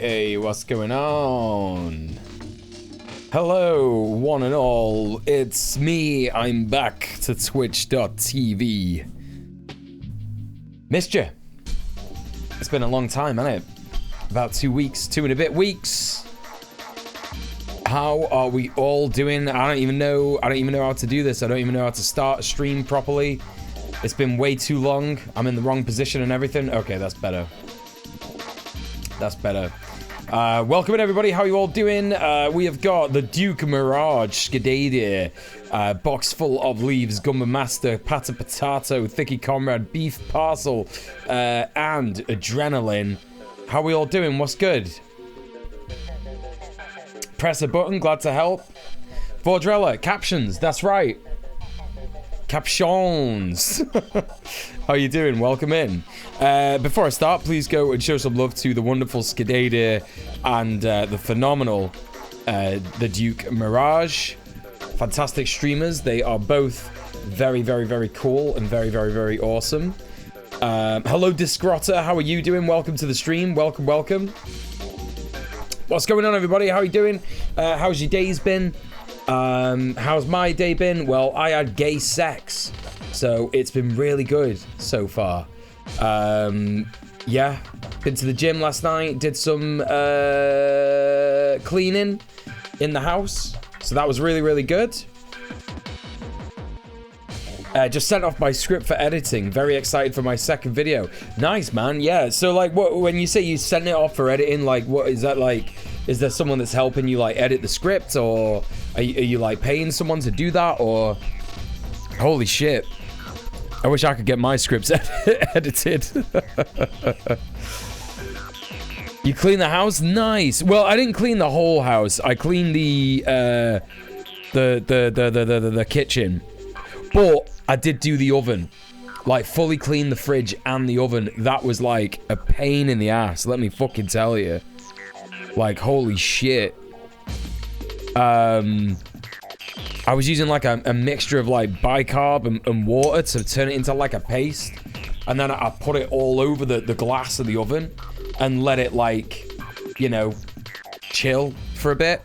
Hey, what's going on? Hello, one and all. It's me. I'm back to twitch.tv. Missed you. It's been a long time, hasn't it? About 2 weeks, 2 and a bit weeks. How are we all doing? I don't even know how to do this. I don't even know how to start a stream properly. It's been way too long. I'm in the wrong position and everything. Okay, that's better. That's better. Welcome in, everybody. How are you all doing? We have got the Duke Mirage, Skadadir, Box Full of Leaves, Gumba Master, Pata Potato, Thicky Comrade, Beef Parcel, and Adrenaline. How are we all doing? What's good? Press a button. Glad to help. Vordrella, Captions. That's right. Captions. How you doing? Welcome in. Before I start, please go and show some love to the wonderful Skadadir and the phenomenal the Duke Mirage. Fantastic streamers. They are both very, very, very cool and very, very, very awesome. Hello, Disgrotta. How are you doing? Welcome to the stream. Welcome, welcome. What's going on, everybody? How are you doing? How's your days been? How's my day been? Well, I had gay sex, so it's been really good so far. Yeah, been to the gym last night, did some cleaning in the house, so that was really, really good. Just sent off my script for editing. Very excited for my second video. Nice, man. Yeah, so like, what when you say you sent it off for editing, like, what is that like? Is there someone that's helping you like edit the script, or are you like paying someone to do that, or holy shit, I wish I could get my scripts edited. You clean the house? Nice. Well, I didn't clean the whole house. I cleaned the kitchen, but I did do the oven. Like, fully clean the fridge and the oven. That was like a pain in the ass, let me fucking tell you. Like, holy shit. I was using like a mixture of like bicarb and water to turn it into like a paste, and then I put it all over the glass of the oven and let it, like, you know, chill for a bit,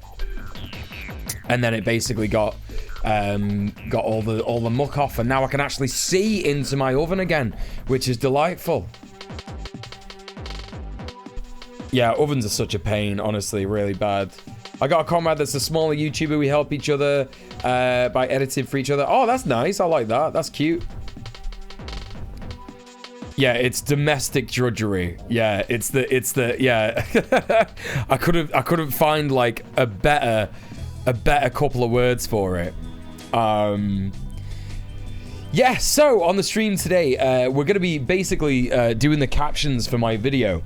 and then it basically got all the muck off, and now I can actually see into my oven again, which is delightful. Yeah, ovens are such a pain, honestly, really bad. I got a comrade that's a smaller YouTuber. We help each other by editing for each other. Oh, that's nice. I like that. That's cute. Yeah, it's domestic drudgery. Yeah, it's the yeah. I couldn't find like a better couple of words for it. Yeah, so on the stream today, we're gonna be basically doing the captions for my video.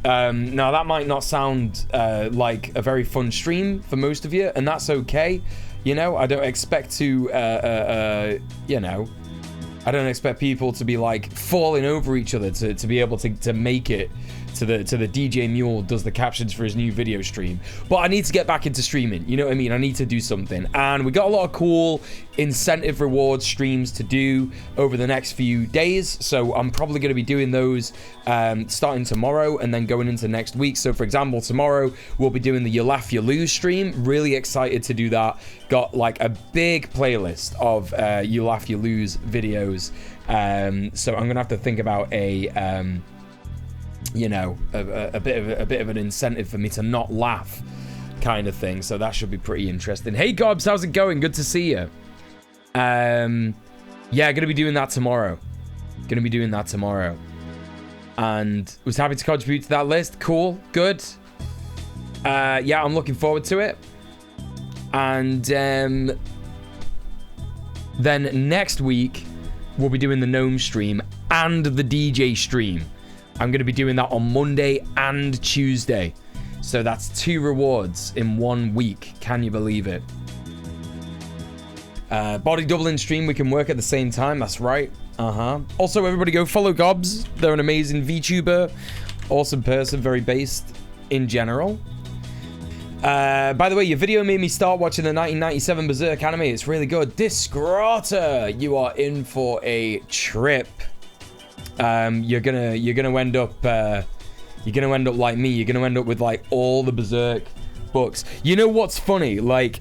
Now that might not sound like a very fun stream for most of you, and that's okay. You know, I don't expect to you know, I don't expect people to be like falling over each other to be able to make it to the DJ Muel does the captions for his new video stream. But I need to get back into streaming, you know what I mean? I need to do something, and we got a lot of cool incentive reward streams to do over the next few days, so I'm probably going to be doing those starting tomorrow and then going into next week. So for example, tomorrow we'll be doing the You Laugh You Lose stream. Really excited to do that. Got like a big playlist of You Laugh You Lose videos, so I'm gonna have to think about a you know, a bit of an incentive for me to not laugh, kind of thing. So that should be pretty interesting. Hey Gobs, how's it going? Good to see you. Yeah, gonna be doing that tomorrow. And was happy to contribute to that list. Cool, good. Yeah, I'm looking forward to it. And then next week we'll be doing the gnome stream and the DJ stream. I'm going to be doing that on Monday and Tuesday. So that's 2 rewards in 1 week. Can you believe it? Body doubling stream, we can work at the same time. That's right. Also, everybody go follow Gobs. They're an amazing VTuber. Awesome person, very based in general. By the way, your video made me start watching the 1997 Berserk anime. It's really good. Disgrata, you are in for a trip. You're gonna end up like me. You're gonna end up with like all the Berserk books. You know what's funny? Like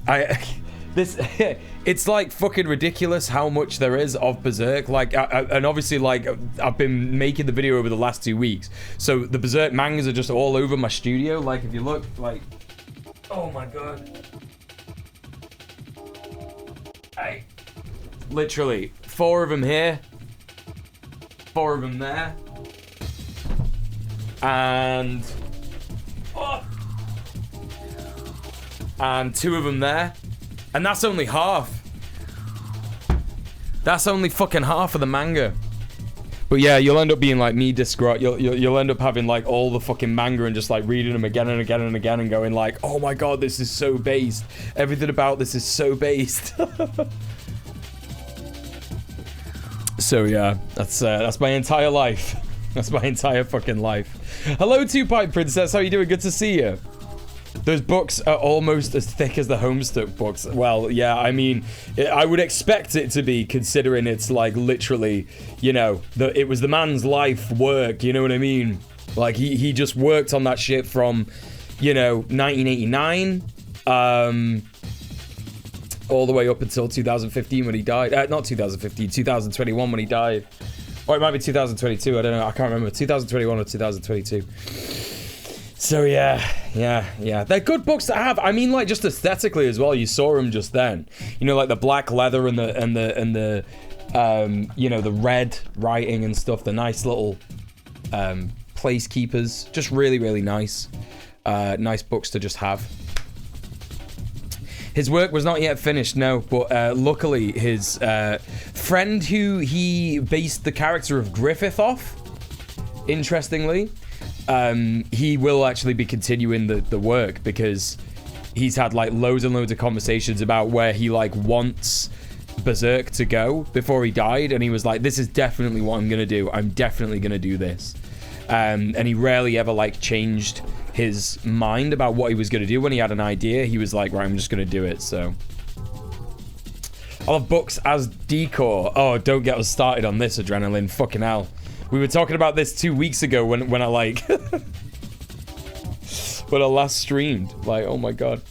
it's like fucking ridiculous how much there is of Berserk. Like, and obviously, like, I've been making the video over the last 2 weeks, so the Berserk mangas are just all over my studio. Like, if you look, like, oh my god, literally 4 of them here, 4 of them there, and 2 of them there. And that's only half. That's only fucking half of the manga. But yeah, you'll end up being like me, Discrot. You'll end up having like all the fucking manga and just like reading them again and again and again and going like, oh my god, this is so based. Everything about this is so based. So yeah, that's my entire life. That's my entire fucking life. Hello, Two-Pipe Princess. How you doing? Good to see you. Those books are almost as thick as the Homestuck books. Well, yeah, I mean, I would expect it to be, considering it's like literally, you know, it was the man's life work, you know what I mean? Like, he just worked on that shit from, you know, 1989, all the way up until 2015 when he died. Not 2015, 2021 when he died. Or it might be 2022, I don't know, I can't remember, 2021 or 2022. So yeah. They're good books to have. I mean, like, just aesthetically as well. You saw them just then. You know, like the black leather and the you know, the red writing and stuff. The nice little placekeepers. Just really, really nice. Nice books to just have. His work was not yet finished, no, but luckily his friend who he based the character of Griffith off, interestingly, he will actually be continuing the work, because he's had like loads and loads of conversations about where he like wants Berserk to go before he died, and he was like, this is definitely what I'm gonna do. I'm definitely gonna do this. And he rarely ever like changed his mind about what he was gonna do. When he had an idea, he was like, right, I'm just gonna do it. So I love books as decor. Oh, don't get us started on this, Adrenaline. Fucking hell. We were talking about this 2 weeks ago when I like when I last streamed. Like, oh my god.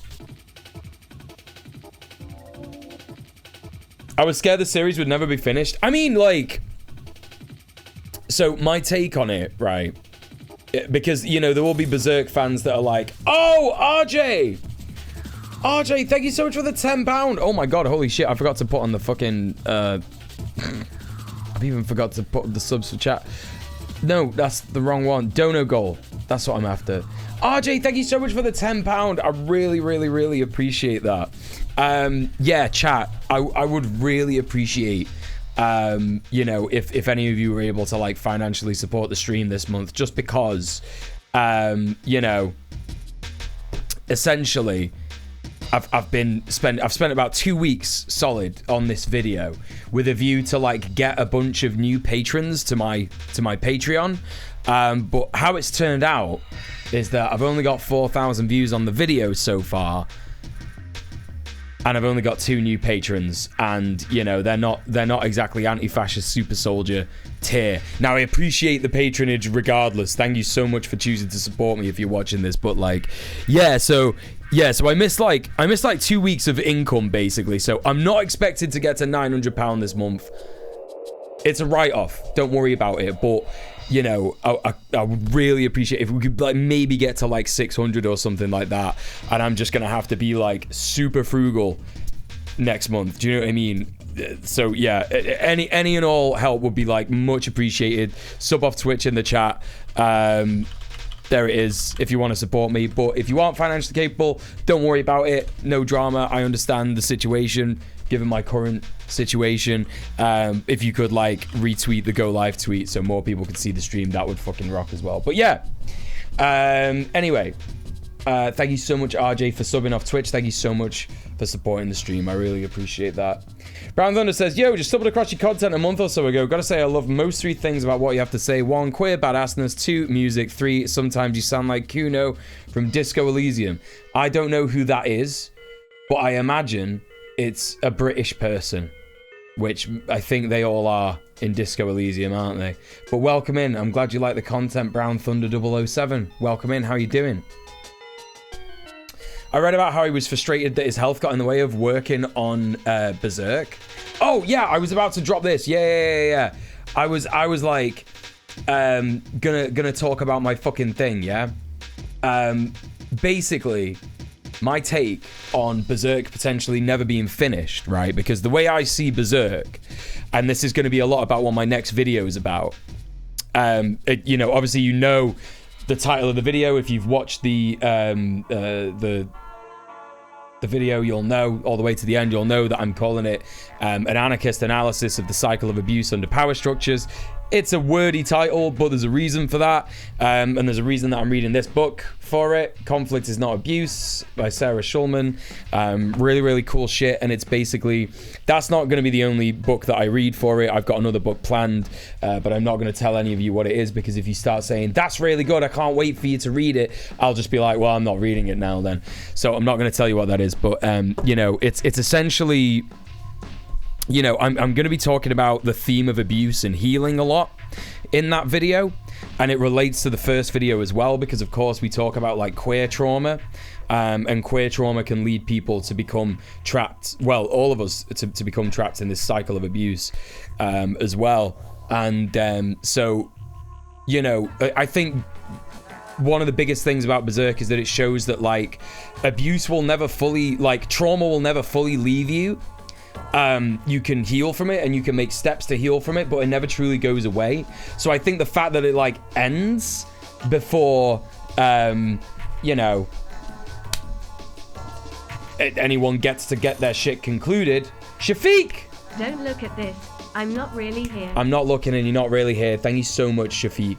I was scared the series would never be finished. I mean, like, so my take on it, right? Because, you know, there will be Berserk fans that are like, oh, RJ, thank you so much for the £10. Oh my god, holy shit, I forgot to put on the fucking I've even forgot to put the subs for chat. No, that's the wrong one. Dono goal. That's what I'm after. RJ, thank you so much for the £10. I really, really, really appreciate that. Yeah, chat. I would really appreciate, you know, if any of you were able to like financially support the stream this month, just because, you know, essentially, I've spent about 2 weeks solid on this video with a view to like get a bunch of new patrons to my Patreon, but how it's turned out is that I've only got 4,000 views on the video so far, and I've only got 2 new patrons, and you know, they're not exactly anti-fascist super soldier tier. Now, I appreciate the patronage regardless. Thank you so much for choosing to support me if you're watching this, but like, so I missed like 2 weeks of income basically, so I'm not expected to get to £900 this month. It's a write-off, don't worry about it, but you know, I would really appreciate if we could like maybe get to like 600 or something like that, and I'm just gonna have to be like super frugal next month. Do you know what I mean? So yeah, any and all help would be like much appreciated. Sub off Twitch in the chat. There it is if you want to support me. But if you aren't financially capable, don't worry about it. No drama. I understand the situation. given my current situation. If you could like retweet the go live tweet so more people could see the stream, that would fucking rock as well. But yeah, anyway, thank you so much, RJ, for subbing off Twitch. Thank you so much for supporting the stream. I really appreciate that. Brown Thunder says, yo, just stumbled across your content a month or so ago. Gotta say, I love most 3 things about what you have to say. 1, queer badassness. 2, music. 3, sometimes you sound like Kuno from Disco Elysium. I don't know who that is, but I imagine it's a British person, which I think they all are in Disco Elysium, aren't they? But welcome in. I'm glad you like the content, Brown Thunder 007. Welcome in. How you doing? I read about how he was frustrated that his health got in the way of working on Berserk. Oh yeah, I was about to drop this. Yeah. I was like gonna talk about my fucking thing, yeah? Basically, my take on Berserk potentially never being finished, right? Because the way I see Berserk, and this is going to be a lot about what my next video is about. You know, obviously you know the title of the video. If you've watched the video, you'll know all the way to the end. You'll know that I'm calling it an anarchist analysis of the cycle of abuse under power structures. It's a wordy title, but there's a reason for that, and there's a reason that I'm reading this book for it. Conflict is Not Abuse by Sarah Schulman. Really cool shit, and it's basically, that's not going to be the only book that I read for it. I've got another book planned, but I'm not going to tell any of you what it is, because if you start saying, that's really good, I can't wait for you to read it, I'll just be like, well, I'm not reading it now then. So I'm not going to tell you what that is, but you know, it's essentially, you know, I'm going to be talking about the theme of abuse and healing a lot in that video, and it relates to the first video as well, because of course we talk about like queer trauma, and queer trauma can lead people to become trapped, well, all of us to become trapped in this cycle of abuse as well. And so, you know, I think one of the biggest things about Berserk is that it shows that like abuse will never fully, like trauma will never fully leave you. You can heal from it and you can make steps to heal from it, but it never truly goes away. So I think the fact that it like ends before you know, anyone gets to get their shit concluded. Shafiq, don't look at this, I'm not really here. I'm not looking and you're not really here. Thank you so much, Shafiq,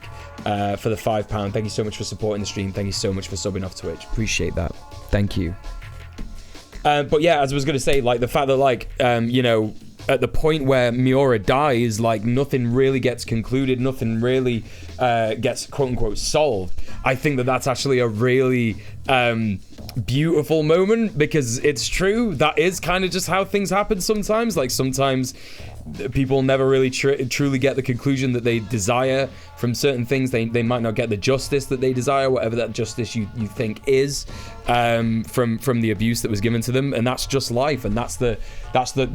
for the £5. Thank you so much for supporting the stream. Thank you so much for subbing off Twitch. Appreciate that. Thank you. But yeah, as I was going to say, like the fact that like, you know, at the point where Miura dies, like nothing really gets concluded, nothing really gets quote unquote solved. I think that that's actually a really beautiful moment, because it's true. That is kind of just how things happen sometimes. Like sometimes people never really truly get the conclusion that they desire from certain things. They might not get the justice that they desire, whatever that justice you think is, from the abuse that was given to them. And that's just life, and that's the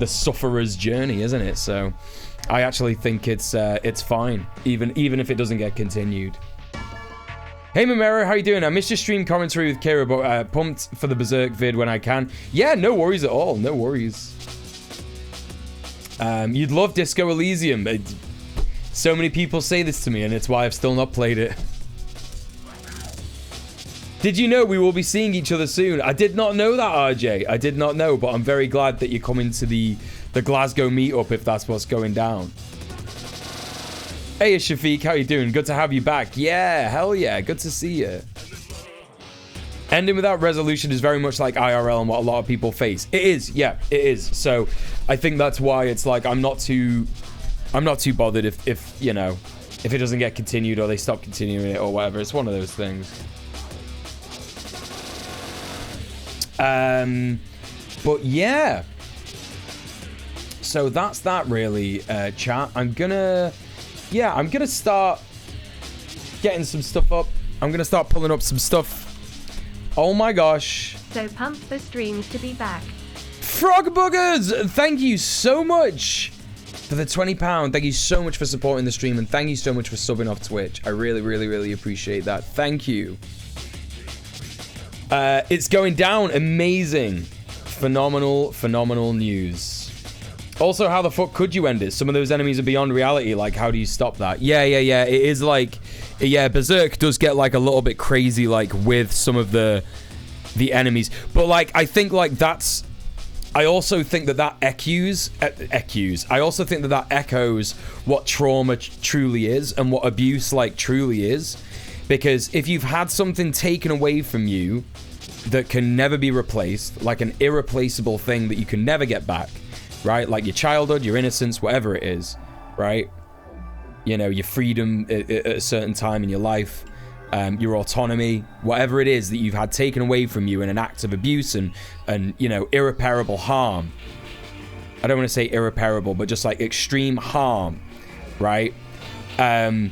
sufferer's journey, isn't it? So I actually think it's fine, even if it doesn't get continued. Hey Mamero, how you doing? I missed your stream commentary with Kira, but pumped for the Berserk vid when I can. Yeah, no worries at all, no worries. You'd love Disco Elysium. So many people say this to me, and it's why I've still not played it. Did you know we will be seeing each other soon? I did not know that, RJ. I did not know, but I'm very glad that you're coming to the Glasgow meetup, if that's what's going down. Hey, Shafiq, how you doing? Good to have you back. Yeah, hell yeah, good to see you. Ending without resolution is very much like IRL and what a lot of people face. It is, yeah, it is. So I think that's why it's like I'm not too bothered if you know, if it doesn't get continued or they stop continuing it or whatever. It's one of those things. But yeah. So that's that really, chat. I'm gonna start getting some stuff up. I'm gonna start pulling up some stuff. Oh my gosh. So pumped for streams to be back. Frog Buggers, thank you so much for the £20. Thank you so much for supporting the stream, and thank you so much for subbing off Twitch. I really appreciate that. Thank you. It's going down. Amazing. Phenomenal news. Also, how the fuck could you end it? Some of those enemies are beyond reality. Like, how do you stop that? Yeah. It is like, yeah, Berserk does get like a little bit crazy, like with some of the enemies. But like, I think like that's I also think that echoes. I also think that echoes what trauma truly is and what abuse like truly is. Because if you've had something taken away from you that can never be replaced, like an irreplaceable thing that you can never get back, right? Like your childhood, your innocence, whatever it is, right? You know, your freedom at a certain time in your life, your autonomy, whatever it is that you've had taken away from you in an act of abuse and you know, irreparable harm. I don't want to say irreparable, but just like extreme harm, right? That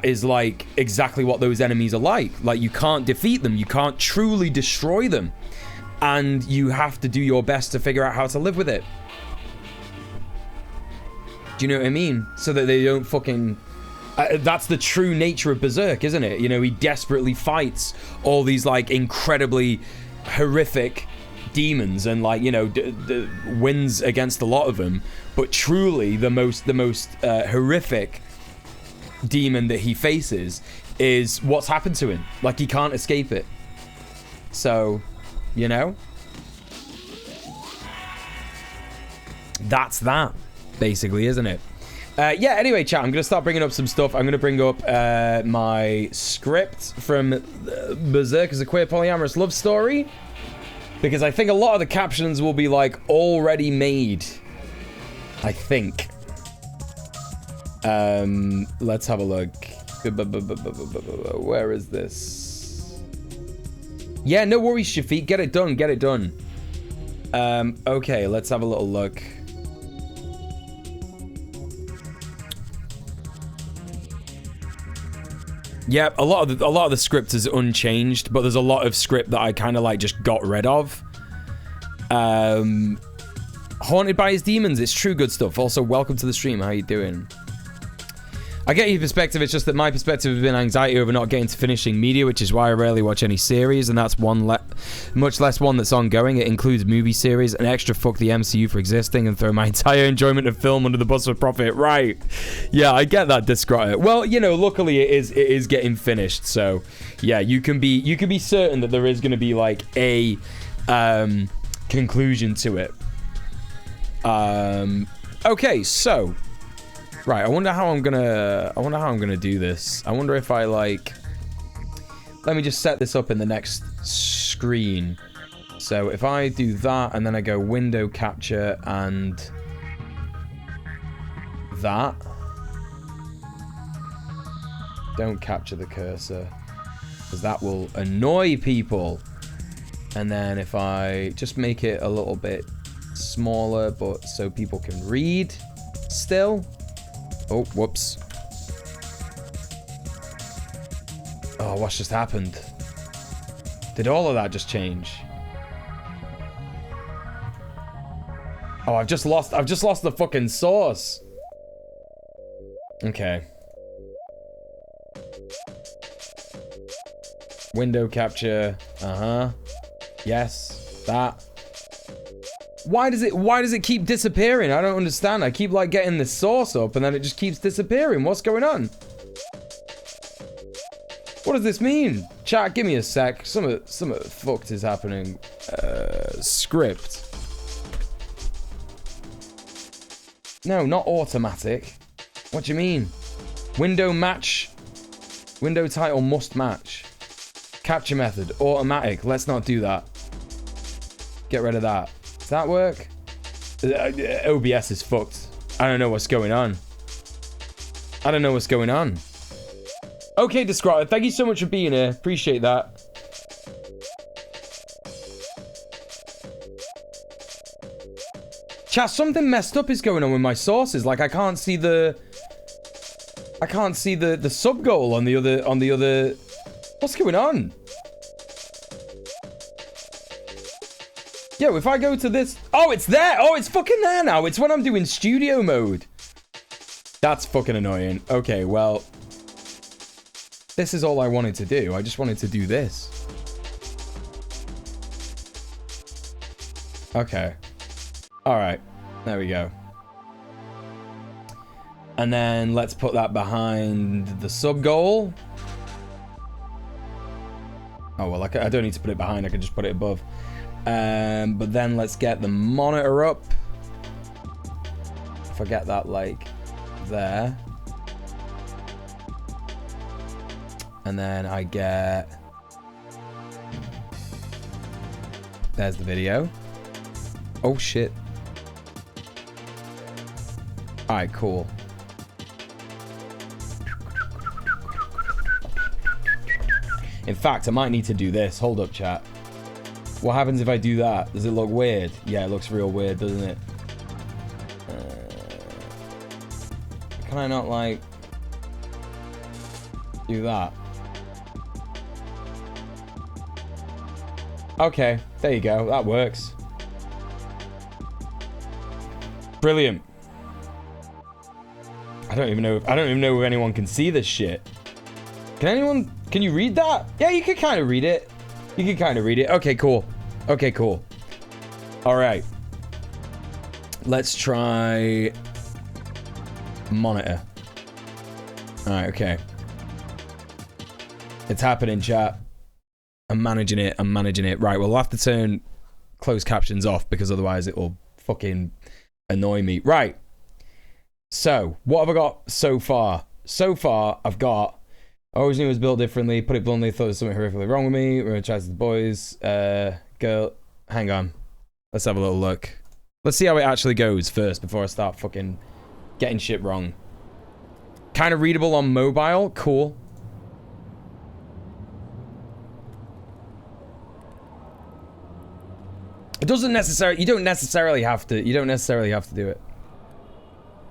is like exactly what those enemies are like. Like, you can't defeat them, you can't truly destroy them, and you have to do your best to figure out how to live with it. Do you know what I mean? So that they don't fucking... that's the true nature of Berserk, isn't it? You know, he desperately fights all these, like, incredibly horrific demons and, like, you know, wins against a lot of them. But truly, the most horrific demon that he faces is what's happened to him. Like, he can't escape it. So, you know? That's that, basically, isn't it? Yeah, anyway, chat, I'm going to start bringing up some stuff. I'm going to bring up my script from Berserk as a queer polyamorous love story, because I think a lot of the captions will be, like, already made. I think. Let's have a look. Where is this? Yeah, no worries, Shafiq. Get it done, get it done. Okay, let's have a little look. Yeah, a lot of the script is unchanged, but there's a lot of script that I kind of like just got rid of. Haunted by his demons, it's true good stuff. Also, welcome to the stream. How you doing? I get your perspective. It's just that my perspective has been anxiety over not getting to finishing media, which is why I rarely watch any series, and that's much less one that's ongoing. It includes movie series, an extra fuck the MCU for existing, and throw my entire enjoyment of film under the bus for profit. Right? Yeah, I get that, Discreditor. Well, you know, luckily it is getting finished, so yeah, you can be certain that there is going to be like a conclusion to it. Okay, so. Right, I wonder how I'm gonna do this. I wonder if I, like... Let me just set this up in the next screen. So if I do that, and then I go window capture and... that. Don't capture the cursor, because that will annoy people. And then if I just make it a little bit smaller, but so people can read still. Oh, whoops. Oh, what's just happened? Did all of that just change? Oh, I've just lost the fucking source. Okay. Window capture. Uh-huh. Yes. That. Why does it keep disappearing? I don't understand. I keep like getting the source up and then it just keeps disappearing. What's going on? What does this mean? Chat, give me a sec. Some of the fucked is happening. Script. No, not automatic. What do you mean? Window match. Window title must match. Capture method. Automatic. Let's not do that. Get rid of that. Does that work? OBS is fucked. I don't know what's going on. I don't know what's going on. Okay, Describe, thank you so much for being here. Appreciate that. Chat, something messed up is going on with my sources. Like, I can't see the sub goal on the other. What's going on? Yo, if I go to this... Oh, it's there! Oh, it's fucking there now! It's when I'm doing studio mode. That's fucking annoying. Okay, well... This is all I wanted to do. I just wanted to do this. Okay. Alright. There we go. And then let's put that behind the sub goal. Oh, well, I don't need to put it behind. I can just put it above. But then let's get the monitor up. If I get that like there. And then I get... There's the video. Oh shit. Alright, cool. In fact, I might need to do this. Hold up, chat. What happens if I do that? Does it look weird? Yeah, it looks real weird, doesn't it? Can I not, like, do that? Okay, there you go. That works. Brilliant. I don't even know if anyone can see this shit. Can you read that? Yeah, you can kind of read it. You can kind of read it. Okay, cool. Okay, cool. All right. Let's try monitor. All right, okay. It's happening, chat. I'm managing it. I'm managing it. Right, well, I'll have to turn closed captions off because otherwise it will fucking annoy me. Right. So, what have I got so far? So far, I've got... I always knew it was built differently. Put it bluntly, thought there was something horrifically wrong with me. We're going to try to the boys. Girl, hang on. Let's have a little look. Let's see how it actually goes first before I start fucking getting shit wrong. Kind of readable on mobile. Cool. It doesn't necessarily... You don't necessarily have to do it.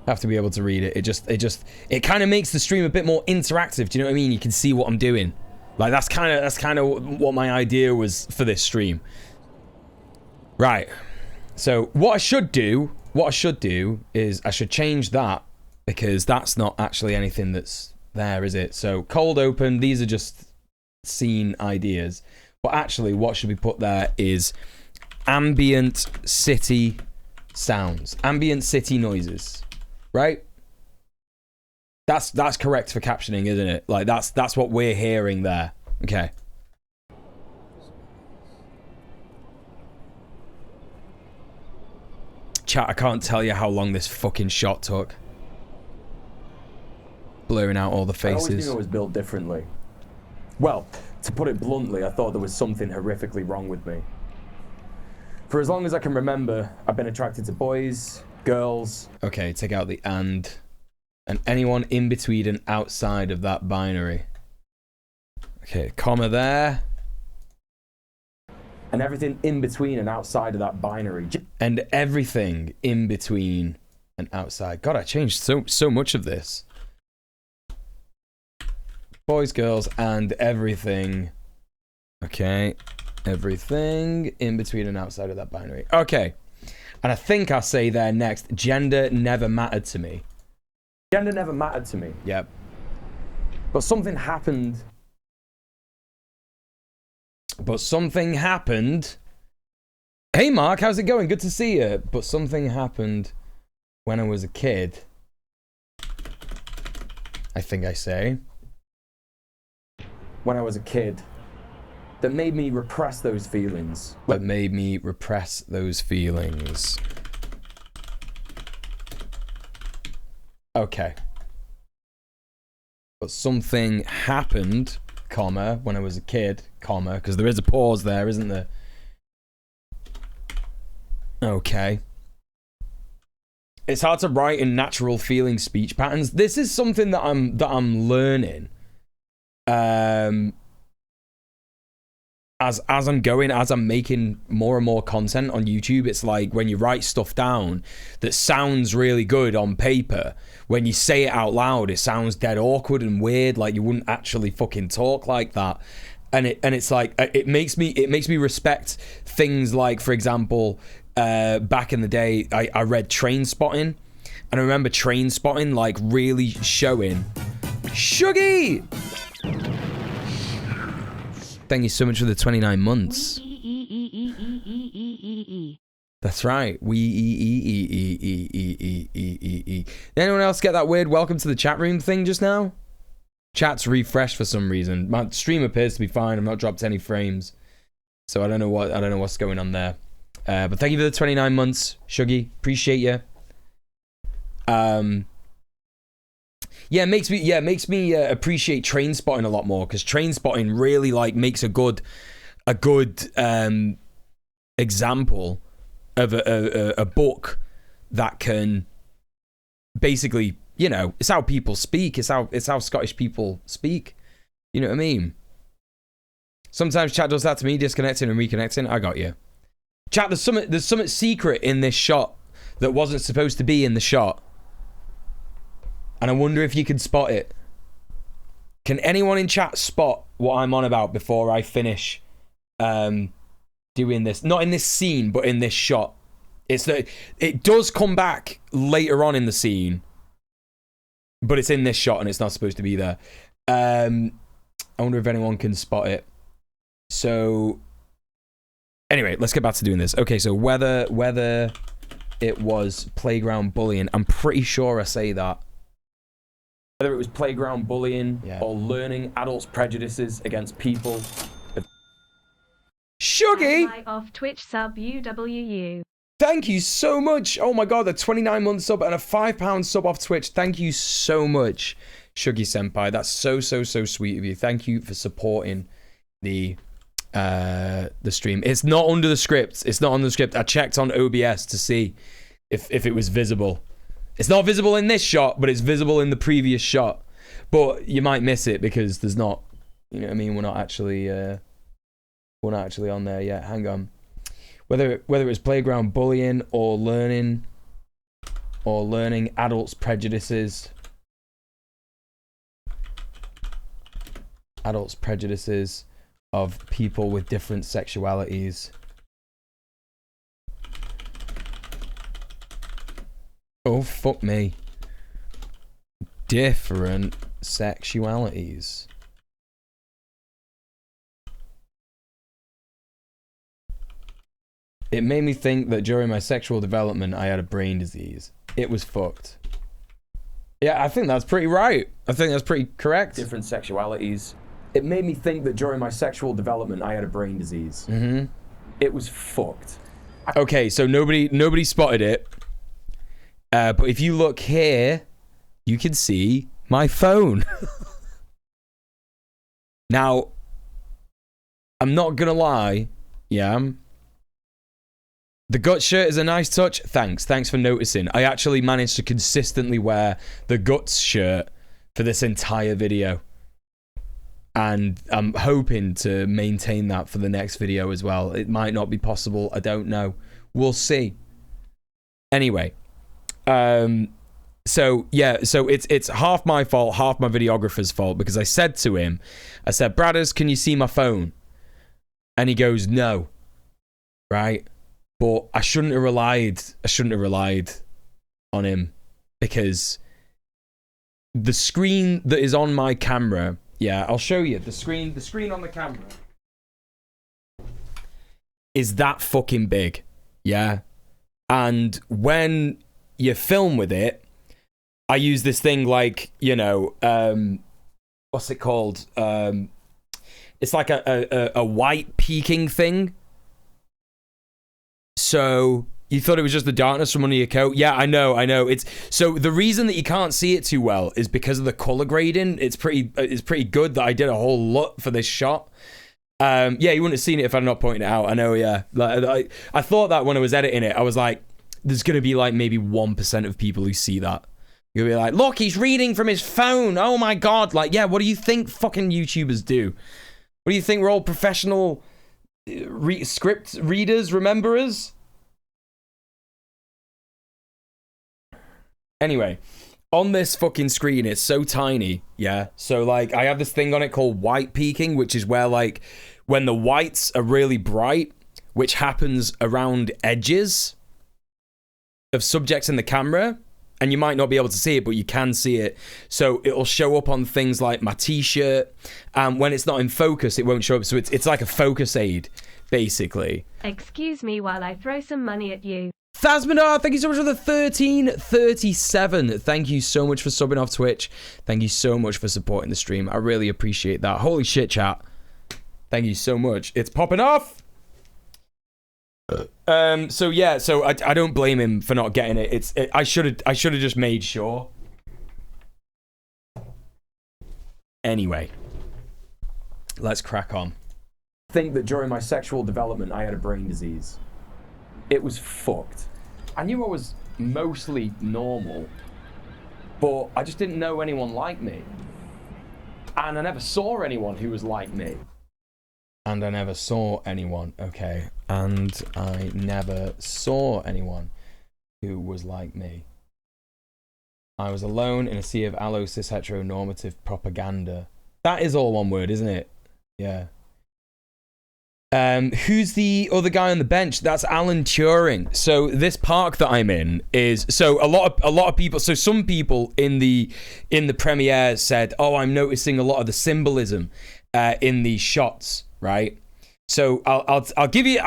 Have to be able to read it. It kind of makes the stream a bit more interactive. Do you know what I mean? You can see what I'm doing. Like that's kind of what my idea was for this stream. Right. So what I should do is I should change that because that's not actually anything that's there, is it? So cold open, these are just scene ideas. But actually what should be put there is ambient city sounds, ambient city noises. Right? That's correct for captioning, isn't it? Like that's what we're hearing there. Okay. Chat, I can't tell you how long this fucking shot took. Blurring out all the faces. I always knew it was built differently. Well, to put it bluntly, I thought there was something horrifically wrong with me. For as long as I can remember, I've been attracted to boys, girls. Okay, take out the and anyone in between and outside of that binary. Okay, comma there. And everything in between and outside of that binary. And everything in between and outside. God, I changed so much of this. Boys, girls, and everything. Okay, everything in between and outside of that binary. Okay. And I think I'll say there next, gender never mattered to me. Gender never mattered to me. Yep. But something happened. Hey Mark, how's it going? Good to see you. But something happened when I was a kid. I think I say. When I was a kid. That made me repress those feelings. Okay. But something happened, comma, when I was a kid, comma, because there is a pause there, isn't there? Okay. It's hard to write in natural feeling speech patterns. This is something that I'm learning. As I'm making more and more content on YouTube, it's like when you write stuff down that sounds really good on paper, when you say it out loud, it sounds dead awkward and weird, like you wouldn't actually fucking talk like that. And it's like it makes me respect things like, for example, back in the day, I read Train Spotting, and I remember Train Spotting like really showing Shuggy. Thank you so much for the 29 months. That's right. Did anyone else get that weird welcome to the chat room thing just now? Chat's refreshed for some reason. My stream appears to be fine. I've not dropped any frames. So I don't know what's going on there. But thank you for the 29 months, Shuggy. Appreciate you. Yeah, it makes me appreciate train spotting a lot more, because train spotting really like makes a good example of a book that can basically, you know, it's how people speak. It's how Scottish people speak. You know what I mean? Sometimes chat does that to me, disconnecting and reconnecting. I got you. Chat, there's something secret in this shot that wasn't supposed to be in the shot. And I wonder if you can spot it. Can anyone in chat spot what I'm on about before I finish doing this? Not in this scene, but in this shot. It's that it does come back later on in the scene, but it's in this shot and it's not supposed to be there. I wonder if anyone can spot it. So anyway, let's get back to doing this. Okay, so whether it was playground bullying, I'm pretty sure I say that. Whether it was playground bullying or learning adults' prejudices against people. Shuggy! My off Twitch sub UWU. Thank you so much. Oh my god, a 29-month sub and a £5 sub off Twitch. Thank you so much, Shuggy Senpai. That's so sweet of you. Thank you for supporting the stream. It's not under the script. It's not on the script. I checked on OBS to see if it was visible. It's not visible in this shot, but it's visible in the previous shot. But you might miss it because there's not, you know what I mean? We're not actually on there yet. Hang on. Whether it was playground bullying or learning adults' prejudices. Adults' prejudices of people with different sexualities. Oh, fuck me. Different sexualities. It made me think that during my sexual development, I had a brain disease. It was fucked. Yeah, I think that's pretty right. I think that's pretty correct. Different sexualities. It made me think that during my sexual development, I had a brain disease. Mm-hmm. It was fucked. Okay, so nobody spotted it. But if you look here, you can see my phone. Now, I'm not gonna lie, yeah. The Guts shirt is a nice touch. Thanks for noticing. I actually managed to consistently wear the Guts shirt for this entire video. And I'm hoping to maintain that for the next video as well. It might not be possible, I don't know. We'll see. Anyway. So it's half my fault, half my videographer's fault, because I said to him, I said, Bradders, can you see my phone? And he goes, no. Right? But I shouldn't have relied on him, because the screen that is on my camera, yeah, I'll show you. The screen on the camera is that fucking big. Yeah. And when you film with it, I use this thing like, you know, what's it called? It's like a white peaking thing. So you thought it was just the darkness from under your coat? Yeah, I know. It's so the reason that you can't see it too well is because of the color grading. It's pretty good that I did a whole lot for this shot. Yeah, you wouldn't have seen it if I'd not pointed it out. I know, yeah. Like, I thought that when I was editing it, I was like, there's gonna be like maybe 1% of people who see that. You'll be like, look, he's reading from his phone. Oh my god. Like, yeah, what do you think fucking YouTubers do? What do you think? We're all professional script readers, rememberers? Anyway, on this fucking screen, it's so tiny, yeah? So, like, I have this thing on it called white peaking, which is where, like, when the whites are really bright, which happens around edges of subjects in the camera, and you might not be able to see it, but you can see it. So it'll show up on things like my t-shirt, and when it's not in focus, it won't show up. So it's like a focus aid, basically. Excuse me while I throw some money at you. Thasmandar, thank you so much for the 1337. Thank you so much for subbing off Twitch. Thank you so much for supporting the stream. I really appreciate that. Holy shit, chat. Thank you so much. It's popping off. So yeah, so I don't blame him for not getting it. I should have just made sure. Anyway, let's crack on. I think that during my sexual development, I had a brain disease. It was fucked. I knew I was mostly normal, but I just didn't know anyone like me. And I never saw anyone who was like me. And I never saw anyone, okay. And I never saw anyone who was like me. I was alone in a sea of allo cis heteronormative propaganda. That is all one word, isn't it? Yeah. Who's the other guy on the bench? That's Alan Turing. So this park that I'm in is, so a lot of people, so some people in the premiere said, oh, I'm noticing a lot of the symbolism in these shots, right? So I'll give you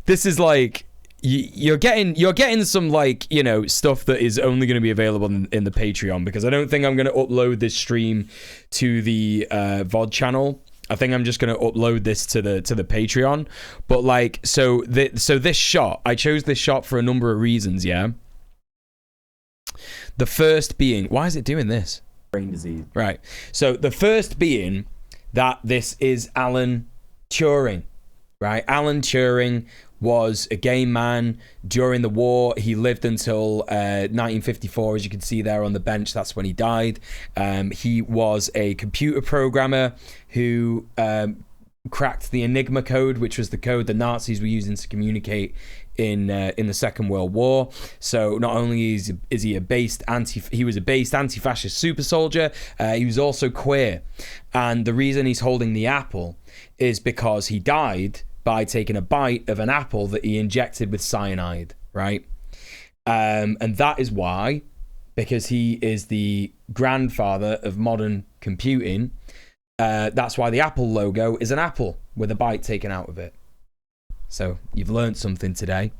this is like, you're getting some, like, you know, stuff that is only going to be available in the Patreon, because I don't think I'm going to upload this stream to the VOD channel. I think I'm just going to upload this to the Patreon. But like, so this shot, I chose this shot for a number of reasons, yeah? The first being, why is it doing this? Brain disease. Right. So the first being that this is Alan Turing, right? Alan Turing was a gay man during the war. He lived until 1954, as you can see there on the bench. That's when he died. He was a computer programmer who cracked the Enigma code, which was the code the Nazis were using to communicate in the Second World War. So not only is he he was a based anti-fascist super soldier, he was also queer. And the reason he's holding the apple is because he died by taking a bite of an apple that he injected with cyanide, right? And that is why, because he is the grandfather of modern computing, that's why the Apple logo is an apple with a bite taken out of it. So you've learned something today.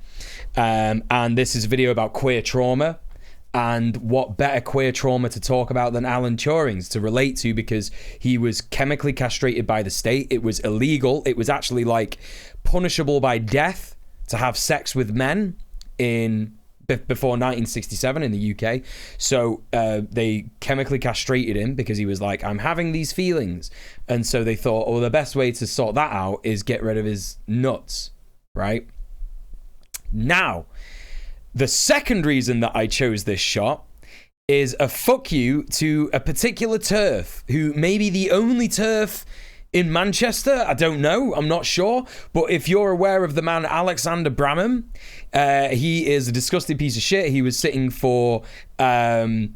And this is a video about queer trauma. And what better queer trauma to talk about than Alan Turing's to relate to, because he was chemically castrated by the state. It was illegal. It was actually like punishable by death to have sex with men before 1967 in the UK. So they chemically castrated him because he was like, I'm having these feelings. And so they thought, oh, the best way to sort that out is get rid of his nuts, right? Now, the second reason that I chose this shot is a fuck you to a particular TERF who may be the only TERF in Manchester. I don't know. I'm not sure. But if you're aware of the man Alexander Bramham, he is a disgusting piece of shit. He was sitting for... yes,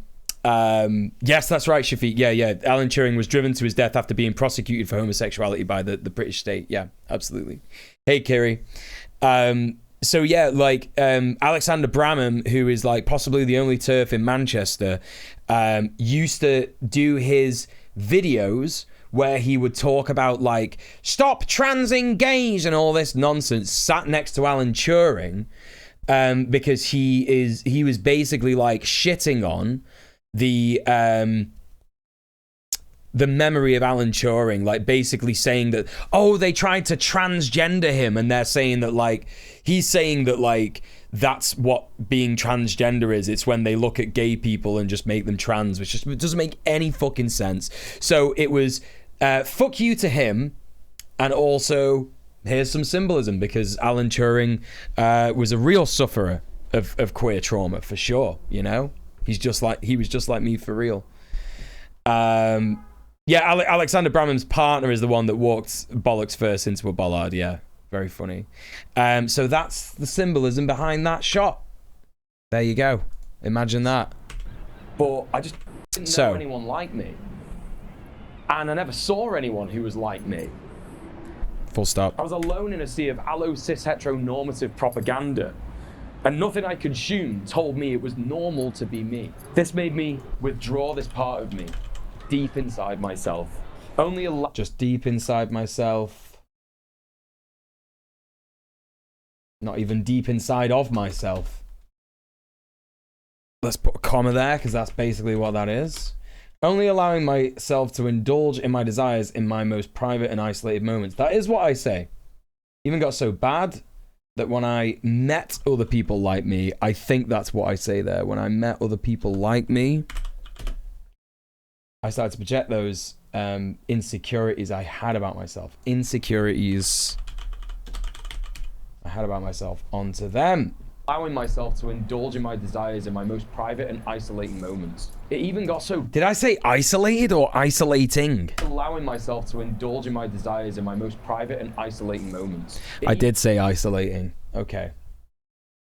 that's right, Shafiq. Yeah. Alan Turing was driven to his death after being prosecuted for homosexuality by the British state. Yeah, absolutely. Hey, Kiri. So yeah, like Alexander Bramham, who is like possibly the only TERF in Manchester, used to do his videos where he would talk about like stop transing gays and all this nonsense, sat next to Alan Turing, because he was basically like shitting on the memory of Alan Turing, like basically saying that, oh, they tried to transgender him, and they're saying that like he's saying that like that's what being transgender is. It's when they look at gay people and just make them trans, which just doesn't make any fucking sense. So it was fuck you to him, and also here's some symbolism, because Alan Turing was a real sufferer of queer trauma for sure. You know, he was just like me for real. Yeah, Alexander Bramham's partner is the one that walked bollocks first into a bollard. Yeah, very funny. So that's the symbolism behind that shot. There you go. Imagine that. But I just didn't know anyone like me. And I never saw anyone who was like me. Full stop. I was alone in a sea of allo cis heteronormative propaganda. And nothing I consumed told me it was normal to be me. This made me withdraw this part of me deep inside myself. Just deep inside myself. Not even deep inside of myself. Let's put a comma there, because that's basically what that is. Only allowing myself to indulge in my desires in my most private and isolated moments. That is what I say. Even got so bad that when I met other people like me, I think that's what I say there. When I met other people like me, I started to project those insecurities I had about myself. Insecurities I had about myself onto them. Allowing myself to indulge in my desires in my most private and isolating moments. It even got so... Did I say isolated or isolating? Allowing myself to indulge in my desires in my most private and isolating moments. I did say isolating. Okay.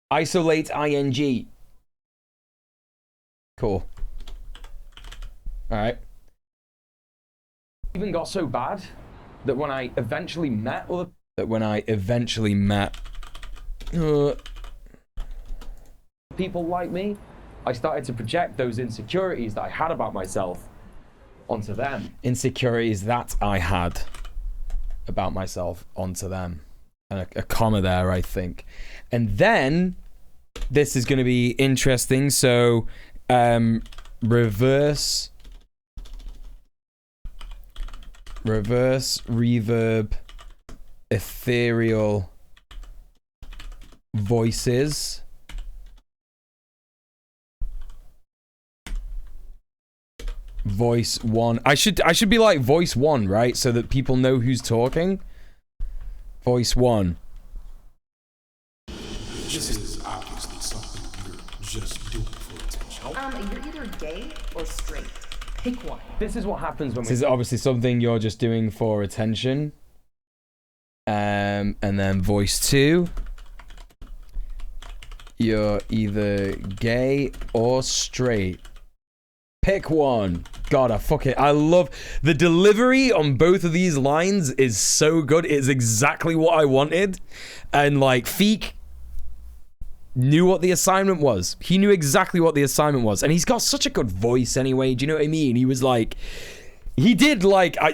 Isolate ing. Cool. Alright. Even got so bad that when I eventually met people like me, I started to project those insecurities that I had about myself onto them. Insecurities that I had about myself onto them. And a comma there, I think. And then this is going to be interesting. So reverse reverb ethereal voices. Voice one. I should be like voice one, right? So that people know who's talking. Voice one. This is obviously something you're just doing for attention. You're either gay or straight. Pick one. This is what happens when this is obviously something you're just doing for attention. And then voice two. You're either gay or straight. Pick one. God, I love the delivery on both of these lines is so good. It's exactly what I wanted. And like Feek knew what the assignment was. He knew exactly what the assignment was. And he's got such a good voice anyway. Do you know what I mean? He was like, he did like, I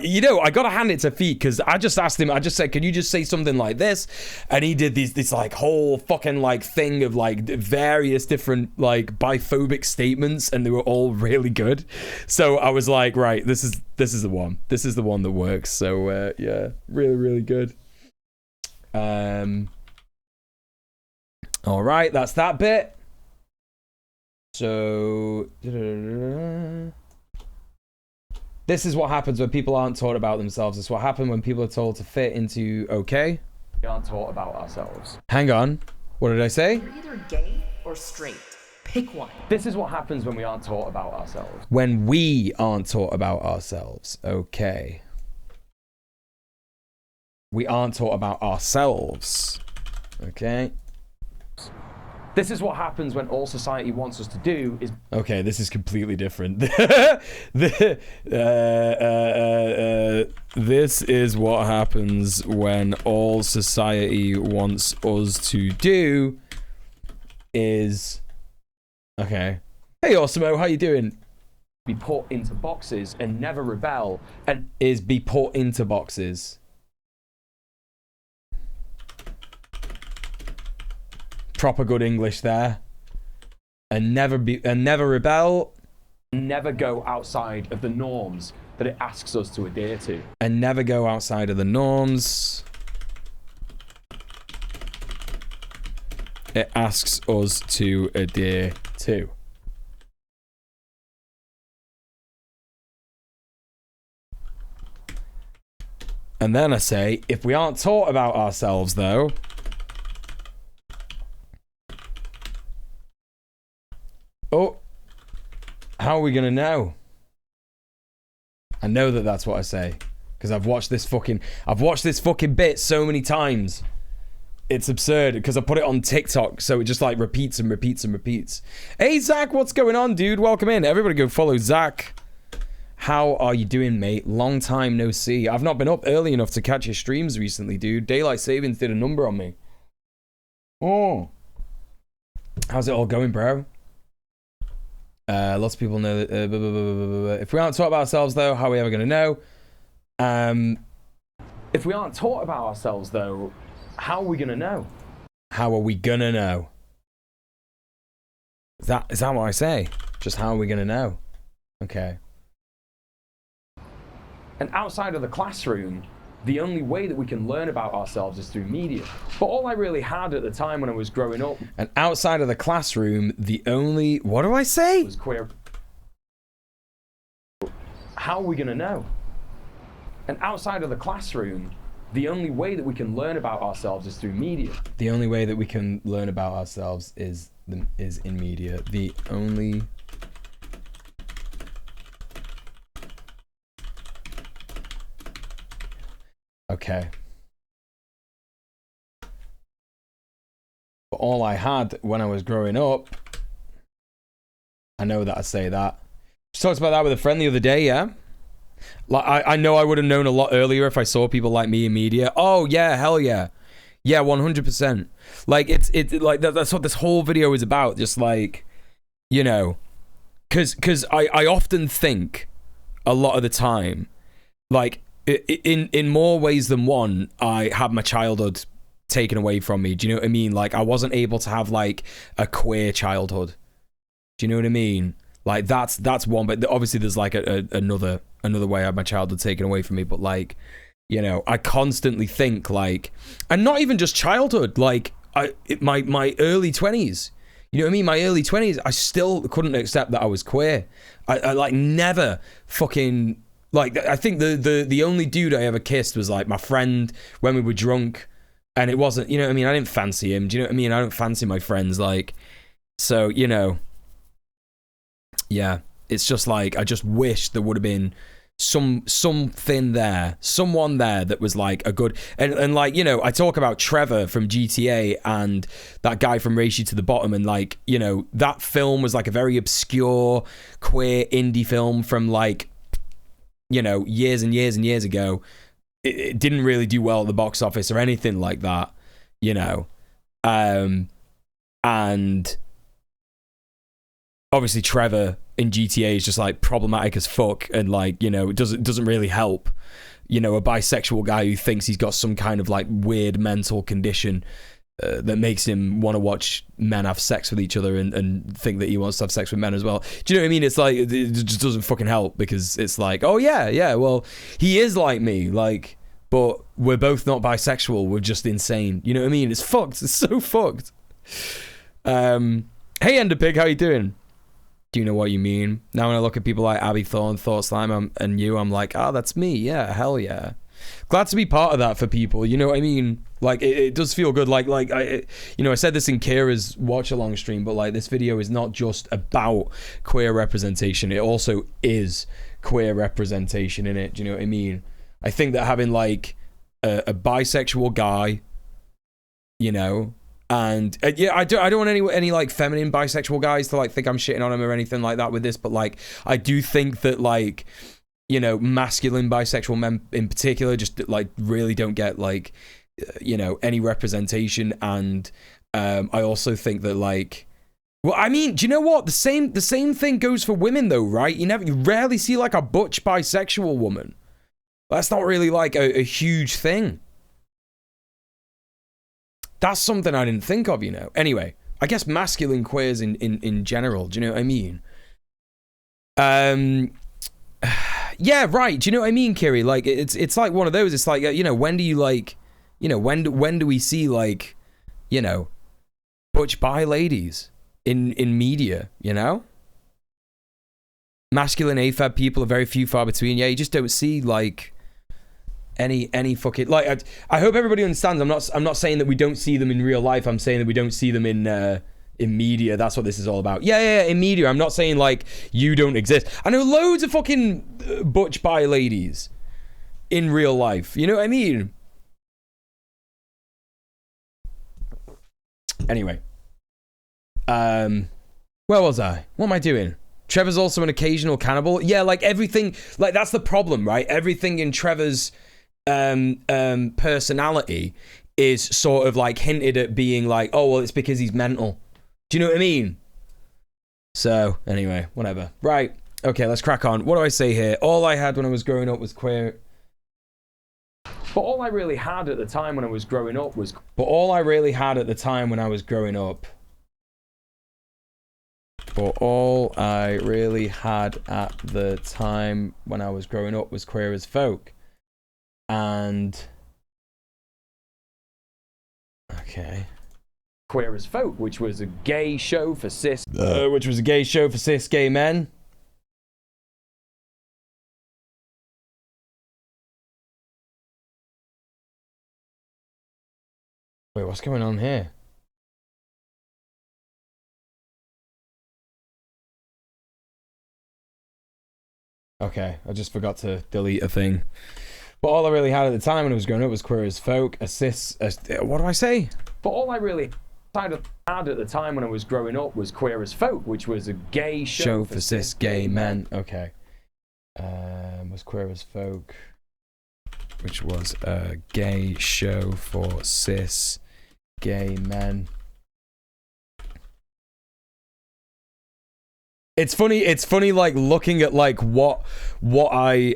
gotta hand it to Feet because I just asked him, I just said, can you just say something like this? And he did this like whole fucking like thing of like various different like biphobic statements and they were all really good. So I was like, right, this is the one. This is the one that works. So yeah, really, really good. All right, that's that bit. So this is what happens when people aren't taught about themselves. It's what happens when people are told to fit into okay. We aren't taught about ourselves. Hang on. What did I say? You're either gay or straight. Pick one. This is what happens when we aren't taught about ourselves. When we aren't taught about ourselves. Okay. We aren't taught about ourselves. Okay. This is what happens when all society wants us to do is... Okay, this is completely different. This is what happens when all society wants us to do is... Okay. Hey, Osmo, how you doing? Be put into boxes and never rebel. And is be put into boxes. Proper good English there. And never rebel. Never go outside of the norms that it asks us to adhere to. And never go outside of the norms it asks us to adhere to. And then I say, if we aren't taught about ourselves though, oh, how are we gonna know? I know that that's what I say because I've watched this fucking bit so many times. It's absurd because I put it on TikTok, so it just like repeats and repeats and repeats. Hey Zach, what's going on, dude? Welcome in. Everybody go follow Zach. How are you doing, mate? Long time no see. I've not been up early enough to catch your streams recently, dude. Daylight savings did a number on me. Oh, how's it all going, bro? Lots of people know that if we aren't taught about ourselves though, how are we ever going to know? If we aren't taught about ourselves though, how are we going to know? How are we going to know? Is that what I say? Just how are we going to know? Okay. And outside of the classroom, The only way that we can learn about ourselves is through media. But all I really had at the time when I was growing up, and outside of the classroom, the only, what do I say? Was queer. How are we gonna know? And outside of the classroom, the only way that we can learn about ourselves is through media. The only way that we can learn about ourselves is in media. The only okay. But all I had when I was growing up, I know that I say that. Just talked about that with a friend the other day, yeah? Like, I know I would have known a lot earlier if I saw people like me in media. Oh, yeah, hell yeah. Yeah, 100%. Like, it's like, that's what this whole video is about. Just like, you know, because I often think a lot of the time, like, in more ways than one, I had my childhood taken away from me. Do you know what I mean? Like, I wasn't able to have, like, a queer childhood. Do you know what I mean? Like, that's one, but obviously there's, like, another way I had my childhood taken away from me. But, like, you know, I constantly think, like, and not even just childhood, like, my early 20s. You know what I mean? My early 20s, I still couldn't accept that I was queer. I like, never fucking... Like, I think the only dude I ever kissed was, like, my friend when we were drunk. And it wasn't, you know what I mean? I didn't fancy him. Do you know what I mean? I don't fancy my friends, like... So, you know... Yeah. It's just, like, I just wish there would have been something there. Someone there that was, like, a good... And like, you know, I talk about Trevor from GTA and that guy from Race You to the Bottom. And, like, you know, that film was, like, a very obscure, queer indie film from, like... You know, years and years and years ago, it didn't really do well at the box office or anything like that, you know. And obviously Trevor in GTA is just like problematic as fuck, and like, you know, it doesn't really help, you know, a bisexual guy who thinks he's got some kind of like weird mental condition that makes him want to watch men have sex with each other and think that he wants to have sex with men as well. Do you know what I mean? It's like, it just doesn't fucking help, because it's like, oh yeah, well, he is like me, like, but we're both not bisexual, we're just insane. You know what I mean? It's fucked. It's so fucked. Hey Enderpig, how you doing? Do you know what you mean? Now when I look at people like Abby Thorne, Thought Slime, and you, I'm like, oh, that's me. Yeah, hell yeah. Glad to be part of that for people. You know what I mean? Like, it does feel good. Like I said this in Kira's watch along stream, but like, this video is not just about queer representation. It also is queer representation in it. Do you know what I mean? I think that having like a bisexual guy, you know, and yeah, I don't want any like feminine bisexual guys to like think I'm shitting on them or anything like that with this, but like, I do think that like, you know, masculine bisexual men in particular just like really don't get like, you know, any representation. And I also think that like, well, I mean, do you know what? The same thing goes for women though, right? You rarely see like a butch bisexual woman. That's not really like a huge thing. That's something I didn't think of, you know. Anyway, I guess masculine queers in general, do you know what I mean? Yeah, right. Do you know what I mean, Kiri? Like, it's like one of those. It's like, you know, when do you like, you know, when do we see like, you know, butch bi ladies in media? You know, masculine AFAB people are very few far between. Yeah, you just don't see like any fucking like. I hope everybody understands. I'm not saying that we don't see them in real life. I'm saying that we don't see them in media. That's what this is all about. Yeah, in media. I'm not saying like you don't exist. I know loads of fucking butch bi ladies in real life. You know what I mean? Anyway. Where was I? What am I doing? Trevor's also an occasional cannibal. Yeah, like everything, like that's the problem, right? Everything in Trevor's personality is sort of like hinted at being like, oh, well, it's because he's mental. Do you know what I mean? So, anyway, whatever. Right. Okay, let's crack on. What do I say here? All I had when I was growing up was queer. But all I really had at the time when I was growing up was... But all I really had at the time when I was growing up... But all I really had at the time when I was growing up was queer as folk. And okay, Queer as Folk, which was a gay show for cis gay men. Wait, what's going on here? Okay, I just forgot to delete a thing. But all I really had at the time when I was growing up was Queer as Folk, what do I say? But all I really had at the time when I was growing up was Queer as Folk, which was a gay show for cis gay men. Okay. Was Queer as Folk, which was a gay show for cis gay men. It's funny like looking at like what I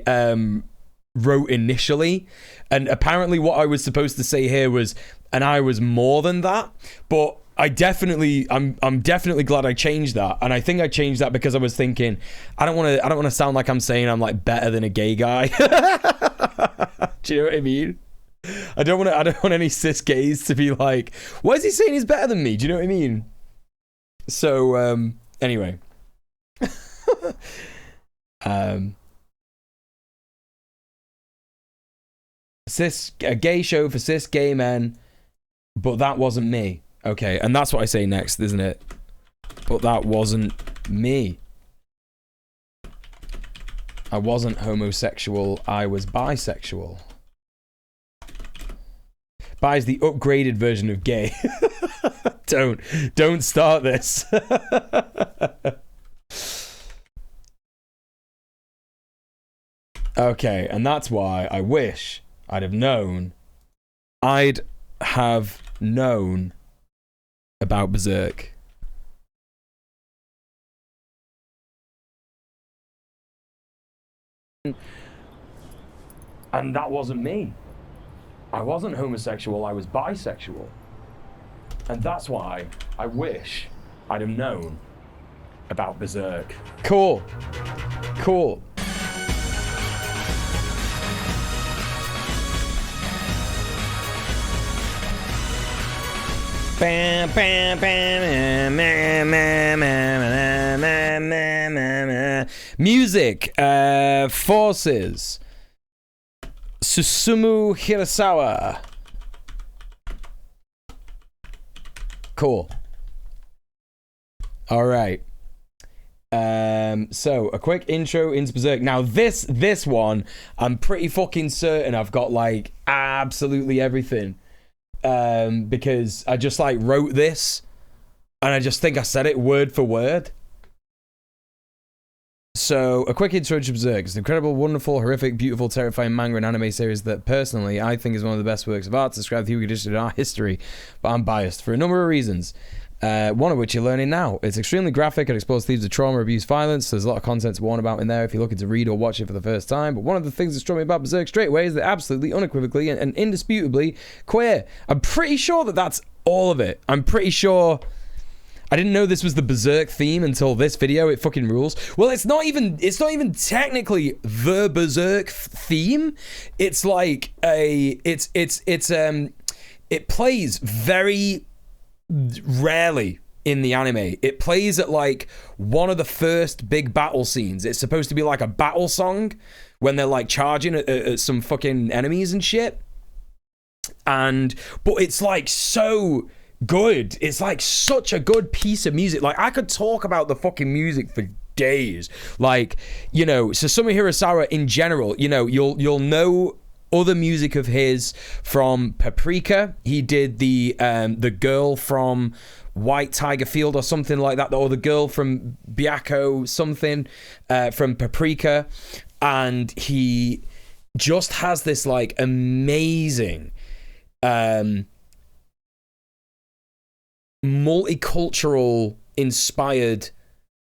wrote initially, and apparently what I was supposed to say here was, and I was more than that, but I'm definitely glad I changed that. And I think I changed that because I was thinking I don't want to sound like I'm saying I'm like better than a gay guy. Do you know what I mean? I don't want any cis gays to be like, why is he saying he's better than me? Do you know what I mean? So anyway. A gay show for cis gay men, but that wasn't me. Okay, and that's what I say next, isn't it? But that wasn't me. I wasn't homosexual, I was bisexual. Bi is the upgraded version of gay. Don't start this. Okay, and that's why I wish I'd have known about Berserk. And that wasn't me. I wasn't homosexual, I was bisexual. And that's why I wish I'd have known about Berserk. Cool. Music, Forces, Susumu Hirasawa. Cool. All right. So a quick intro into Berserk. Now this one, I'm pretty fucking certain I've got like absolutely everything. Because I just like wrote this and I just think I said it word for word. So a quick intro to Berserk. It's an incredible, wonderful, horrific, beautiful, terrifying manga and anime series that personally I think is one of the best works of art to describe the human condition in our history, but I'm biased for a number of reasons. One of which you're learning now. It's extremely graphic and explores themes of trauma, abuse, violence. There's a lot of content to warn about in there if you're looking to read or watch it for the first time. But one of the things that struck me about Berserk straight away is that absolutely, unequivocally, and indisputably queer. I'm pretty sure that that's all of it. I'm pretty sure. I didn't know this was the Berserk theme until this video. It fucking rules. Well, it's not even technically the Berserk theme. It's like it plays very rarely in the anime. It plays at like one of the first big battle scenes. It's supposed to be like a battle song when they're like charging at some fucking enemies and shit. But it's like so good. It's like such a good piece of music. Like I could talk about the fucking music for days. Like, you know, Susumu Hirasawa in general, you know, you'll know other music of his from Paprika. He did the girl from White Tiger Field or something like that, or the girl from Byako something from Paprika, and he just has this like amazing multicultural inspired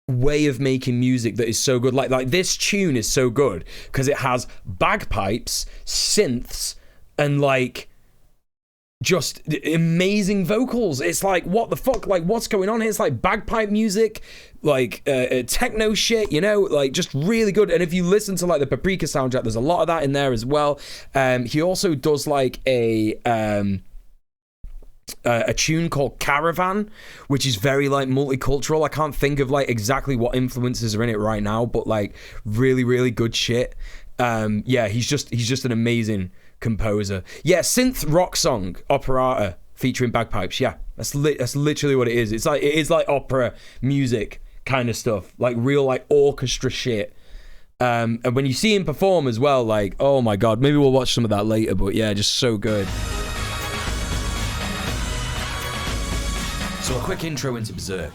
way of making music that is so good. Like this tune is so good because it has bagpipes, synths, and like just amazing vocals. It's like, what the fuck? Like, what's going on here? It's like bagpipe music, like techno shit, you know, like just really good. And if you listen to like the Paprika soundtrack, there's a lot of that in there as well. He also does like a tune called Caravan, which is very like multicultural. I can't think of like exactly what influences are in it right now, but like really, really good shit. Yeah, he's just an amazing composer. Yeah, synth rock song operata featuring bagpipes. Yeah, that's literally what it is. It is like opera music kind of stuff, like real like orchestra shit. And when you see him perform as well, like, oh my god, maybe we'll watch some of that later, but yeah, just so good. So a quick intro into Berserk.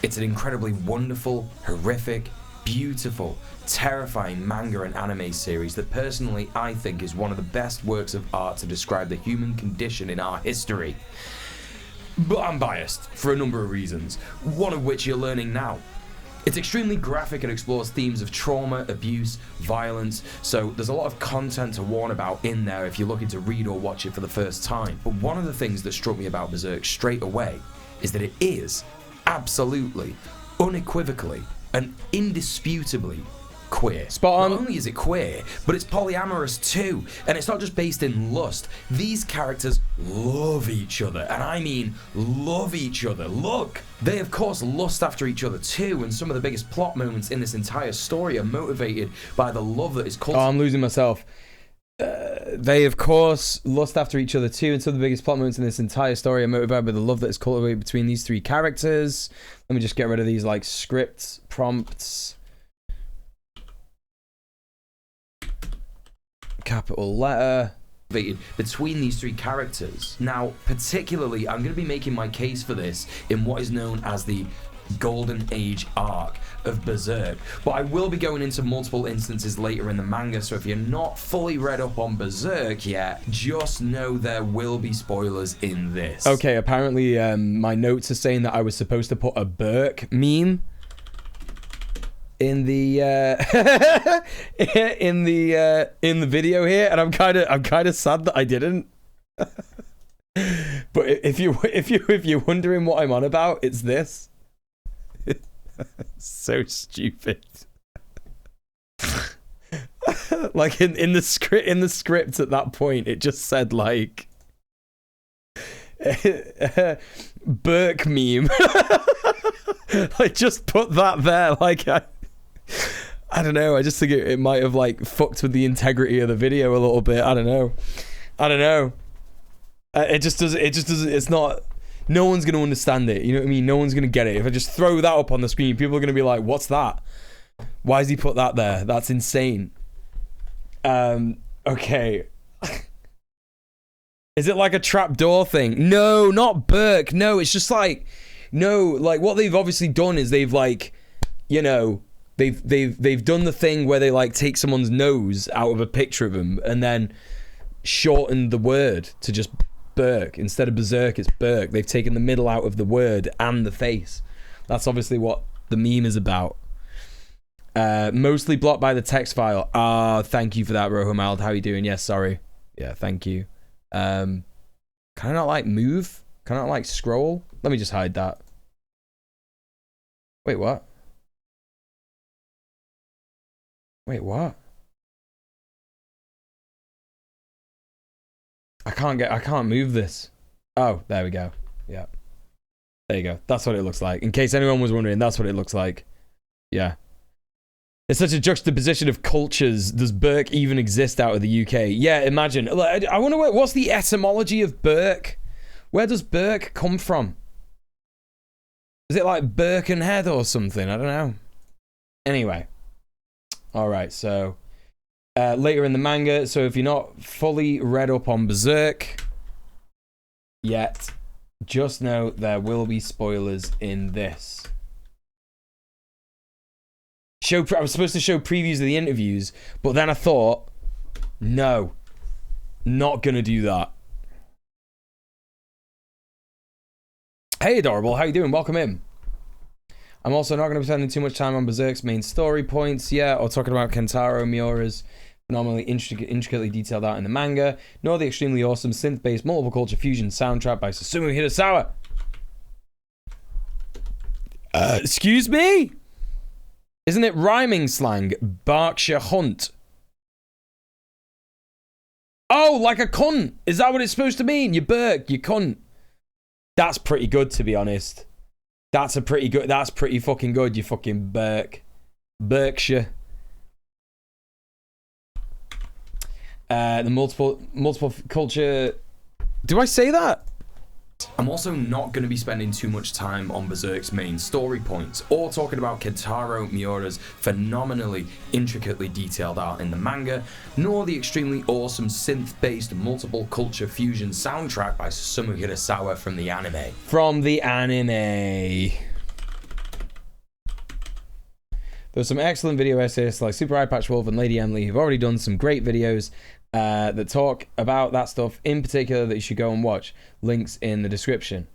It's an incredibly wonderful, horrific, beautiful, terrifying manga and anime series that personally I think is one of the best works of art to describe the human condition in our history. But I'm biased for a number of reasons, one of which you're learning now. It's extremely graphic and explores themes of trauma, abuse, violence, so there's a lot of content to warn about in there if you're looking to read or watch it for the first time. But one of the things that struck me about Berserk straight away is that it is absolutely, unequivocally, and indisputably queer. Spot on. Not only is it queer, but it's polyamorous too. And it's not just based in lust. These characters love each other. And I mean love each other. Look! They of course lust after each other too, and some of the biggest plot moments in this entire story are motivated by the love that is cultivated. Oh, I'm losing myself. They of course lust after each other too, and some of the biggest plot moments in this entire story are motivated by the love that is cultivated between these three characters. Let me just get rid of these like script prompts. Capital letter. Between these three characters. Now, particularly, I'm going to be making my case for this in what is known as the Golden Age arc of Berserk, but I will be going into multiple instances later in the manga, so if you're not fully read up on Berserk yet, just know there will be spoilers in this. Okay, apparently my notes are saying that I was supposed to put a Burke meme in the in the video here, and I'm kind of sad that I didn't. But if you're wondering what I'm on about, it's this. So stupid. Like in the script at that point, it just said like Burke meme. I just put that there, like I don't know. I just think it might have like fucked with the integrity of the video a little bit. I don't know. It just doesn't. It's not. No one's going to understand it. You know what I mean? No one's going to get it. If I just throw that up on the screen, people are going to be like, what's that? Why has he put that there? That's insane. Okay. Is it like a trapdoor thing? No, not Burke. No, it's just like, no, like what they've obviously done is they've like, you know, they've done the thing where they like take someone's nose out of a picture of them and then shortened the word to just Burke. Instead of Berserk, it's Burke. They've taken the middle out of the word and the face. That's obviously what the meme is about. Mostly blocked by the text file. Thank you for that, Rohamald. How are you doing? Yes, sorry. Yeah, thank you. Can I not like move? Can I not like scroll? Let me just hide that. Wait, what? Wait, what? I can't move this. Oh, there we go. Yeah. There you go. That's what it looks like. In case anyone was wondering, that's what it looks like. Yeah. It's such a juxtaposition of cultures. Does Burke even exist out of the UK? Yeah, imagine. I wonder what's the etymology of Burke? Where does Burke come from? Is it like Birkenhead or something? I don't know. Anyway. Alright, so later in the manga, so if you're not fully read up on Berserk yet, just know there will be spoilers in this. I was supposed to show previews of the interviews, but then I thought, no, not gonna do that. Hey Adorable, how you doing? Welcome in. I'm also not going to be spending too much time on Berserk's main story points, yeah, or talking about Kentaro Miura's phenomenally intricately detailed out in the manga, nor the extremely awesome synth-based multiple culture fusion soundtrack by Susumu Hirasawa. Excuse me? Isn't it rhyming slang? Berkshire Hunt. Oh, like a cunt. Is that what it's supposed to mean? You Berk, you cunt. That's pretty good, to be honest. That's pretty fucking good, you fucking Berk. Berkshire. The multiple culture. Do I say that? I'm also not going to be spending too much time on Berserk's main story points, or talking about Kentaro Miura's phenomenally intricately detailed art in the manga, nor the extremely awesome synth-based multiple culture fusion soundtrack by Susumu Hirasawa from the anime. There's some excellent video essayists like Super Eye Patch Wolf and Lady Emily who've already done some great videos that talk about that stuff in particular that you should go and watch. Links in the description.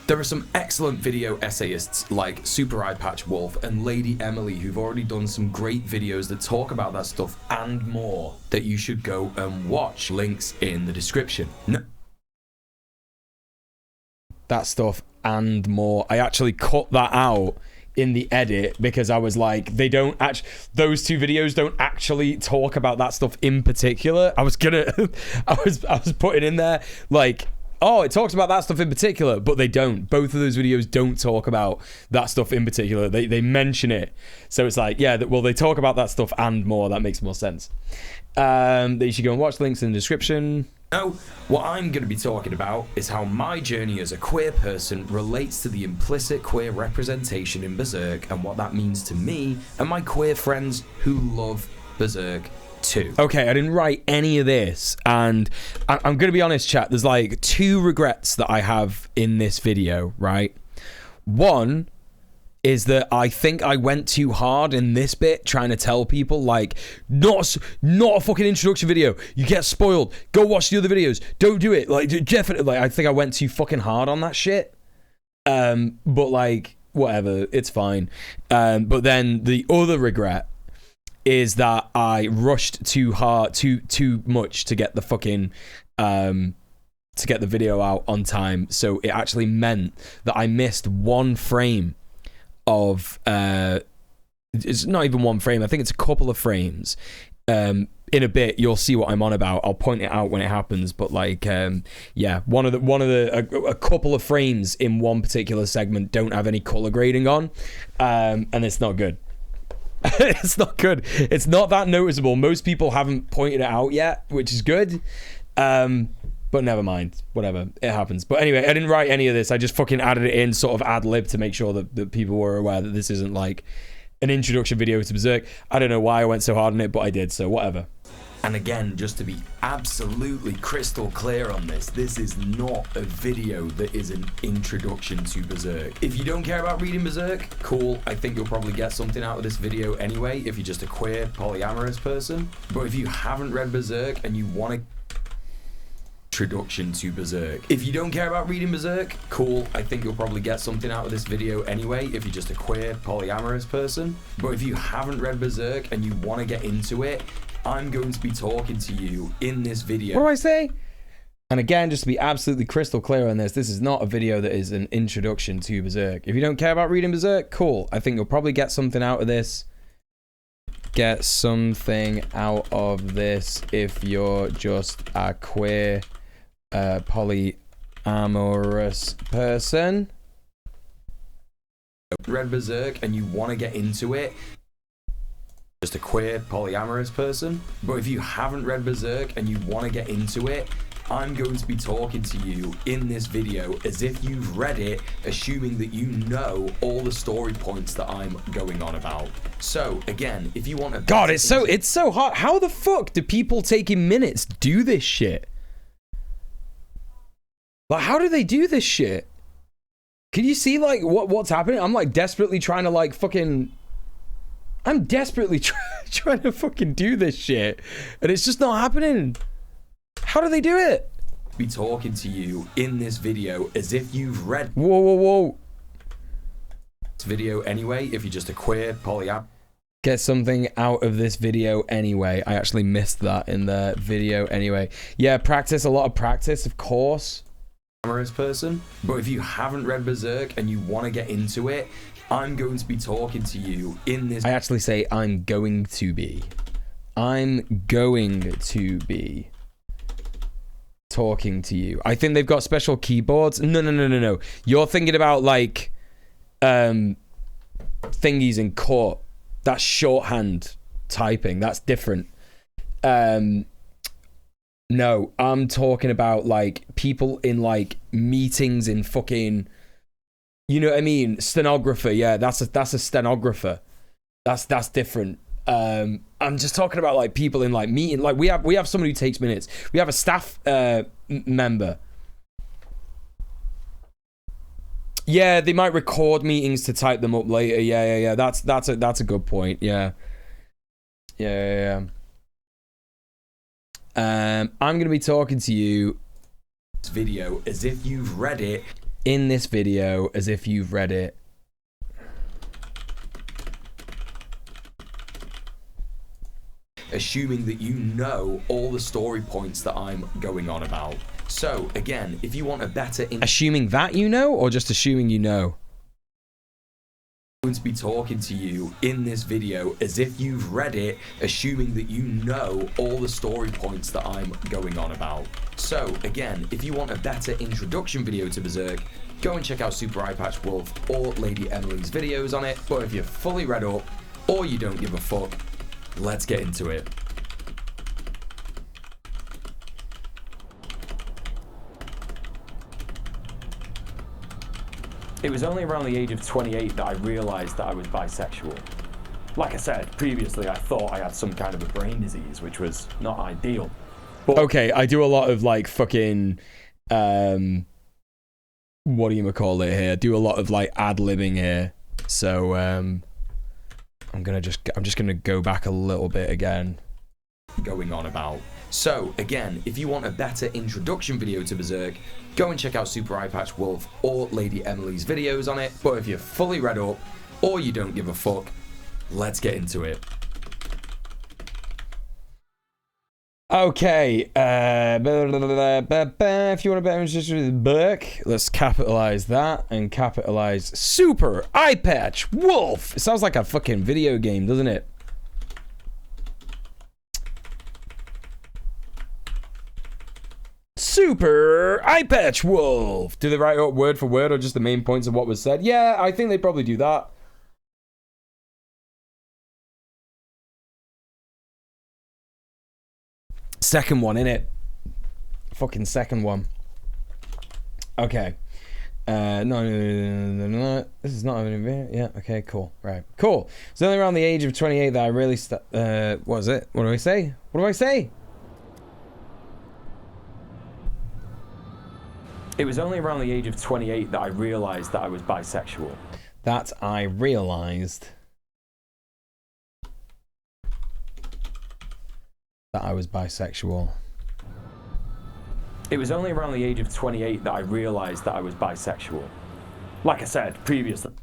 There are some excellent video essayists like Super Eye Patch Wolf and Lady Emily who've already done some great videos that talk about that stuff and more that you should go and watch. Links in the description. No. That stuff and more. I actually cut that out in the edit because I was like, those two videos don't actually talk about that stuff in particular. I was putting in there like, oh, it talks about that stuff in particular, but they don't. Both of those videos don't talk about that stuff in particular. They mention it. So it's like, yeah, well, they talk about that stuff and more. That makes more sense. That you should go and watch. Links in the description. No, what I'm going to be talking about is how my journey as a queer person relates to the implicit queer representation in Berserk and what that means to me and my queer friends who love Berserk too. Okay, I didn't write any of this, and I'm going to be honest, chat, there's like 2 regrets that I have in this video, right? One is that I think I went too hard in this bit trying to tell people like, not a fucking introduction video, you get spoiled, go watch the other videos, don't do it, like definitely, like I think I went too fucking hard on that shit. But like whatever, it's fine. But then the other regret is that I rushed too hard, too much to get the fucking to get the video out on time, so it actually meant that I missed one frame of it's not even one frame, I think it's a couple of frames. In a bit you'll see what I'm on about. I'll point it out when it happens, but like yeah, a couple of frames in one particular segment don't have any color grading on, and it's not good. It's not good. It's not that noticeable. Most people haven't pointed it out yet, which is good. But never mind, whatever, it happens. But anyway, I didn't write any of this. I just fucking added it in sort of ad lib to make sure that people were aware that this isn't like an introduction video to Berserk. I don't know why I went so hard on it, but I did, so whatever. And again, just to be absolutely crystal clear on this is not a video that is an introduction to Berserk. If you don't care about reading Berserk, cool. I think you'll probably get something out of this video anyway if you're just a queer, polyamorous person. But if you haven't read Berserk and you want to introduction to Berserk. If you don't care about reading Berserk, cool. I think you'll probably get something out of this video anyway if you're just a queer, polyamorous person. But if you haven't read Berserk and you want to get into it, I'm going to be talking to you in this video. What do I say? And again, just to be absolutely crystal clear on this is not a video that is an introduction to Berserk. If you don't care about reading Berserk, cool. I think you'll probably get something out of this. Get something out of this if you're just a queer, polyamorous person. Read Berserk and you want to get into it, just a queer, polyamorous person. But if you haven't read Berserk and you want to get into it, I'm going to be talking to you in this video as if you've read it, assuming that you know all the story points that I'm going on about. So again, if you want to... God, it's so hard. How the fuck do people taking minutes do this shit? Like, how do they do this shit? Can you see like what's happening? I'm like desperately trying to like fucking... I'm desperately trying to fucking do this shit, and it's just not happening. How do they do it? Be talking to you in this video as if you've read... Whoa. This video anyway, if you're just a queer, Get something out of this video anyway. I actually missed that in the video anyway. Yeah, practice, a lot of practice, of course. Glamorous person, but if you haven't read Berserk and you want to get into it, I'm going to be talking to you in this. I actually say I'm going to be talking to you. I think they've got special keyboards. No. You're thinking about like thingies in court. That's shorthand typing. That's different. No, I'm talking about like people in like meetings in fucking, you know what I mean? Stenographer. Yeah, that's a stenographer. That's different. I'm just talking about like people in like meeting. Like we have somebody who takes minutes. We have a staff member. Yeah, they might record meetings to type them up later. Yeah. That's a good point. Yeah. I'm gonna be talking to you this video as if you've read it. In this video as if you've read it. Assuming that you know all the story points that I'm going on about. So again, if you want a better assuming that you know, or just assuming you know? I'm going to be talking to you in this video as if you've read it, assuming that you know all the story points that I'm going on about. So again, if you want a better introduction video to Berserk, go and check out Super Eyepatch Wolf or Lady Emily's videos on it. But if you're fully read up or you don't give a fuck, let's get into it. It was only around the age of 28 that I realized that I was bisexual. Like I said, previously I thought I had some kind of a brain disease, which was not ideal. But okay, I do a lot of like fucking, what do you call it here? I do a lot of like ad-libbing here. So, I'm just gonna go back a little bit again. Going on about. So again, if you want a better introduction video to Berserk, go and check out Super Eyepatch Wolf or Lady Emily's videos on it. But if you're fully read up or you don't give a fuck, let's get into it. Okay, if you want a better introduction to Berserk, let's capitalize that and capitalize Super Eyepatch Wolf. It sounds like a fucking video game, doesn't it? Super Eyepatch Wolf. Do they write up word for word or just the main points of what was said? Yeah, I think they probably do that. Second one, innit? Fucking second one. Okay. No. This is not an event. Yeah, okay, cool. Right. Cool. It's only around the age of 28 that I really what is it? What do I say? What do I say? It was only around the age of 28 that I realized that I was bisexual. That I realized that I was bisexual. It was only around the age of 28 that I realized that I was bisexual. Like I said previously.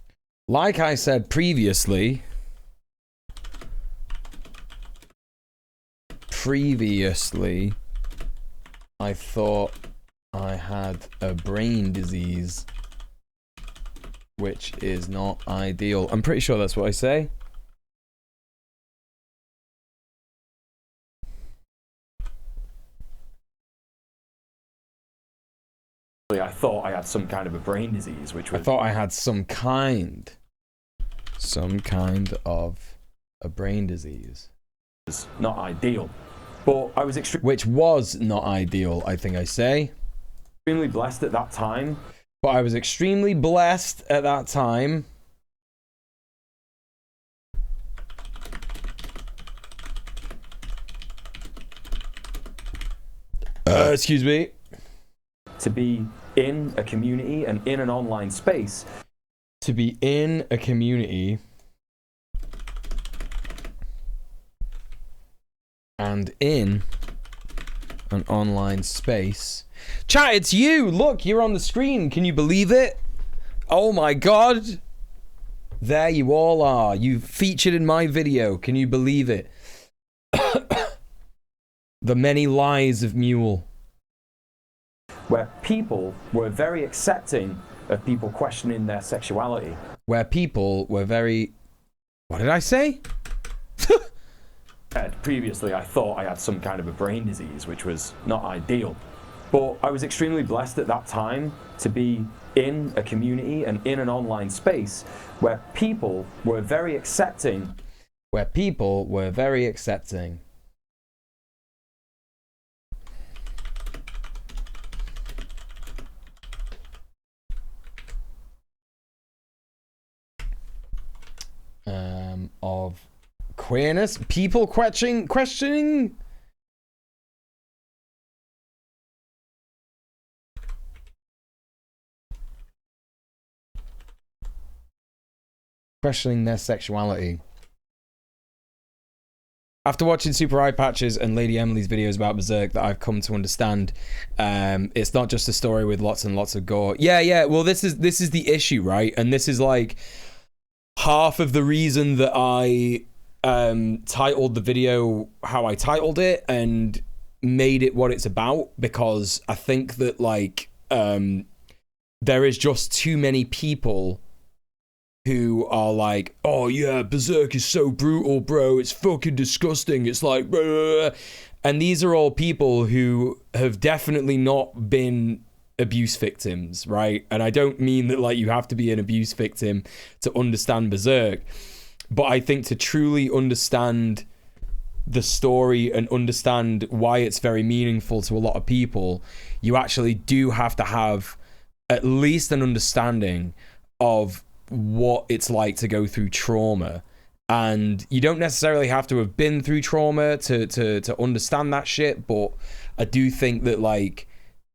Like I said previously. I thought I had a brain disease, which is not ideal. I'm pretty sure that's what I say. I thought I had some kind of a brain disease, which was... I thought I had some kind of a brain disease. Was not ideal. But I was which was not ideal, I think I say. Extremely blessed at that time. But I was extremely blessed at that time. Excuse me. To be in a community and in an online space. To be in a community and in an online space. Chat, it's you! Look, you're on the screen. Can you believe it? Oh my god. There you all are. You featured in my video. Can you believe it? The many lies of Muel. Where people were very accepting of people questioning their sexuality. Where people were very... What did I say? Previously, I thought I had some kind of a brain disease, which was not ideal. But I was extremely blessed at that time to be in a community and in an online space where people were very accepting. Where people were very accepting. Of queerness, people questioning their sexuality. After watching Super Eye Patches and Lady Emily's videos about Berserk, that I've come to understand, it's not just a story with lots and lots of gore. Yeah. Well, this is the issue, right? And this is like half of the reason that I titled the video how I titled it and made it what it's about, because I think that like there is just too many people who are like, oh yeah, Berserk is so brutal, bro, it's fucking disgusting, it's like, and these are all people who have definitely not been abuse victims, right? And I don't mean that like you have to be an abuse victim to understand Berserk, but I think to truly understand the story and understand why it's very meaningful to a lot of people, you actually do have to have at least an understanding of what it's like to go through trauma. And you don't necessarily have to have been through trauma to understand that shit, but I do think that like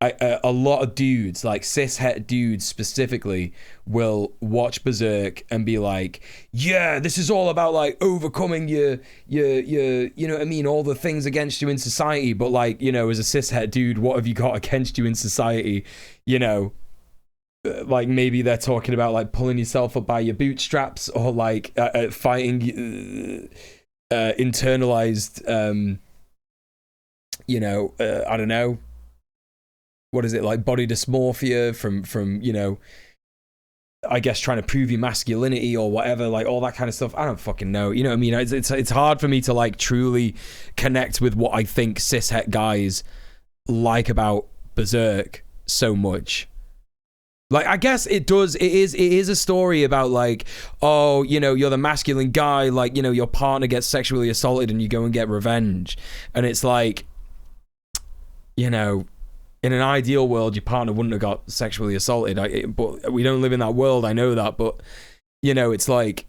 a lot of dudes, like cis-het dudes specifically, will watch Berserk and be like, yeah, this is all about like overcoming your you know what I mean, all the things against you in society, but like, you know, as a cis-het dude, what have you got against you in society? You know, like maybe they're talking about like pulling yourself up by your bootstraps, or like fighting internalized you know, I don't know, what is it, like body dysmorphia from you know, I guess trying to prove your masculinity or whatever, like all that kind of stuff. I don't fucking know, you know what I mean? It's hard for me to like truly connect with what I think cis-het guys like about Berserk so much. Like, I guess it is a story about like, oh, you know, you're the masculine guy, like, you know, your partner gets sexually assaulted and you go and get revenge. And it's like, you know, in an ideal world, your partner wouldn't have got sexually assaulted. But we don't live in that world, I know that. But, you know, it's like,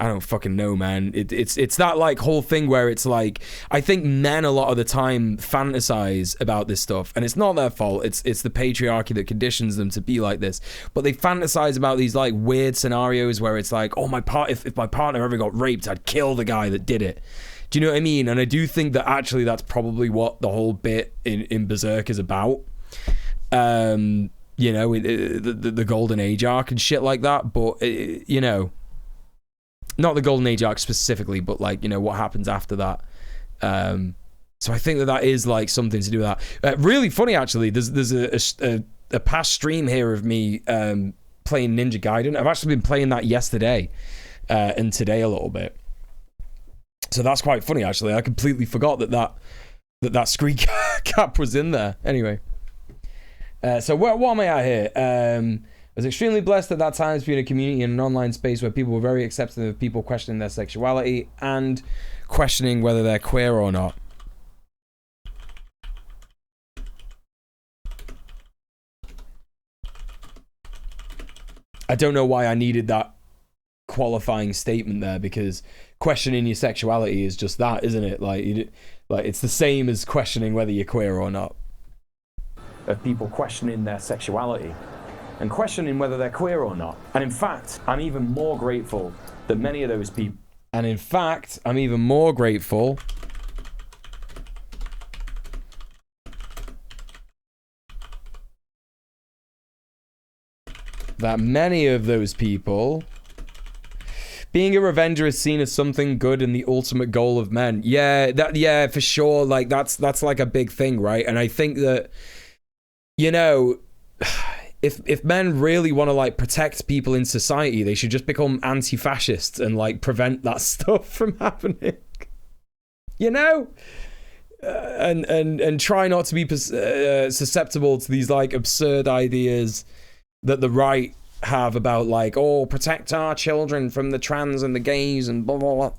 I don't fucking know, man. It's that like whole thing where it's like, I think men a lot of the time fantasize about this stuff, and it's not their fault. It's the patriarchy that conditions them to be like this. But they fantasize about these like weird scenarios where it's like, oh, if my partner ever got raped, I'd kill the guy that did it. Do you know what I mean? And I do think that actually that's probably what the whole bit in Berserk is about. You know, the Golden Age arc and shit like that. But you know, not the Golden Age arc specifically, but like, you know, what happens after that. So I think that is like something to do with that. Really funny, actually. There's a past stream here of me playing Ninja Gaiden. I've actually been playing that yesterday and today a little bit. So that's quite funny, actually. I completely forgot that screen cap was in there. Anyway, so what am I at here? I was extremely blessed at that time to be in a community in an online space where people were very accepting of people questioning their sexuality and questioning whether they're queer or not. I don't know why I needed that qualifying statement there, because questioning your sexuality is just that, isn't it? Like it's the same as questioning whether you're queer or not. Of people questioning their sexuality and questioning whether they're queer or not. And in fact, I'm even more grateful that many of those people... And in fact, I'm even more grateful that many of those people Being a revenger is seen as something good and the ultimate goal of men. Yeah, for sure. Like that's like a big thing, right? And I think that, you know, if men really want to like protect people in society, they should just become anti-fascists and like prevent that stuff from happening. You know, and try not to be susceptible to these like absurd ideas that the right have about like, oh, protect our children from the trans and the gays and blah blah blah.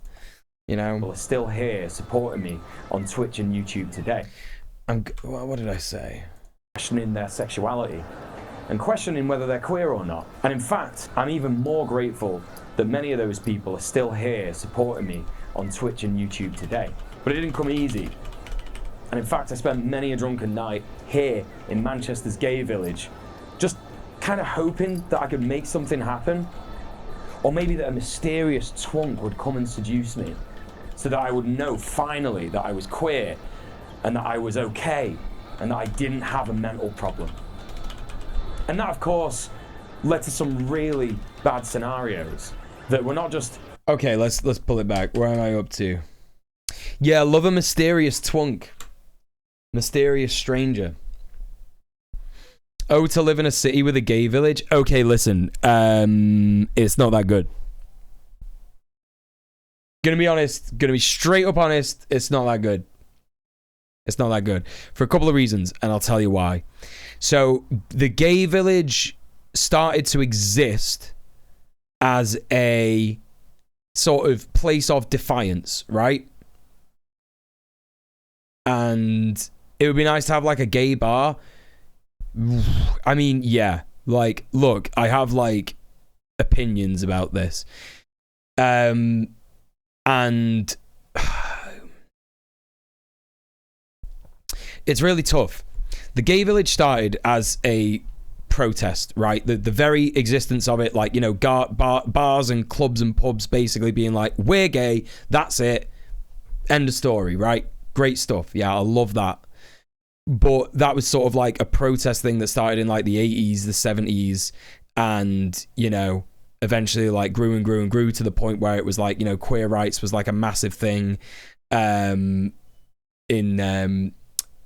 You know, People are still here supporting me on Twitch and YouTube today, what did I say? questioning their sexuality and questioning whether they're queer or not. And in fact, I'm even more grateful that many of those people are still here supporting me on Twitch and YouTube today. But it didn't come easy. And in fact, I spent many a drunken night here in Manchester's gay village, just kind of hoping that I could make something happen. Or maybe that a mysterious twunk would come and seduce me, so that I would know finally that I was queer and that I was okay and that I didn't have a mental problem. And that, of course, led to some really bad scenarios that were not just... Okay, let's pull it back. Where am I up to? Yeah, love a mysterious twunk. Mysterious stranger. Oh, to live in a city with a gay village? Okay, listen. It's not that good. Gonna be honest. Gonna be straight up honest. It's not that good. It's not that good. For a couple of reasons, and I'll tell you why. So, the gay village started to exist as a sort of place of defiance, right? And it would be nice to have like a gay bar. I mean, yeah. Like, look, I have like opinions about this. And it's really tough. The gay village started as a protest, right? The very existence of it, like, you know, bars and clubs and pubs basically being like, we're gay, that's it, end of story, right? Great stuff. Yeah, I love that. But that was sort of like a protest thing that started in like the 80s, the 70s, and, you know, eventually like grew and grew and grew to the point where it was like, you know, queer rights was like a massive thing in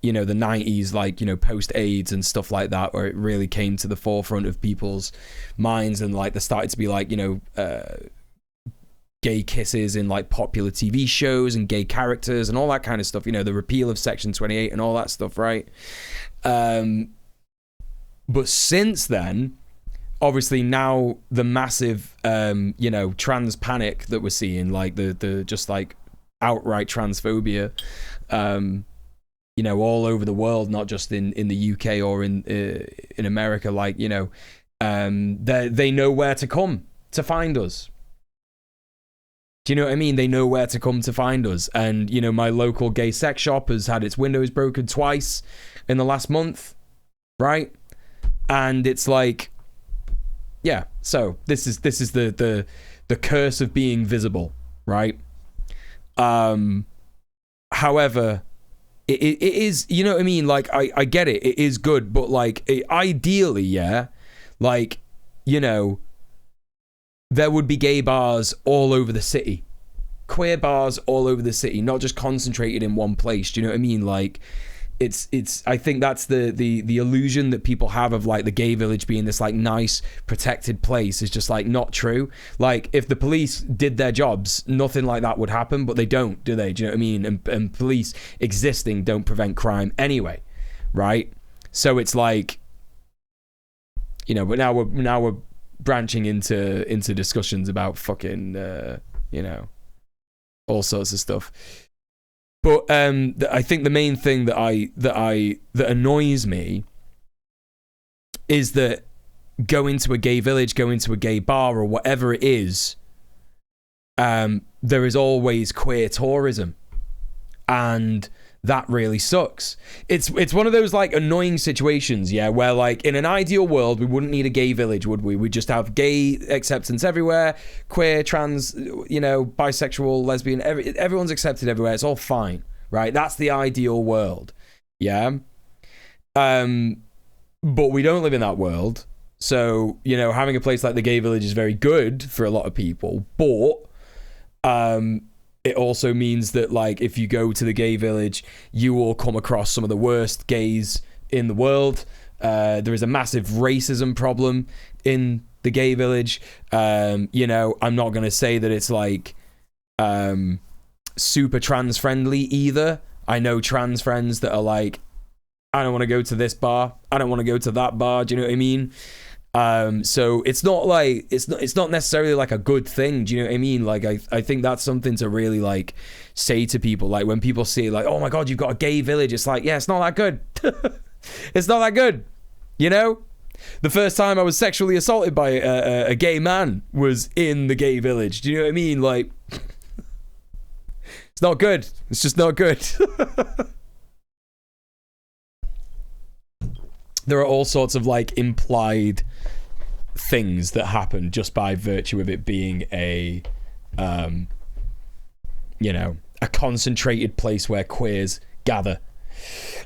you know, the 90s, like, you know, post-AIDS and stuff like that, where it really came to the forefront of people's minds, and like there started to be like, you know, gay kisses in like popular TV shows and gay characters and all that kind of stuff, you know, the repeal of Section 28 and all that stuff, right? But since then, obviously now the massive, you know, trans panic that we're seeing, like the just like outright transphobia, you know, all over the world, not just in the UK or in America, like, you know, they know where to come to find us. Do you know what I mean? They know where to come to find us. And, you know, my local gay sex shop has had its windows broken twice in the last month, right? And it's like, yeah, so this is the curse of being visible, right? However, it is, you know what I mean? Like, I get it. It is good, but like, ideally, yeah, like, you know, there would be gay bars all over the city, queer bars all over the city, not just concentrated in one place. Do you know what I mean? Like, it's I think that's the illusion that people have of like the gay village being this like nice protected place is just like not true. Like, if the police did their jobs, nothing like that would happen, but they don't, do they? Do you know what I mean? And police existing don't prevent crime anyway, right? So it's like, you know, but now we're branching into discussions about fucking you know, all sorts of stuff. But I think the main thing that annoys me is that going to a gay village, going to a gay bar or whatever it is, there is always queer tourism, and that really sucks. It's one of those like annoying situations, yeah, where like in an ideal world we wouldn't need a gay village, would we? We'd just have gay acceptance everywhere, queer, trans, you know, bisexual, lesbian, everyone's accepted everywhere. It's all fine, right? That's the ideal world, yeah. But we don't live in that world, So, you know, having a place like the Gay Village is very good for a lot of people, but it also means that, like, if you go to the Gay Village, you will come across some of the worst gays in the world. There is a massive racism problem in the Gay Village. You know, I'm not going to say that it's, like, super trans friendly either. I know trans friends that are like, I don't want to go to this bar, I don't want to go to that bar, do you know what I mean? So it's not like, it's not necessarily like a good thing, do you know what I mean? Like, I think that's something to really, like, say to people. Like, when people say, like, oh my god, you've got a gay village, it's like, yeah, it's not that good. It's not that good, you know? The first time I was sexually assaulted by a gay man was in the Gay Village, do you know what I mean? Like, it's not good. It's just not good. There are all sorts of, like, implied things that happen just by virtue of it being a, you know, a concentrated place where queers gather.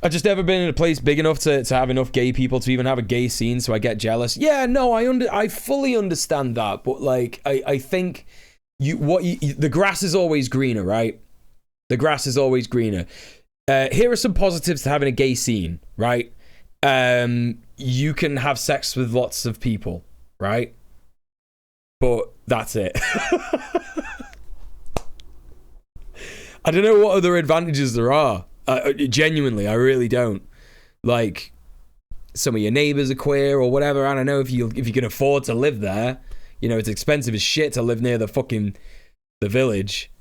I've just never been in a place big enough to have enough gay people to even have a gay scene, so I get jealous. Yeah, no, I fully understand that, but, like, I think the grass is always greener, right? The grass is always greener. Here are some positives to having a gay scene, right? You can have sex with lots of people, right? But that's it. I don't know what other advantages there are. Genuinely, I really don't. Like, some of your neighbors are queer or whatever. I don't know if you can afford to live there. You know, it's expensive as shit to live near the village.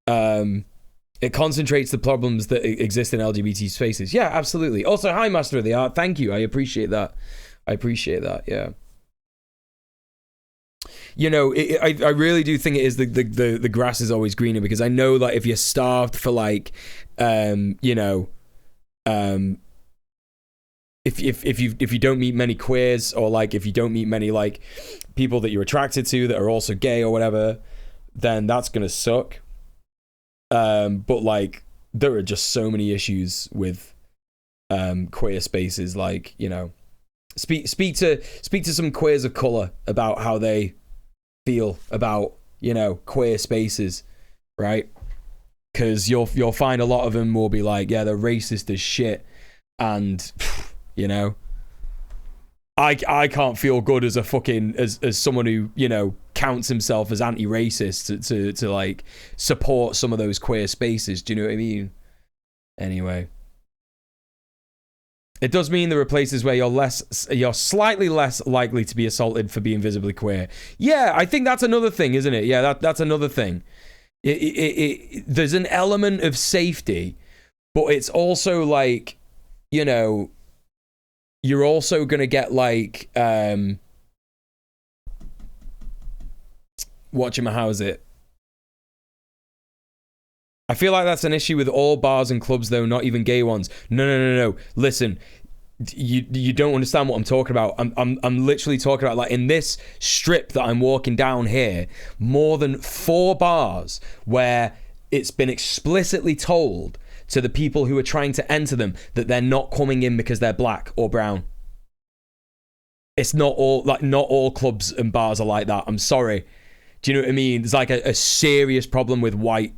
It concentrates the problems that exist in LGBT spaces. Yeah, absolutely. Also, hi, Master of the Art. Thank you. I appreciate that. Yeah. You know, I really do think it is the grass is always greener, because I know that if you're starved for, like, you know, if you don't meet many queers, or, like, if you don't meet many, like, people that you're attracted to that are also gay or whatever, then that's gonna suck. But, like, there are just so many issues with queer spaces. Like, you know, speak to some queers of color about how they feel about, you know, queer spaces, right? Because you'll find a lot of them will be like, yeah, they're racist as shit, and you know, I can't feel good as a fucking as someone who, you know, counts himself as anti-racist to like support some of those queer spaces. Do you know what I mean? Anyway, it does mean there are places where you're slightly less likely to be assaulted for being visibly queer. Yeah, I think that's another thing, isn't it? Yeah, that's another thing. There's an element of safety, but it's also like, you know, you're also gonna get like how's it? I feel like that's an issue with all bars and clubs, though, not even gay ones. No. Listen, you don't understand what I'm talking about. I'm literally talking about, like, in this strip that I'm walking down here, more than 4 bars where it's been explicitly told to the people who are trying to enter them that they're not coming in because they're black or brown. It's not all clubs and bars are like that. I'm sorry. Do you know what I mean? There's like a serious problem with white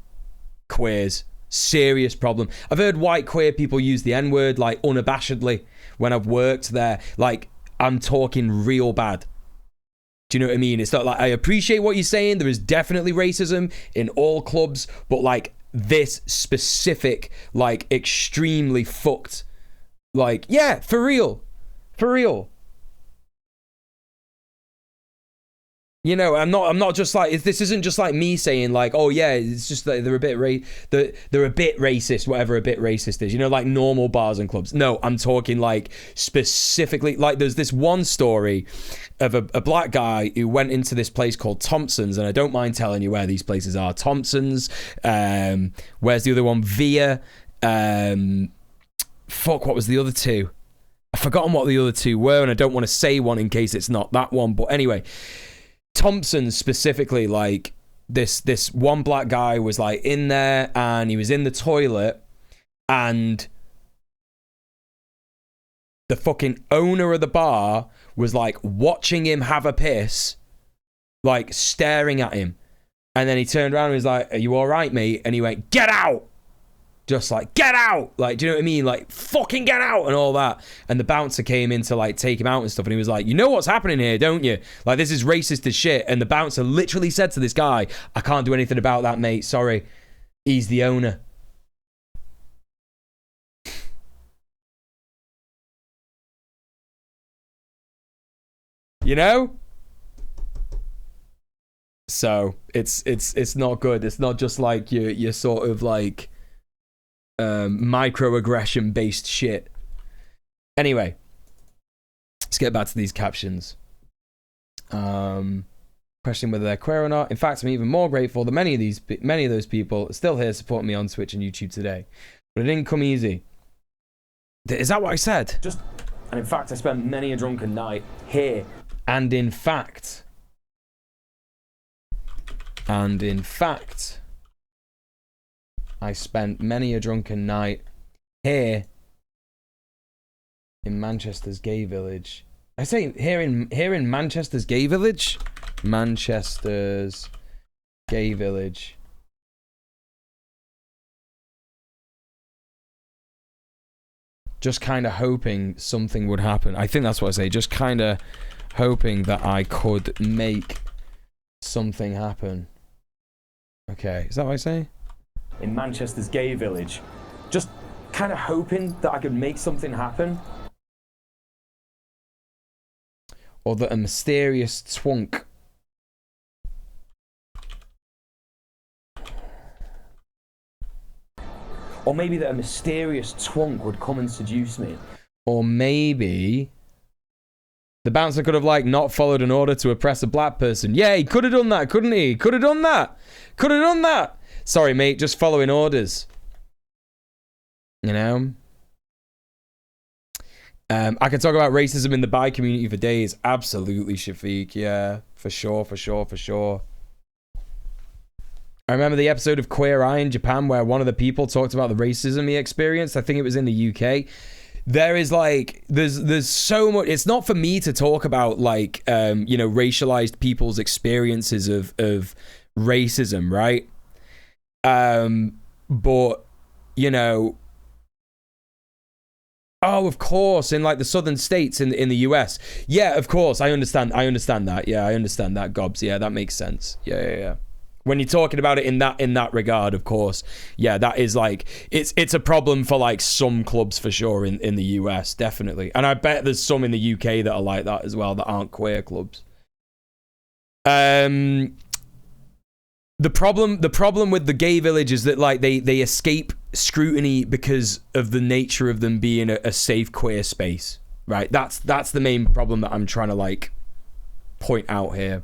queers. Serious problem. I've heard white queer people use the N-word, like, unabashedly when I've worked there. Like, I'm talking real bad. Do you know what I mean? It's not like, I appreciate what you're saying. There is definitely racism in all clubs, but, like, this specific, like, extremely fucked, like, yeah, for real. You know, I'm not just like, this isn't just like me saying, like, oh yeah, it's just that they're a bit they're a bit racist, whatever a bit racist is, you know, like normal bars and clubs. No, I'm talking like specifically, like, there's this one story of a black guy who went into this place called Thompson's, and I don't mind telling you where these places are. Thompson's, where's the other one? Via, what was the other two? I've forgotten what the other two were, and I don't want to say one in case it's not that one, but anyway, Thompson specifically, like, this one black guy was like in there, and he was in the toilet, and the fucking owner of the bar was like watching him have a piss, like staring at him. And then he turned around and was like, "Are you all right, mate?" And he went, "Get out!" Just like, "Get out!" Like, do you know what I mean? Like, fucking get out and all that. And the bouncer came in to like take him out and stuff. And he was like, "You know what's happening here, don't you? Like, this is racist as shit." And the bouncer literally said to this guy, "I can't do anything about that, mate. Sorry. He's the owner." You know? So it's not good. It's not just like your sort of like microaggression based shit. Anyway, let's get back to these captions. Questioning whether they're queer or not. In fact, I'm even more grateful that many of those people are still here supporting me on Twitch and YouTube today. But it didn't come easy. Is that what I said? And in fact, I spent many a drunken night here. And in fact, I spent many a drunken night here in Manchester's gay village. I say here in Manchester's gay village? Manchester's gay village. Just kind of hoping something would happen. I think that's what I say. Just kind of hoping that I could make something happen. Okay, is that what I say? In Manchester's gay village. Just kind of hoping that I could make something happen. Or that a mysterious twunk Or maybe that a mysterious twunk would come and seduce me. Or maybe the bouncer could have like not followed an order to oppress a black person. Yeah, he could have done that, couldn't he? Could have done that. Could have done that. Sorry, mate, just following orders. You know? I could talk about racism in the bi community for days. Absolutely, Shafiq. Yeah, for sure, for sure, for sure. I remember the episode of Queer Eye in Japan where one of the people talked about the racism he experienced. I think it was in the UK. There is like, there's so much. It's not for me to talk about like, you know, racialized people's experiences of racism, right? But, you know, oh, of course, in like the southern states in the US. Yeah, of course, I understand that. Yeah, I understand that, Gobs. Yeah, that makes sense. Yeah. When you're talking about it in that regard, of course, yeah, that is like it's a problem for like some clubs for sure in the US, definitely, and I bet there's some in the UK that are like that as well that aren't queer clubs. The problem with the gay village is that like they escape scrutiny because of the nature of them being a safe queer space, right? That's the main problem that I'm trying to like point out here.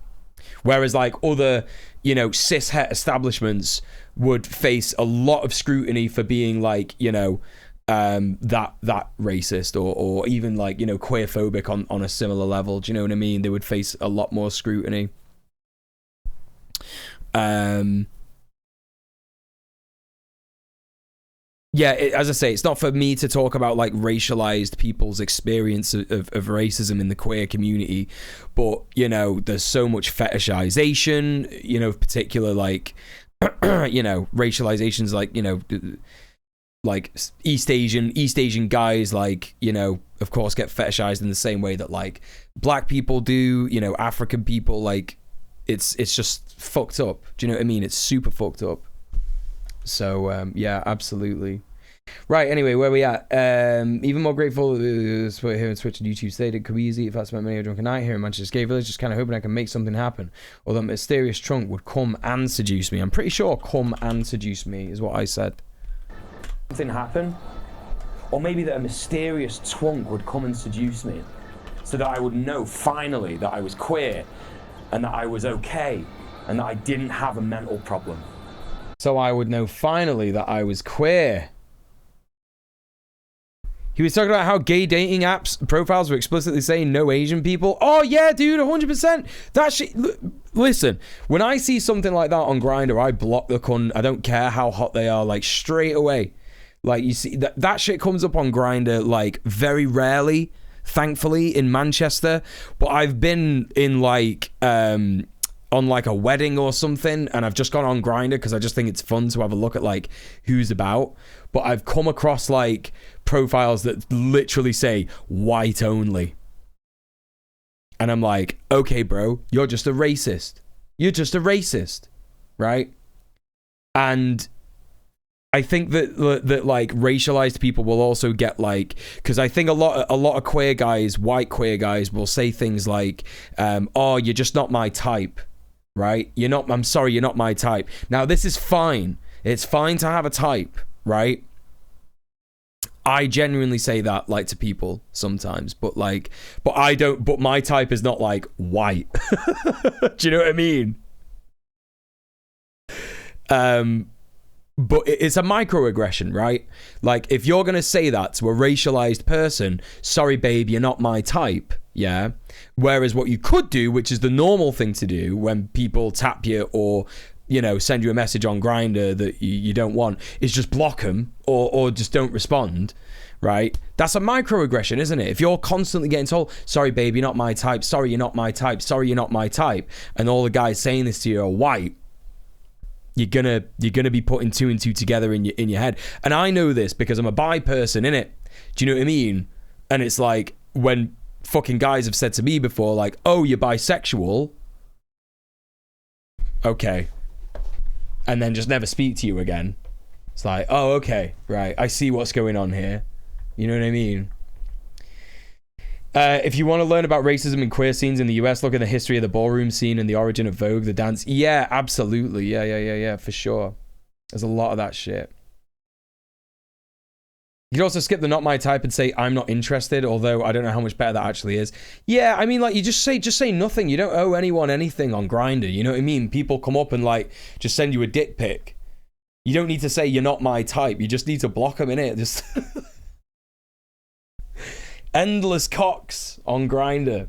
Whereas like other, you know, cis-het establishments would face a lot of scrutiny for being like, you know, that racist or even like, you know, queerphobic on a similar level. Do you know what I mean? They would face a lot more scrutiny. Yeah, as I say, it's not for me to talk about like racialized people's experience of racism in the queer community, but you know, there's so much fetishization, you know, particular like, you know, racializations like, you know, like East Asian guys, like, you know, of course get fetishized in the same way that like black people do, you know, African people, like it's just fucked up. Do you know what I mean? It's super fucked up. So yeah, absolutely. Right, anyway, where we at? Even more grateful here on Twitch and YouTube today. It could be easy if that's meant many a drunken night here in Manchester's gay village. Just kind of hoping I can make something happen. Or that mysterious trunk would come and seduce me. I'm pretty sure come and seduce me is what I said. Something happen? Or maybe that a mysterious twunk would come and seduce me. So that I would know finally that I was queer and that I was okay and that I didn't have a mental problem. So I would know finally that I was queer. He was talking about how gay dating apps profiles were explicitly saying no Asian people. Oh yeah, dude, 100%. That shit. Listen, when I see something like that on Grindr, I block the cunt. I don't care how hot they are, like straight away. Like, you see, that shit comes up on Grindr, like, very rarely, thankfully, in Manchester. But I've been in, like, on, like, a wedding or something, and I've just gone on Grindr because I just think it's fun to have a look at, like, who's about. But I've come across, like, profiles that literally say, white only. And I'm like, okay, bro, you're just a racist. You're just a racist, right? And I think that like racialized people will also get like, because I think a lot of queer guys, white queer guys, will say things like, "Oh, you're just not my type," right? I'm sorry, you're not my type. Now, this is fine. It's fine to have a type, right? I genuinely say that, like, to people sometimes, but I don't. But my type is not like white. Do you know what I mean? But it's a microaggression, right? Like, if you're going to say that to a racialized person, sorry, babe, you're not my type, yeah? Whereas what you could do, which is the normal thing to do when people tap you or, you know, send you a message on Grindr that you don't want, is just block them or just don't respond, right? That's a microaggression, isn't it? If you're constantly getting told, sorry, babe, you're not my type, sorry, you're not my type, sorry, you're not my type, and all the guys saying this to you are white, you're gonna be putting two and two together in your head. And I know this because I'm a bi person, innit? Do you know what I mean? And it's like when fucking guys have said to me before, like, "Oh, you're bisexual." Okay. And then just never speak to you again. It's like, oh, okay, right. I see what's going on here. You know what I mean? If you want to learn about racism in queer scenes in the US, look at the history of the ballroom scene and the origin of Vogue, the dance. Yeah, absolutely. Yeah, for sure. There's a lot of that shit. You could also skip the not my type and say, I'm not interested, although I don't know how much better that actually is. Yeah, I mean, like, you just say nothing. You don't owe anyone anything on Grindr. You know what I mean? People come up and, like, just send you a dick pic. You don't need to say you're not my type. You just need to block them, innit? Just... endless cocks on Grindr.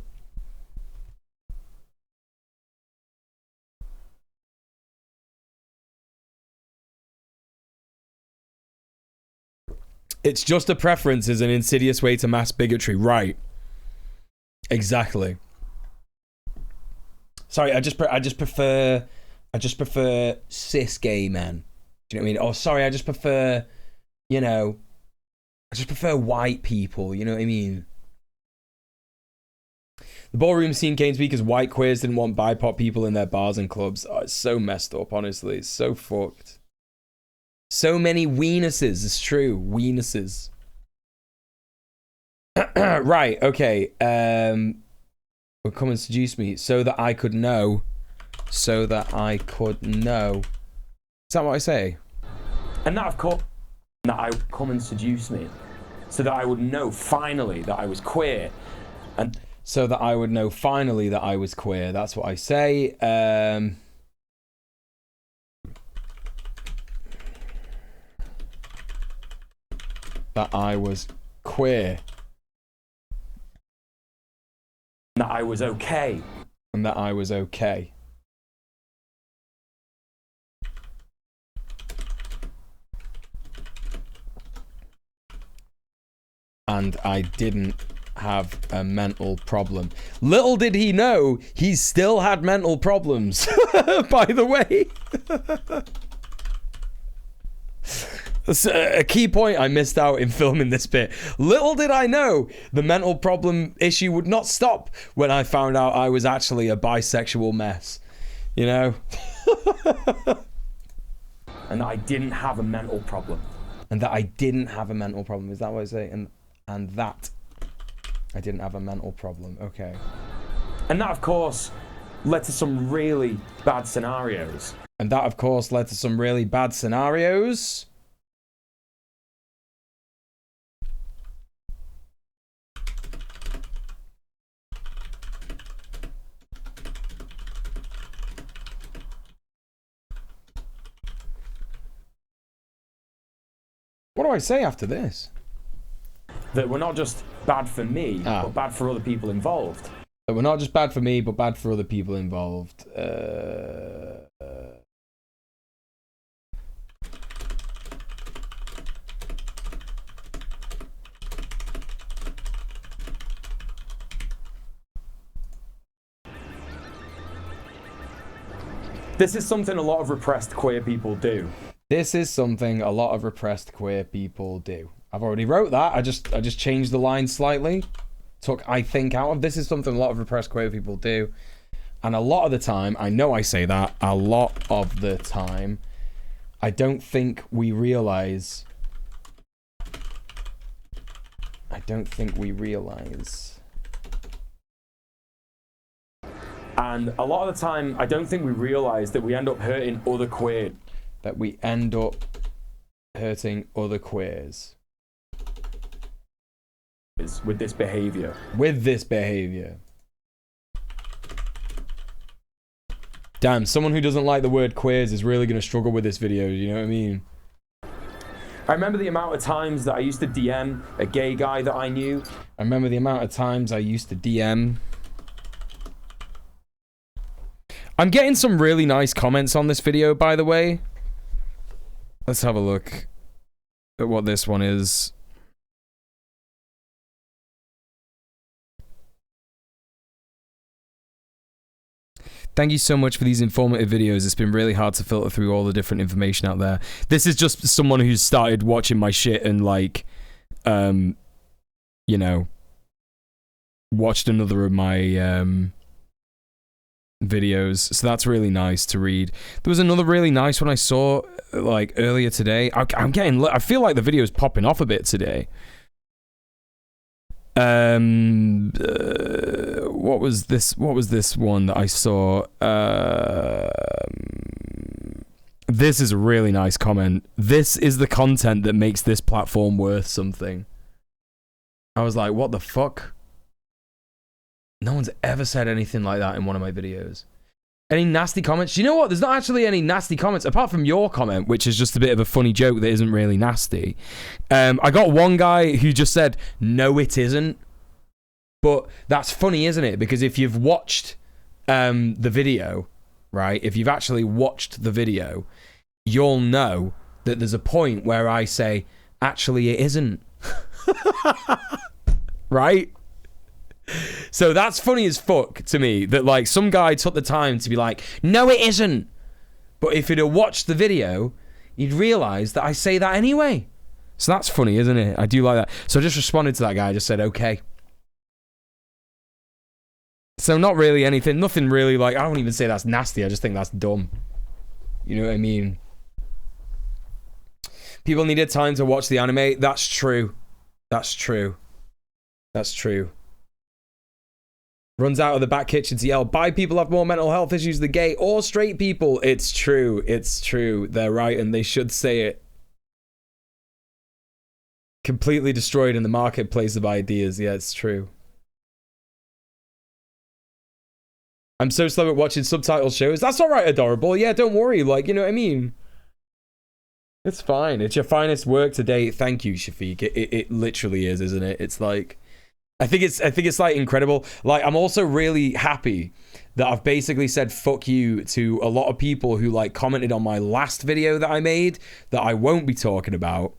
It's just a preference is an insidious way to mass bigotry. Right. Exactly. Sorry, I just prefer cis gay men. Do you know what I mean? Oh, sorry, I just prefer, you know, I just prefer white people, you know what I mean? The ballroom scene came to me because white queers didn't want BIPOC people in their bars and clubs. Oh, it's so messed up, honestly. It's so fucked. So many weenuses, it's true. Weenuses. Right, okay. Will come and seduce me so that I could know. So that I could know. Is that what I say? And that, of course, that I would come and seduce me. So that I would know, finally, that I was queer. And so that I would know, finally, that I was queer. That's what I say. That I was queer. That I was okay. And that I was okay. And I didn't have a mental problem. Little did he know, he still had mental problems. By the way. That's a key point I missed out in filming this bit. Little did I know the mental problem issue would not stop when I found out I was actually a bisexual mess. You know? And that I didn't have a mental problem. And that I didn't have a mental problem. Is that what I say? And that I didn't have a mental problem. Okay. And that, of course, led to some really bad scenarios. And that, of course, led to some really bad scenarios. What do I say after this? That were not just bad for me, but bad for other people involved. That were not just bad for me, but bad for other people involved. This is something a lot of repressed queer people do. This is something a lot of repressed queer people do. I've already wrote that. I just changed the line slightly. Took I think out of. This is something a lot of repressed queer people do. And a lot of the time, I know I say that, a lot of the time, I don't think we realize. And a lot of the time, I don't think we realize that we end up hurting other queer. That we end up hurting other queers. With this behavior. With this behavior. Damn, someone who doesn't like the word queers is really going to struggle with this video, you know what I mean? I remember the amount of times that I used to DM a gay guy that I knew. I remember the amount of times I used to DM. I'm getting some really nice comments on this video, by the way. Let's have a look at what this one is. Thank you so much for these informative videos. It's been really hard to filter through all the different information out there. This is just someone who's started watching my shit and like, you know, watched another of my videos. So that's really nice to read. There was another really nice one I saw like earlier today. I'm getting, I feel like the video is popping off a bit today. What was this one that I saw? This is a really nice comment. This is the content that makes this platform worth something. I was like, what the fuck? No one's ever said anything like that in one of my videos. Any nasty comments? You know what? There's not actually any nasty comments, apart from your comment, which is just a bit of a funny joke that isn't really nasty. I got one guy who just said, no, it isn't. But that's funny, isn't it? Because if you've watched the video, right? If you've actually watched the video, you'll know that there's a point where I say, actually, it isn't. Right? So that's funny as fuck to me, that like some guy took the time to be like, no, it isn't. But if you'd have watched the video, you'd realize that I say that anyway. So that's funny, isn't it? I do like that. So I just responded to that guy. I just said, okay. So not really anything, nothing really like, I don't even say that's nasty. I just think that's dumb. You know what I mean? People needed time to watch the anime. That's true. That's true. That's true. Runs out of the back kitchen to yell, bi people have more mental health issues than gay or straight people. It's true. It's true. They're right and they should say it. Completely destroyed in the marketplace of ideas. Yeah, it's true. I'm so slow at watching subtitle shows. That's all right, Adorable. Yeah, don't worry. Like, you know what I mean? It's fine. It's your finest work to date. Thank you, Shafiq. It literally is, isn't it? It's like, I think it's like incredible. Like, I'm also really happy that I've basically said fuck you to a lot of people who like commented on my last video that I made that I won't be talking about,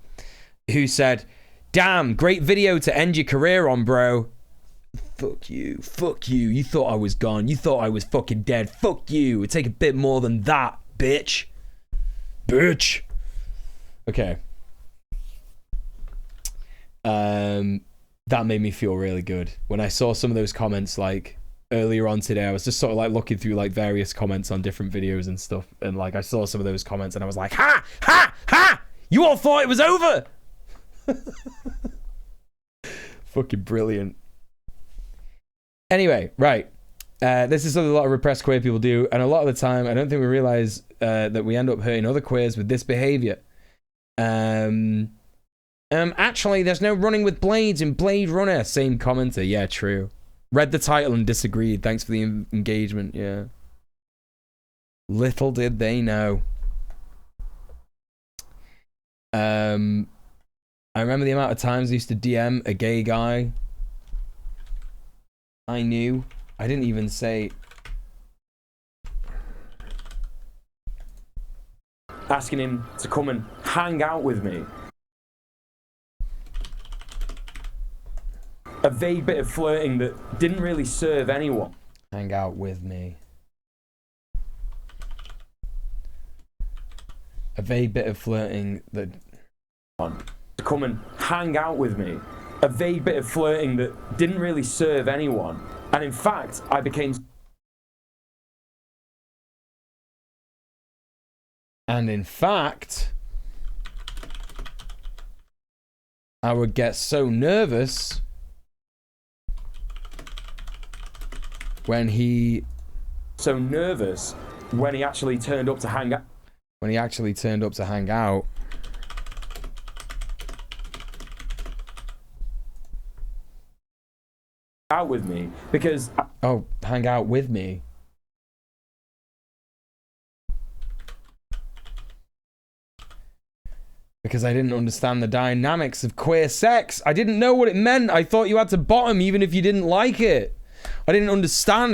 who said, damn, great video to end your career on, bro. Fuck you. Fuck you. You thought I was gone. You thought I was fucking dead. Fuck you. It'd take a bit more than that, bitch. Bitch. Okay. That made me feel really good. When I saw some of those comments, like, earlier on today, I was just sort of, like, looking through, like, various comments on different videos and stuff, and, like, I saw some of those comments, and I was like, ha! Ha! Ha! You all thought it was over! Fucking brilliant. Anyway, right. This is something a lot of repressed queer people do, and a lot of the time, I don't think we realize that we end up hurting other queers with this behavior. Actually, there's no running with blades in Blade Runner. Same commenter. Yeah, true. Read the title and disagreed. Thanks for the engagement. Yeah. Little did they know. I remember the amount of times I used to DM a gay guy I knew. I didn't even say. Asking him to come and hang out with me. A vague bit of flirting that didn't really serve anyone. Hang out with me. A vague bit of flirting that... to come and hang out with me. A vague bit of flirting that didn't really serve anyone. And in fact, I became... And in fact, I would get so nervous when he... so nervous when he actually turned up to hang out. When he actually turned up to hang out. Out with me, because... Oh, hang out with me. Because I didn't understand the dynamics of queer sex. I didn't know what it meant. I thought you had to bottom even if you didn't like it. I didn't understand.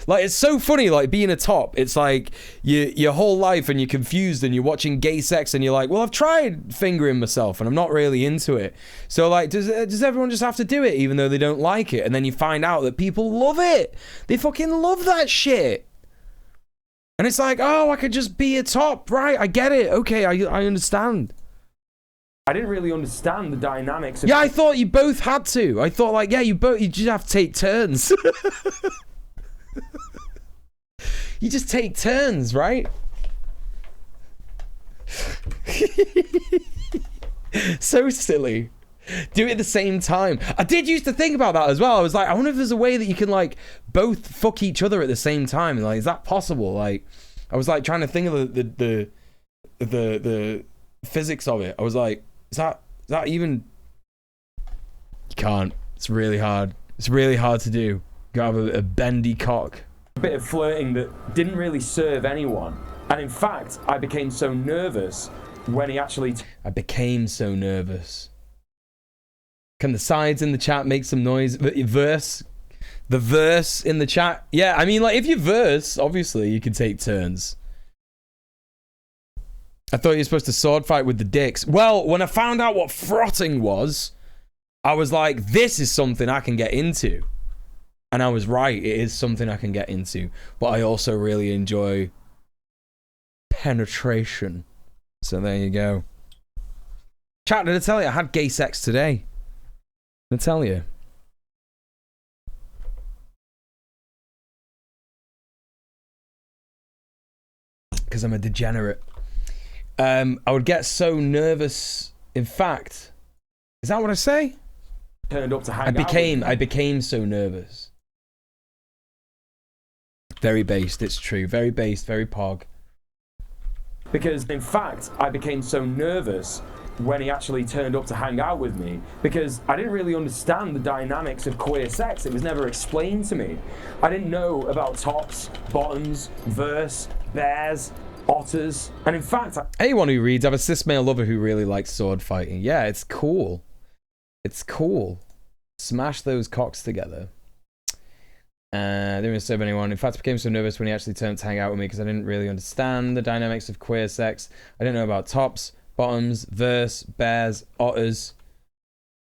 Like, it's so funny, like, being a top. It's like, your whole life and you're confused and you're watching gay sex and you're like, well, I've tried fingering myself and I'm not really into it. So, like, does everyone just have to do it even though they don't like it? And then you find out that people love it. They fucking love that shit. And it's like, oh, I could just be a top. Right, I get it. Okay, I understand. I didn't really understand the dynamics of... Yeah, I thought you both had to. I thought, like, yeah, you just have to take turns. You just take turns, right? So silly. Do it at the same time. I did used to think about that as well. I was like, I wonder if there's a way that you can, like, both fuck each other at the same time. Like, is that possible? Like, I was like trying to think of the physics of it. I was like, is that even... You can't. It's really hard. It's really hard to do. You gotta have a bendy cock. A bit of flirting that didn't really serve anyone. And in fact, I became so nervous when he actually... I became so nervous. Can the sides in the chat make some noise? The verse in the chat. Yeah, I mean, like, if you verse, obviously you can take turns. I thought you were supposed to sword fight with the dicks. Well, when I found out what frotting was, I was like, this is something I can get into. And I was right, it is something I can get into. But I also really enjoy penetration. So there you go. Chat, did I tell you I had gay sex today? Did I tell you? Because I'm a degenerate. I would get so nervous. In fact, is that what I say? Turned up to hang out. I became so nervous. Very based, it's true. Very based, very pog. Because in fact, I became so nervous when he actually turned up to hang out with me, because I didn't really understand the dynamics of queer sex. It was never explained to me. I didn't know about tops, bottoms, verse, bears, otters, and in fact... Anyone who reads, I have a cis male lover who really likes sword fighting. Yeah, it's cool. It's cool. Smash those cocks together. Didn't serve anyone. In fact, I became so nervous when he actually turned to hang out with me because I didn't really understand the dynamics of queer sex. I didn't know about tops, bottoms, verse, bears, otters.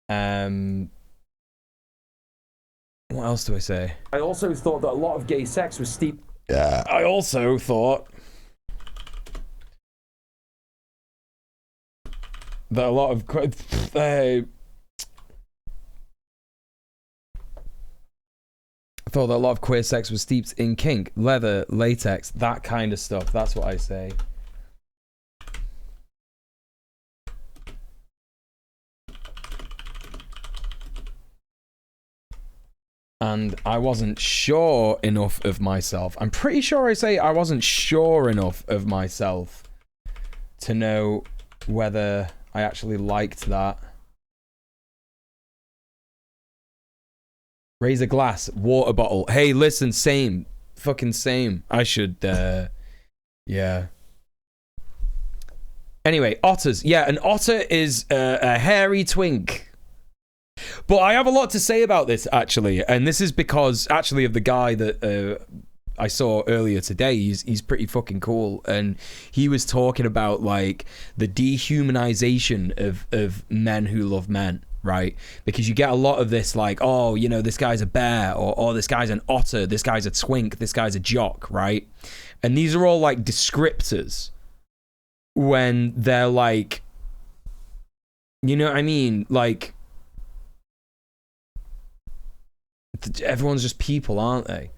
What else do I say? I also thought that a lot of gay sex was steep... Yeah. I also thought that a lot of... I thought that a lot of queer sex was steeped in kink, leather, latex, that kind of stuff. That's what I say. And I wasn't sure enough of myself. I'm pretty sure I say I wasn't sure enough of myself to know whether I actually liked that. Raise a glass, water bottle. Hey, listen, same. Fucking same. I should, yeah. Anyway, otters. Yeah, an otter is a hairy twink. But I have a lot to say about this, actually. And this is because, actually, of the guy that I saw earlier today. He's pretty fucking cool. And he was talking about, like, the dehumanization of men who love men. Right, because you get a lot of this, like, oh, you know, this guy's a bear, or oh, this guy's an otter, this guy's a twink, this guy's a jock, right? And these are all like descriptors when they're like, you know what I mean? Like, everyone's just people, aren't they?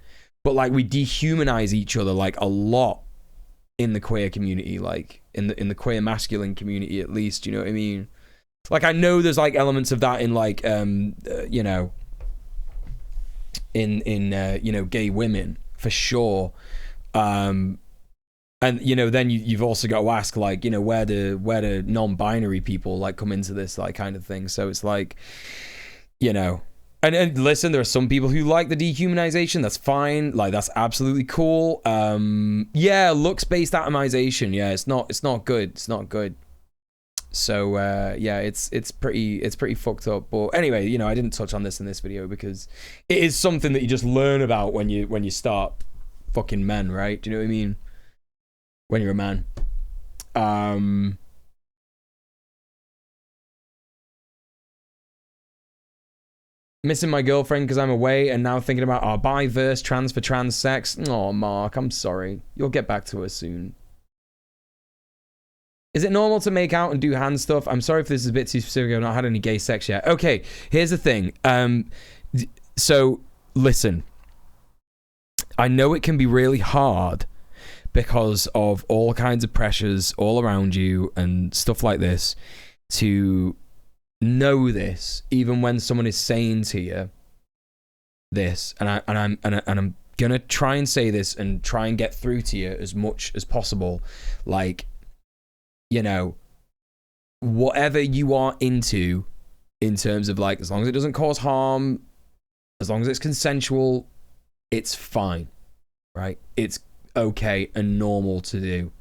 But like, we dehumanize each other like a lot in the queer community, like in the queer masculine community, at least. You know what I mean? Like, I know there's like elements of that in like you know, in you know, gay women for sure. And you know, then you've also got to ask, like, you know, where do non-binary people like come into this like kind of thing? So it's like, you know, and listen, there are some people who like the dehumanization. That's fine. Like, that's absolutely cool. Yeah, looks-based atomization. Yeah, it's not good. It's not good. So yeah, it's pretty fucked up. But anyway, you know, I didn't touch on this in this video because it is something that you just learn about when you start fucking men, right? Do you know what I mean? When you're a man. Missing my girlfriend because I'm away and now thinking about our bi verse trans for trans sex. Oh, Mark, I'm sorry. You'll get back to her soon. Is it normal to make out and do hand stuff? I'm sorry if this is a bit too specific. I've not had any gay sex yet. Okay, here's the thing. So, listen. I know it can be really hard because of all kinds of pressures all around you and stuff like this to know this, even when someone is saying to you this, and I'm gonna try and say this and try and get through to you as much as possible. Like, you know, whatever you are into in terms of like, as long as it doesn't cause harm, as long as it's consensual, it's fine, right? It's okay and normal to do,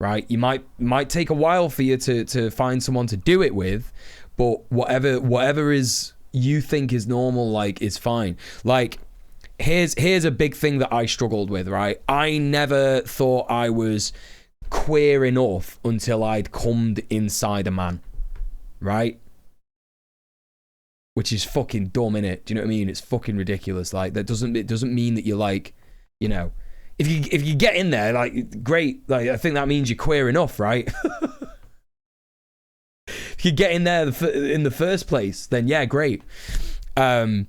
right? You might take a while for you to find someone to do it with, but whatever is you think is normal, like, is fine. Like, here's a big thing that I struggled with, right? I never thought I was queer enough until I'd cummed inside a man, right? Which is fucking dumb, innit? Do you know what I mean? It's fucking ridiculous. Like, it doesn't mean that you're like, you know, if you get in there, like, great. Like, I think that means you're queer enough, right? If you get in there in the first place, then yeah, great. I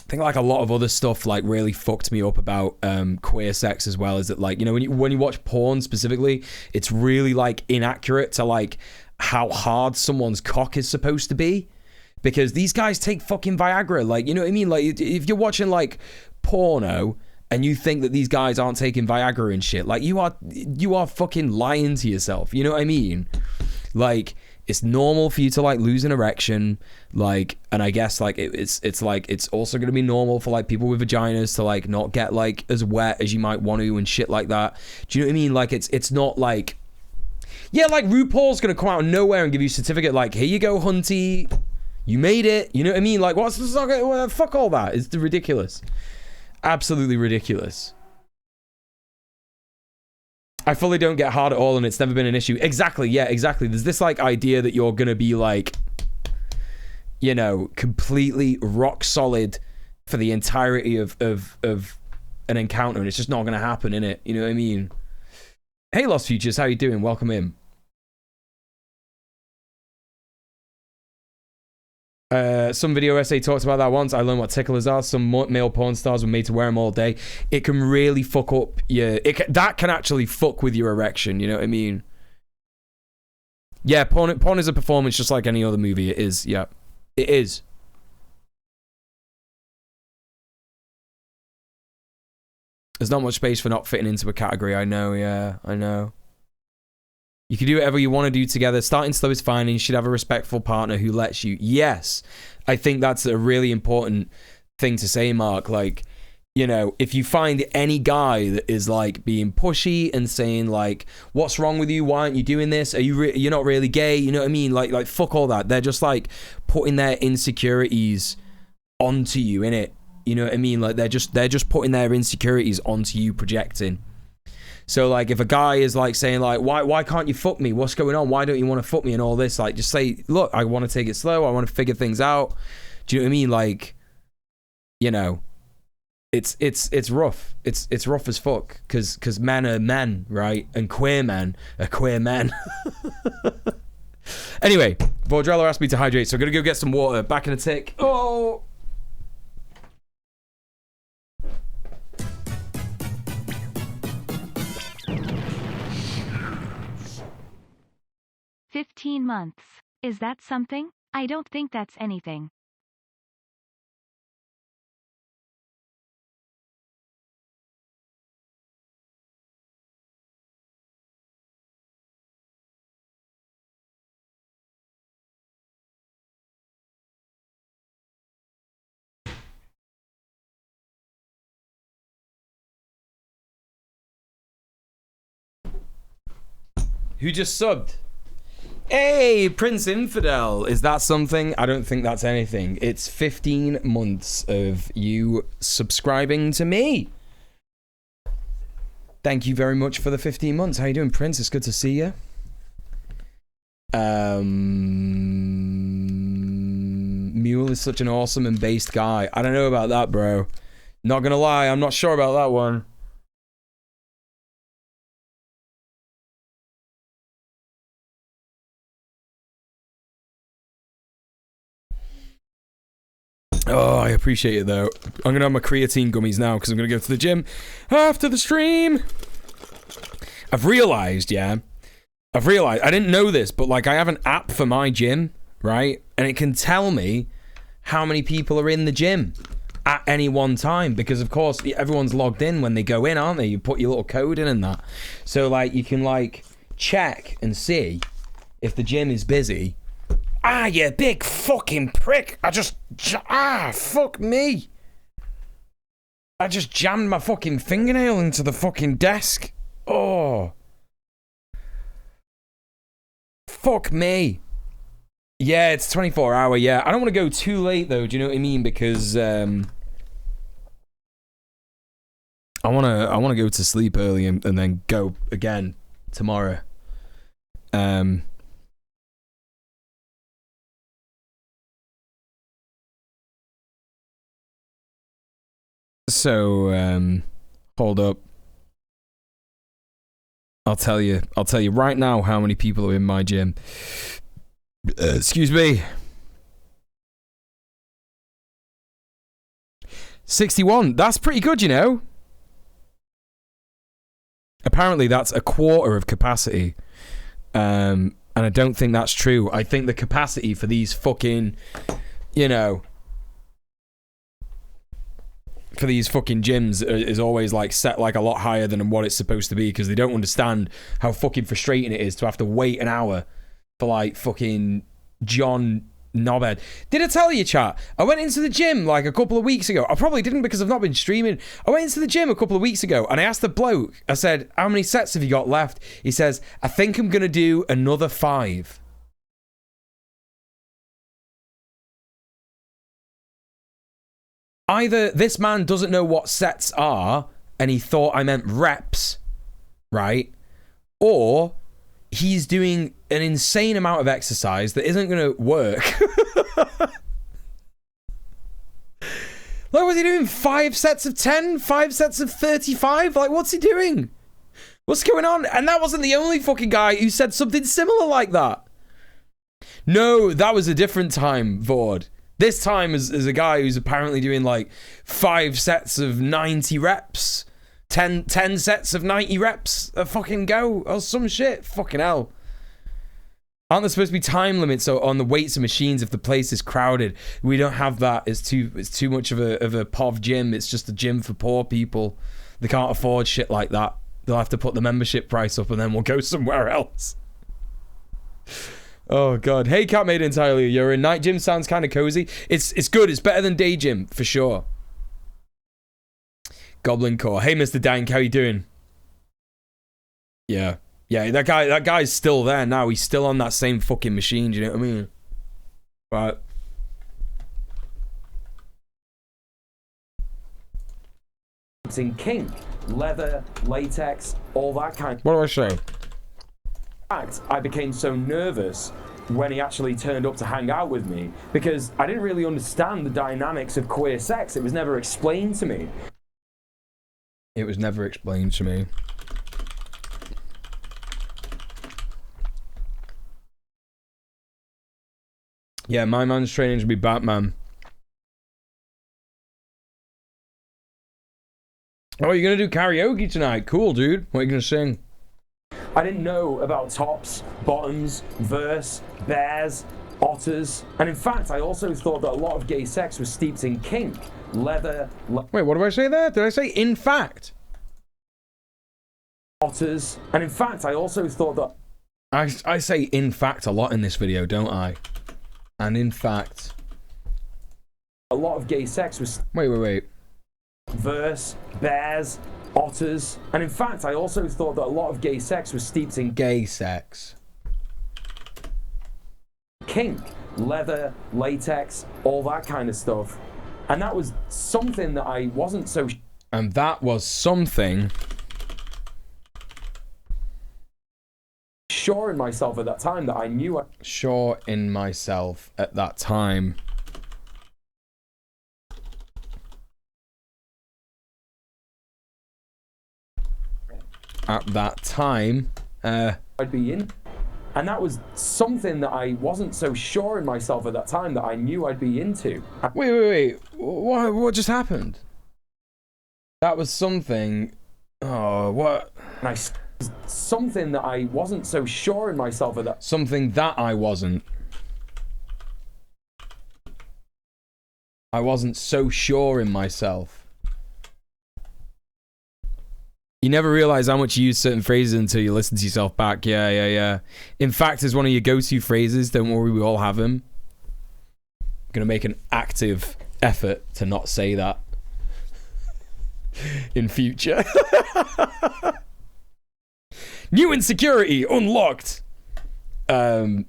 think like a lot of other stuff like really fucked me up about queer sex as well, is that, like, you know, when you watch porn specifically, it's really like inaccurate to like how hard someone's cock is supposed to be, because these guys take fucking Viagra. Like, you know what I mean? Like, if you're watching like porno and you think that these guys aren't taking Viagra and shit, like, you are fucking lying to yourself. You know what I mean? Like, it's normal for you to like lose an erection, like, and I guess like it's like, it's also going to be normal for like people with vaginas to like not get like as wet as you might want to and shit like that. Do you know what I mean? Like, it's not like, yeah, like RuPaul's going to come out of nowhere and give you a certificate like, here you go, hunty, you made it. You know what I mean? Like, fuck all that. It's ridiculous. Absolutely ridiculous. I fully don't get hard at all and it's never been an issue. Exactly, yeah, exactly. There's this like idea that you're gonna be like, you know, completely rock solid for the entirety of an encounter, and it's just not gonna happen, innit? You know what I mean? Hey, Lost Futures, how you doing? Welcome in. Some video essay talks about that once. I learned what ticklers are. Some male porn stars were made to wear them all day. It can really fuck up your... that can actually fuck with your erection, you know what I mean? Yeah, porn is a performance just like any other movie. It is, yeah. It is. There's not much space for not fitting into a category. I know, yeah, I know. You can do whatever you want to do together. Starting slow is fine, and you should have a respectful partner who lets you. Yes, I think that's a really important thing to say, Mark. Like, you know, if you find any guy that is like being pushy and saying like, "What's wrong with you? Why aren't you doing this? Are you you're not really gay?" You know what I mean? Like fuck all that. They're just like putting their insecurities onto you, innit? You know what I mean? Like they're just putting their insecurities onto you, projecting. So like if a guy is like saying like, why can't you fuck me? What's going on? Why don't you want to fuck me and all this? Like, just say, look, I want to take it slow. I want to figure things out. Do you know what I mean? Like, you know, it's rough. It's rough as fuck because men are men, right? And queer men are queer men. Anyway, Vordrello asked me to hydrate, so I'm gonna go get some water. Back in a tick. Oh. "15 months. Is that something? I don't think that's anything." Who just subbed? Hey, Prince Infidel. Is that something? I don't think that's anything. It's 15 months of you subscribing to me. Thank you very much for the 15 months. How you doing, Prince? It's good to see you. Muel is such an awesome and based guy. I don't know about that, bro. Not gonna lie, I'm not sure about that one. Oh, I appreciate it though. I'm gonna have my creatine gummies now because I'm gonna go to the gym after the stream. I've realized, I didn't know this, but like I have an app for my gym, right? And it can tell me how many people are in the gym at any one time because of course everyone's logged in when they go in, aren't they? You put your little code in and that. So like you can like check and see if the gym is busy. Ah, you big fucking prick. Fuck me. I just jammed my fucking fingernail into the fucking desk. Oh. Fuck me. Yeah, it's 24 hour, yeah. I don't want to go too late though, do you know what I mean? Because I wanna go to sleep early and then go again tomorrow. So, hold up. I'll tell you right now how many people are in my gym. Excuse me. 61. That's pretty good, you know. Apparently that's a quarter of capacity. And I don't think that's true. I think the capacity for these fucking, you know, for these fucking gyms is always like set like a lot higher than what it's supposed to be because they don't understand how fucking frustrating it is to have to wait an hour for like fucking John Knobhead. Did I tell you, chat? I went into the gym like a couple of weeks ago. I probably didn't because I've not been streaming. I went into the gym a couple of weeks ago and I asked the bloke, I said, how many sets have you got left? He says, I think I'm going to do another 5. Either this man doesn't know what sets are and he thought I meant reps, right? Or he's doing an insane amount of exercise that isn't going to work. Like, was he doing 5 sets of 10? 5 sets of 35? Like, what's he doing? What's going on? And that wasn't the only fucking guy who said something similar like that. No, that was a different time, Vord. This time is a guy who's apparently doing like 5 sets of 90 reps. 10 sets of 90 reps a fucking go. Or some shit. Fucking hell. Aren't there supposed to be time limits on the weights and machines if the place is crowded? We don't have that. It's too much of a POV gym. It's just a gym for poor people. They can't afford shit like that. They'll have to put the membership price up and then we'll go somewhere else. Oh god. Hey, Cat Made Entirely. You're in night gym. Sounds kind of cozy. It's good. It's better than day gym for sure. Goblin Core. Hey, Mr. Dank, how you doing? Yeah, that guy's still there now. He's still on that same fucking machine. Do you know what I mean? Right. It's in kink, leather, latex, all that kind. What do I say? In fact, I became so nervous when he actually turned up to hang out with me because I didn't really understand the dynamics of queer sex. It was never explained to me. It was never explained to me. Yeah, my man's training to be Batman. Oh, you're gonna do karaoke tonight? Cool, dude. What are you gonna sing? I didn't know about tops, bottoms, verse, bears, otters, and in fact, I also thought that a lot of gay sex was steeped in kink, leather, Wait, what do I say there? Did I say in fact? otters, and in fact, I also thought that I say in fact a lot in this video, don't I? And in fact, a lot of gay sex was wait. verse, bears, otters, and in fact, I also thought that a lot of gay sex was steeped in Gay sex. kink, leather, latex, all that kind of stuff. And that was something that I wasn't so And that was something. sure in myself at that time that I knew I Sure in myself at that time. At that time, I'd be in. And that was something that I wasn't so sure in myself at that time that I knew I'd be into. wait. What just happened? That was something. Oh, what? And something that I wasn't so sure in myself at that. Something that I wasn't. I wasn't so sure in myself. You never realize how much you use certain phrases until you listen to yourself back. Yeah. In fact, is one of your go-to phrases. Don't worry, we all have them. I'm gonna make an active effort to not say that in future. New insecurity unlocked. You're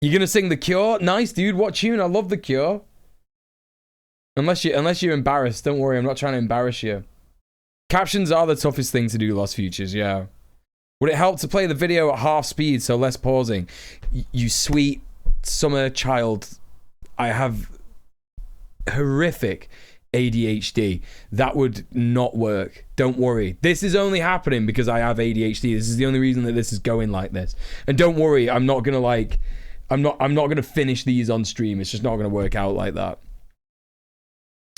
gonna sing The Cure? Nice, dude. What tune? I love The Cure. Unless you're embarrassed, don't worry. I'm not trying to embarrass you. Captions are the toughest thing to do, Lost Futures, yeah. Would it help to play the video at half speed, so less pausing? You sweet summer child. I have horrific ADHD. That would not work. Don't worry. This is only happening because I have ADHD. This is the only reason that this is going like this. And don't worry, I'm not gonna finish these on stream. It's just not gonna work out like that.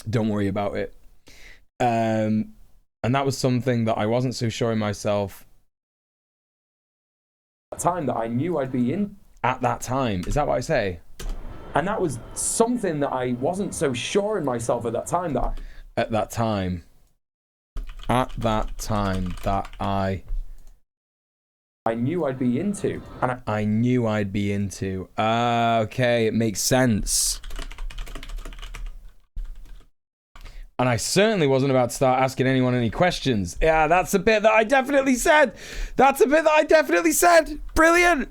Don't worry about it. And that was something that I wasn't so sure in myself. Time that I knew I'd be in. At that time. Is that what I say? And that was something that I wasn't so sure in myself at that time that At that time. At that time that I knew I'd be into. And I knew I'd be into. Okay, it makes sense. And I certainly wasn't about to start asking anyone any questions. Yeah, that's a bit that I definitely said. Brilliant.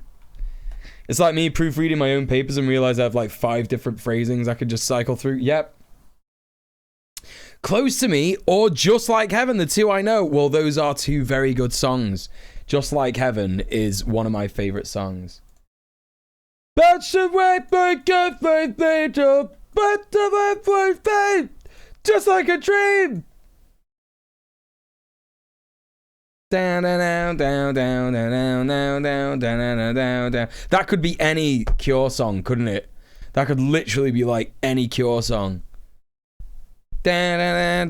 It's like me proofreading my own papers and realize I have like 5 different phrasings I could just cycle through. Yep. Close to Me or Just Like Heaven, the two I know. Well, those are 2 very good songs. Just Like Heaven is one of my favorite songs. That's the way just like a dream. Down. That could be any Cure song, couldn't it? That could literally be like any Cure song. When I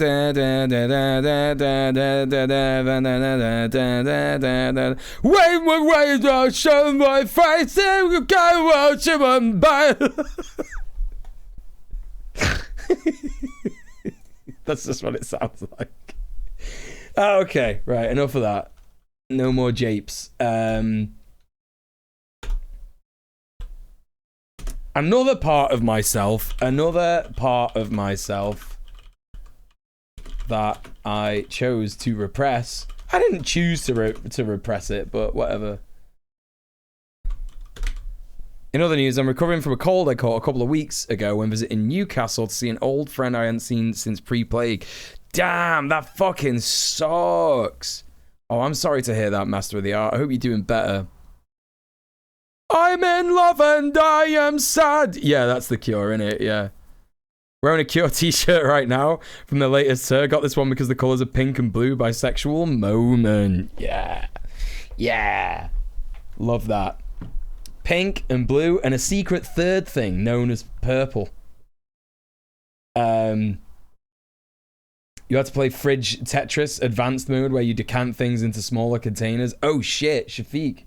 show my face, you can't watch him by. That's just what it sounds like. Okay, right, enough of that. No more japes. Another part of myself that I chose to repress. I didn't choose to repress it, but whatever. In other news, I'm recovering from a cold I caught a couple of weeks ago when visiting Newcastle to see an old friend I hadn't seen since pre-plague. Damn, that fucking sucks. Oh, I'm sorry to hear that, Master of the Art. I hope you're doing better. I'm in love and I am sad. Yeah, that's The Cure, innit? Yeah. Wearing a Cure t-shirt right now from the latest tour. Got this one because the colors are pink and blue. Bisexual moment. Yeah. Yeah. Love that. Pink and blue and a secret third thing known as purple. You had to play Fridge Tetris advanced mode where you decant things into smaller containers. Oh shit, Shafiq.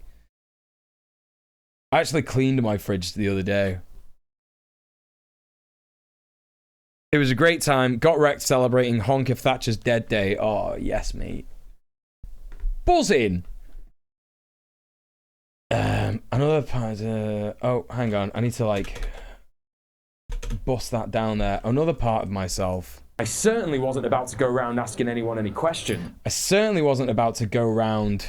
I actually cleaned my fridge the other day. It was a great time. Got wrecked celebrating Honk if Thatcher's dead day. Oh, yes, mate. Buzzing. Another part. Oh, hang on. I need to, like, bust that down there. Another part of myself. I certainly wasn't about to go around asking anyone any question. I certainly wasn't about to go around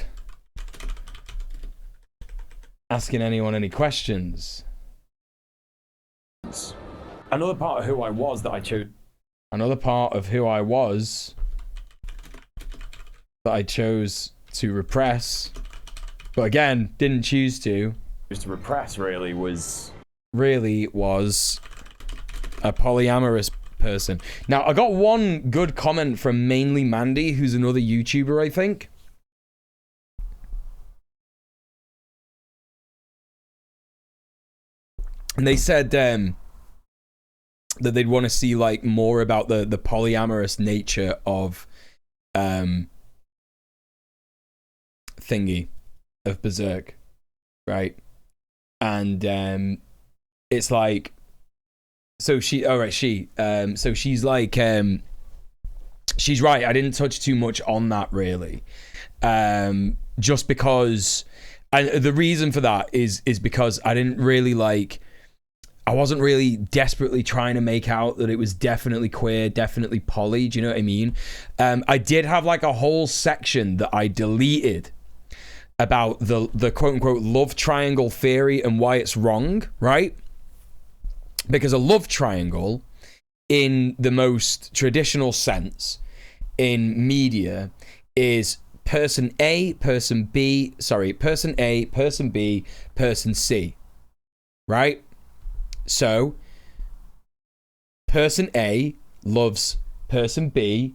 asking anyone any questions. Another part of who I was that I chose. Another part of who I was that I chose to repress, but again, didn't choose to. Just to repress really was a polyamorous person. Now, I got one good comment from Mainly Mandy, who's another YouTuber, I think. And they said that they'd want to see like more about the polyamorous nature of thingy of Berserk, right? And it's like, so she, all right, so she's like, she's right. I didn't touch too much on that really, just because, and the reason for that is because I didn't really like. I wasn't really desperately trying to make out that it was definitely queer, definitely poly. Do you know what I mean? I did have like a whole section that I deleted about the quote unquote love triangle theory and why it's wrong, right? Because a love triangle, in the most traditional sense in media, is person A, person B, person A, person B, person C, right? So, person A loves person B,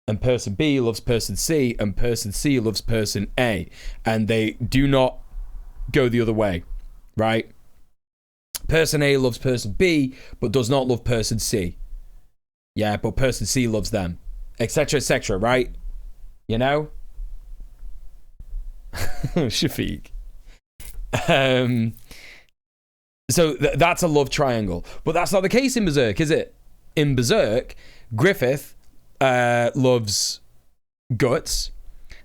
and person B loves person C, and person C loves person A. And they do not go the other way, right? Person A loves person B, but does not love person C. Yeah, but person C loves them, etc., right? You know? Shafiq. So that's a love triangle. But that's not the case in Berserk, is it? In Berserk, Griffith loves Guts,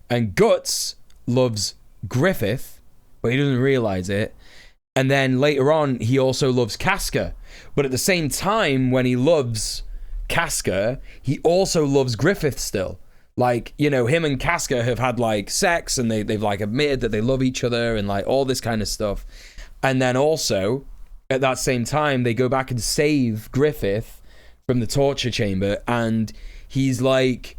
and Guts loves Griffith, but he doesn't realize it. And then later on, he also loves Casca. But at the same time, when he loves Casca, he also loves Griffith still. Like, you know, him and Casca have had, like, sex, and they've, like, admitted that they love each other and, like, all this kind of stuff. And then also, at that same time, they go back and save Griffith from the torture chamber, and he's, like,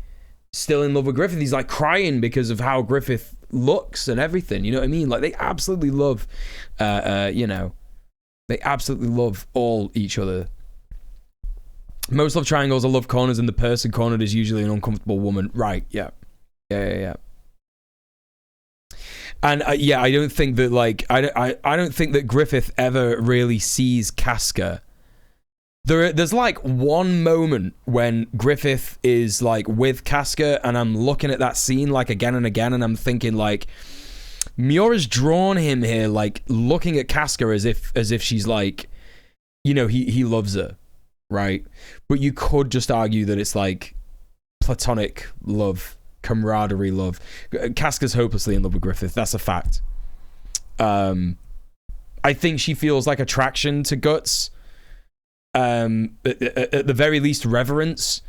still in love with Griffith. He's, like, crying because of how Griffith looks and everything. You know what I mean? Like, they absolutely love, you know, they absolutely love all each other. Most love triangles are love corners, and the person cornered is usually an uncomfortable woman. Right, yeah. Yeah. And yeah, I don't think that, like, I don't think that Griffith ever really sees Casca. There's like one moment when Griffith is like with Casca, and I'm looking at that scene like again and again, and I'm thinking like, Miura's drawn him here, like looking at Casca as if she's like, you know, he loves her, right? But you could just argue that it's like platonic love, camaraderie love. Casca's hopelessly in love with Griffith. That's a fact. I think she feels like attraction to Guts. At the very least, reverence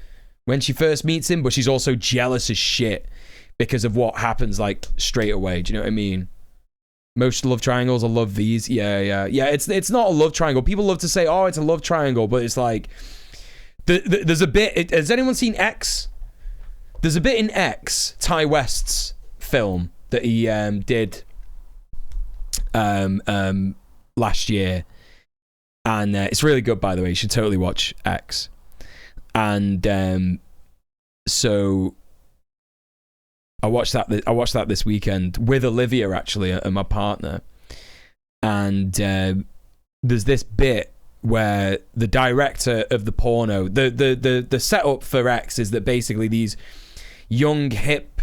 when she first meets him, but she's also jealous as shit because of what happens like straight away. Do you know what I mean? Most love triangles are love these. Yeah. It's not a love triangle. People love to say, "Oh, it's a love triangle," but it's like there's a bit. Has anyone seen X? There's a bit in X, Ty West's film that he did last year, and it's really good, by the way. You should totally watch X. And so I watched that this weekend with Olivia, actually, and my partner. And there's this bit where the director of the porno, the setup for X is that basically these young hip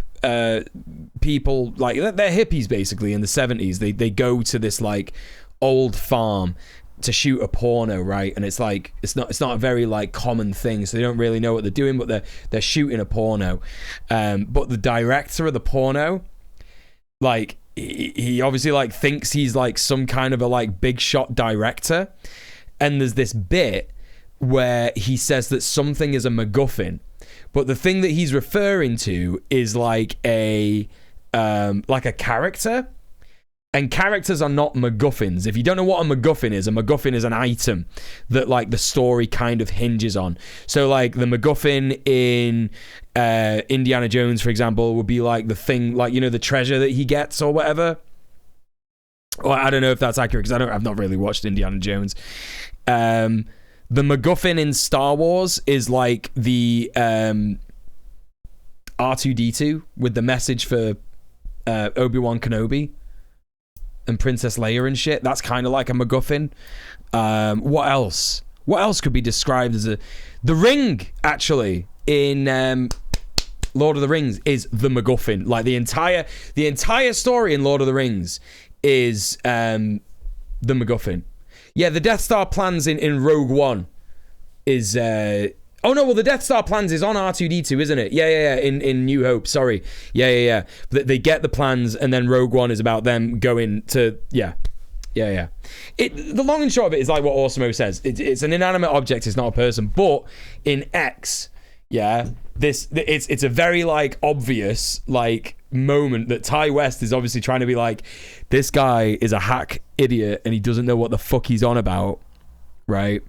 people, like they're hippies basically in the 70s. They go to this like old farm to shoot a porno, right? And it's like it's not a very like common thing, so they don't really know what they're doing, but they're shooting a porno. But the director of the porno, like he obviously like thinks he's like some kind of a like big shot director, and there's this bit where he says that something is a MacGuffin, but the thing that he's referring to is like a character. And characters are not MacGuffins. If you don't know what a MacGuffin is an item that like the story kind of hinges on. So like the MacGuffin in Indiana Jones, for example, would be like the thing, like, you know, the treasure that he gets or whatever. Well, I don't know if that's accurate because I've not really watched Indiana Jones. The MacGuffin in Star Wars is like the R2-D2 with the message for Obi-Wan Kenobi and Princess Leia and shit. That's kind of like a MacGuffin. What else? What else could be described as the ring, actually, in Lord of the Rings is the MacGuffin. Like the entire story in Lord of the Rings is the MacGuffin. Yeah, the Death Star plans in Rogue One is oh no, well the Death Star plans is on R2-D2, isn't it? Yeah. In New Hope, sorry. Yeah. They get the plans, and then Rogue One is about them going to yeah. The long and short of it is like what Awesemo says. It's an inanimate object. It's not a person. But in X, yeah, it's a very like obvious like moment that Ty West is obviously trying to be like, this guy is a hack idiot and he doesn't know what the fuck he's on about, right?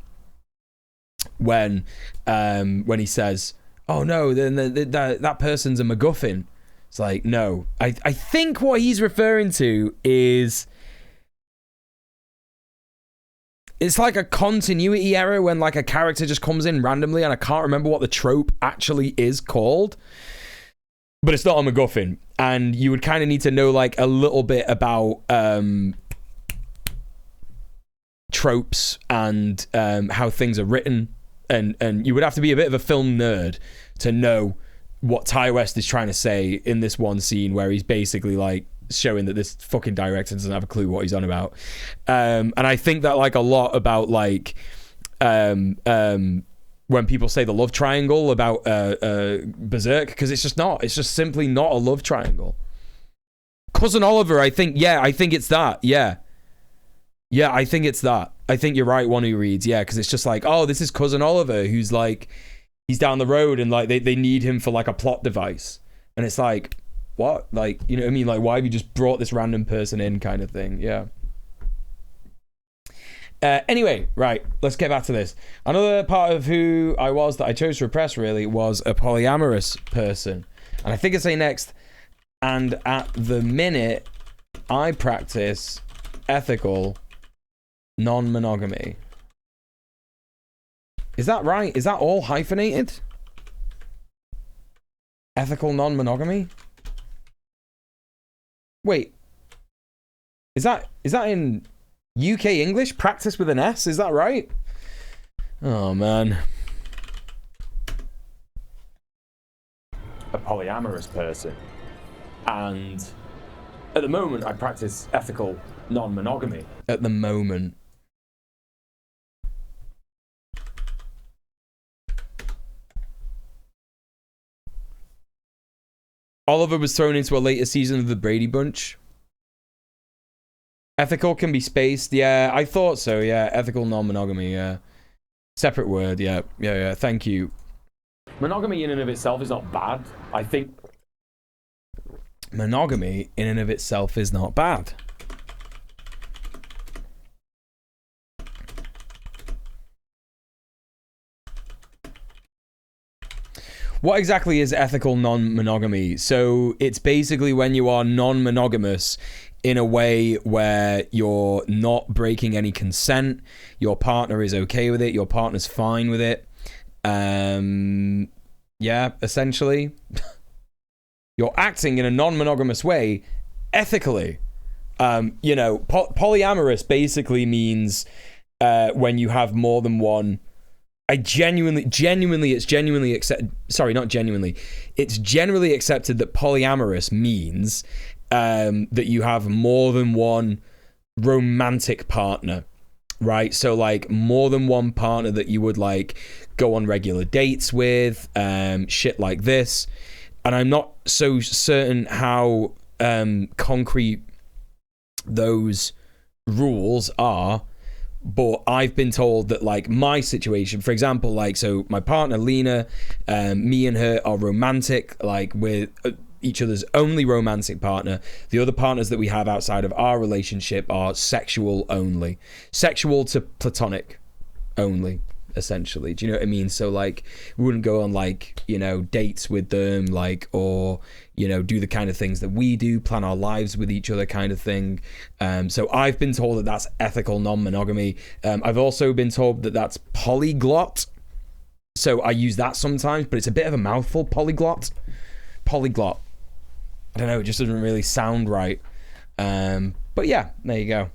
When he says, oh no, then that person's a MacGuffin. It's like, no. I think what he's referring to is it's like a continuity error when like a character just comes in randomly, and I can't remember what the trope actually is called, but it's not a MacGuffin. And you would kind of need to know like a little bit about tropes and how things are written, and you would have to be a bit of a film nerd to know what Ty West is trying to say in this one scene where he's basically like showing that this fucking director doesn't have a clue what he's on about. And I think that like a lot about like when people say the love triangle about Berserk, because it's just simply not a love triangle. Cousin Oliver, I think it's that. Yeah, I think it's that. I think you're right, one who reads. Yeah, because it's just like, oh, this is Cousin Oliver, who's like, he's down the road, and like they need him for like a plot device. And it's like, what? Like, you know what I mean? Like, why have you just brought this random person in kind of thing? Yeah. Anyway, right, let's get back to this. Another part of who I was that I chose to repress really was a polyamorous person. And I think I say next, and at the minute, I practice ethical non-monogamy. Is that right? Is that all hyphenated? Ethical non-monogamy? Wait. Is that in UK English? Practice with an S? Is that right? Oh, man. A polyamorous person. And at the moment, I practice ethical non-monogamy. At the moment. Oliver was thrown into a later season of the Brady Bunch. Ethical can be spaced. Yeah, I thought so. Yeah, ethical non-monogamy. Yeah. Separate word. Yeah. Thank you. Monogamy in and of itself is not bad. I think monogamy in and of itself is not bad. What exactly is ethical non-monogamy? So it's basically when you are non-monogamous in a way where you're not breaking any consent. Your partner is okay with it. Your partner's fine with it. Yeah, essentially. You're acting in a non-monogamous way ethically. You know, polyamorous basically means when you have more than one. It's generally accepted that polyamorous means that you have more than one romantic partner, right? So like more than one partner that you would like go on regular dates with, shit like this. And I'm not so certain how concrete those rules are, but I've been told that like my situation, for example, like, so my partner Lena, me and her are romantic, like with each other's only romantic partner. The other partners that we have outside of our relationship are sexual only, sexual to platonic only, essentially. Do you know what I mean? So like we wouldn't go on like, you know, dates with them, like, or, you know, do the kind of things that we do, plan our lives with each other kind of thing. So I've been told that that's ethical non-monogamy. I've also been told that that's polyglot. So I use that sometimes, but it's a bit of a mouthful. Polyglot. I don't know, it just doesn't really sound right. But yeah, there you go.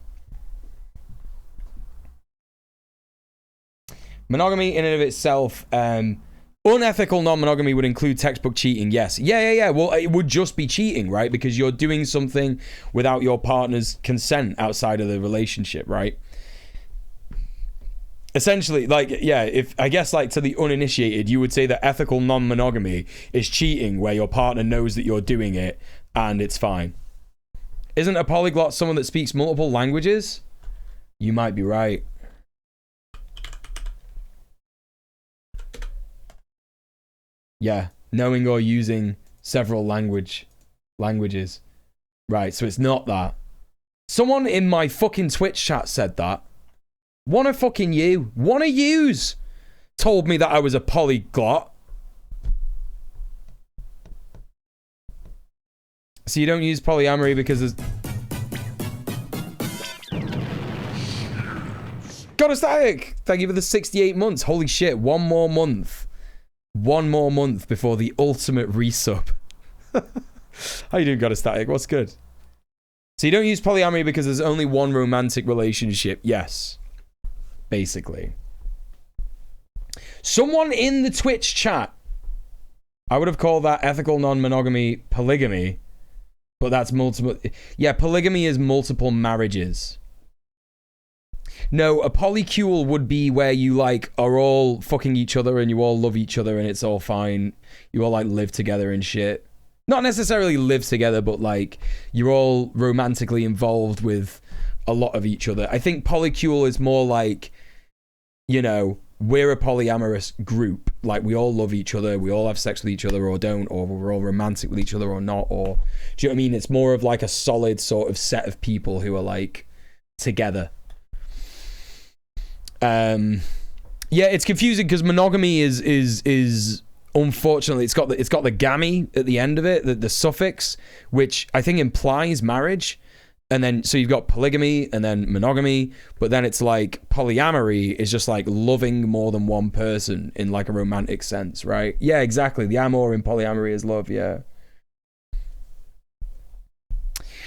Monogamy in and of itself, unethical non-monogamy would include textbook cheating. Yes. Yeah. Well, it would just be cheating, right? Because you're doing something without your partner's consent outside of the relationship, right? Essentially, like, yeah, if I guess like to the uninitiated, you would say that ethical non-monogamy is cheating where your partner knows that you're doing it and it's fine. Isn't a polyglot someone that speaks multiple languages? You might be right. Yeah, knowing or using several languages. Right, so it's not that. Someone in my fucking Twitch chat said that. One of yous told me that I was a polyglot. So you don't use polyamory because there's... Got a static! Thank you for the 68 months. Holy shit, one more month before the ultimate resub. How you doing, Got a static? What's good? So you don't use polyamory because there's only one romantic relationship. Yes. Basically. Someone in the Twitch chat, I would have called that ethical non-monogamy polygamy, but that's multiple. Yeah, polygamy is multiple marriages. No, a polycule would be where you like are all fucking each other and you all love each other and it's all fine. You all like live together and shit. Not necessarily live together, but like you're all romantically involved with a lot of each other. I think polycule is more like, you know, we're a polyamorous group. Like we all love each other, we all have sex with each other or don't, or we're all romantic with each other or not, or do you know what I mean? It's more of like a solid sort of set of people who are like together. Yeah, it's confusing because monogamy is unfortunately it's got the gamy at the end of it, the suffix, which I think implies marriage. And then, so you've got polygamy and then monogamy, but then it's like polyamory is just like loving more than one person in like a romantic sense, right? Yeah, exactly. The amor in polyamory is love, yeah.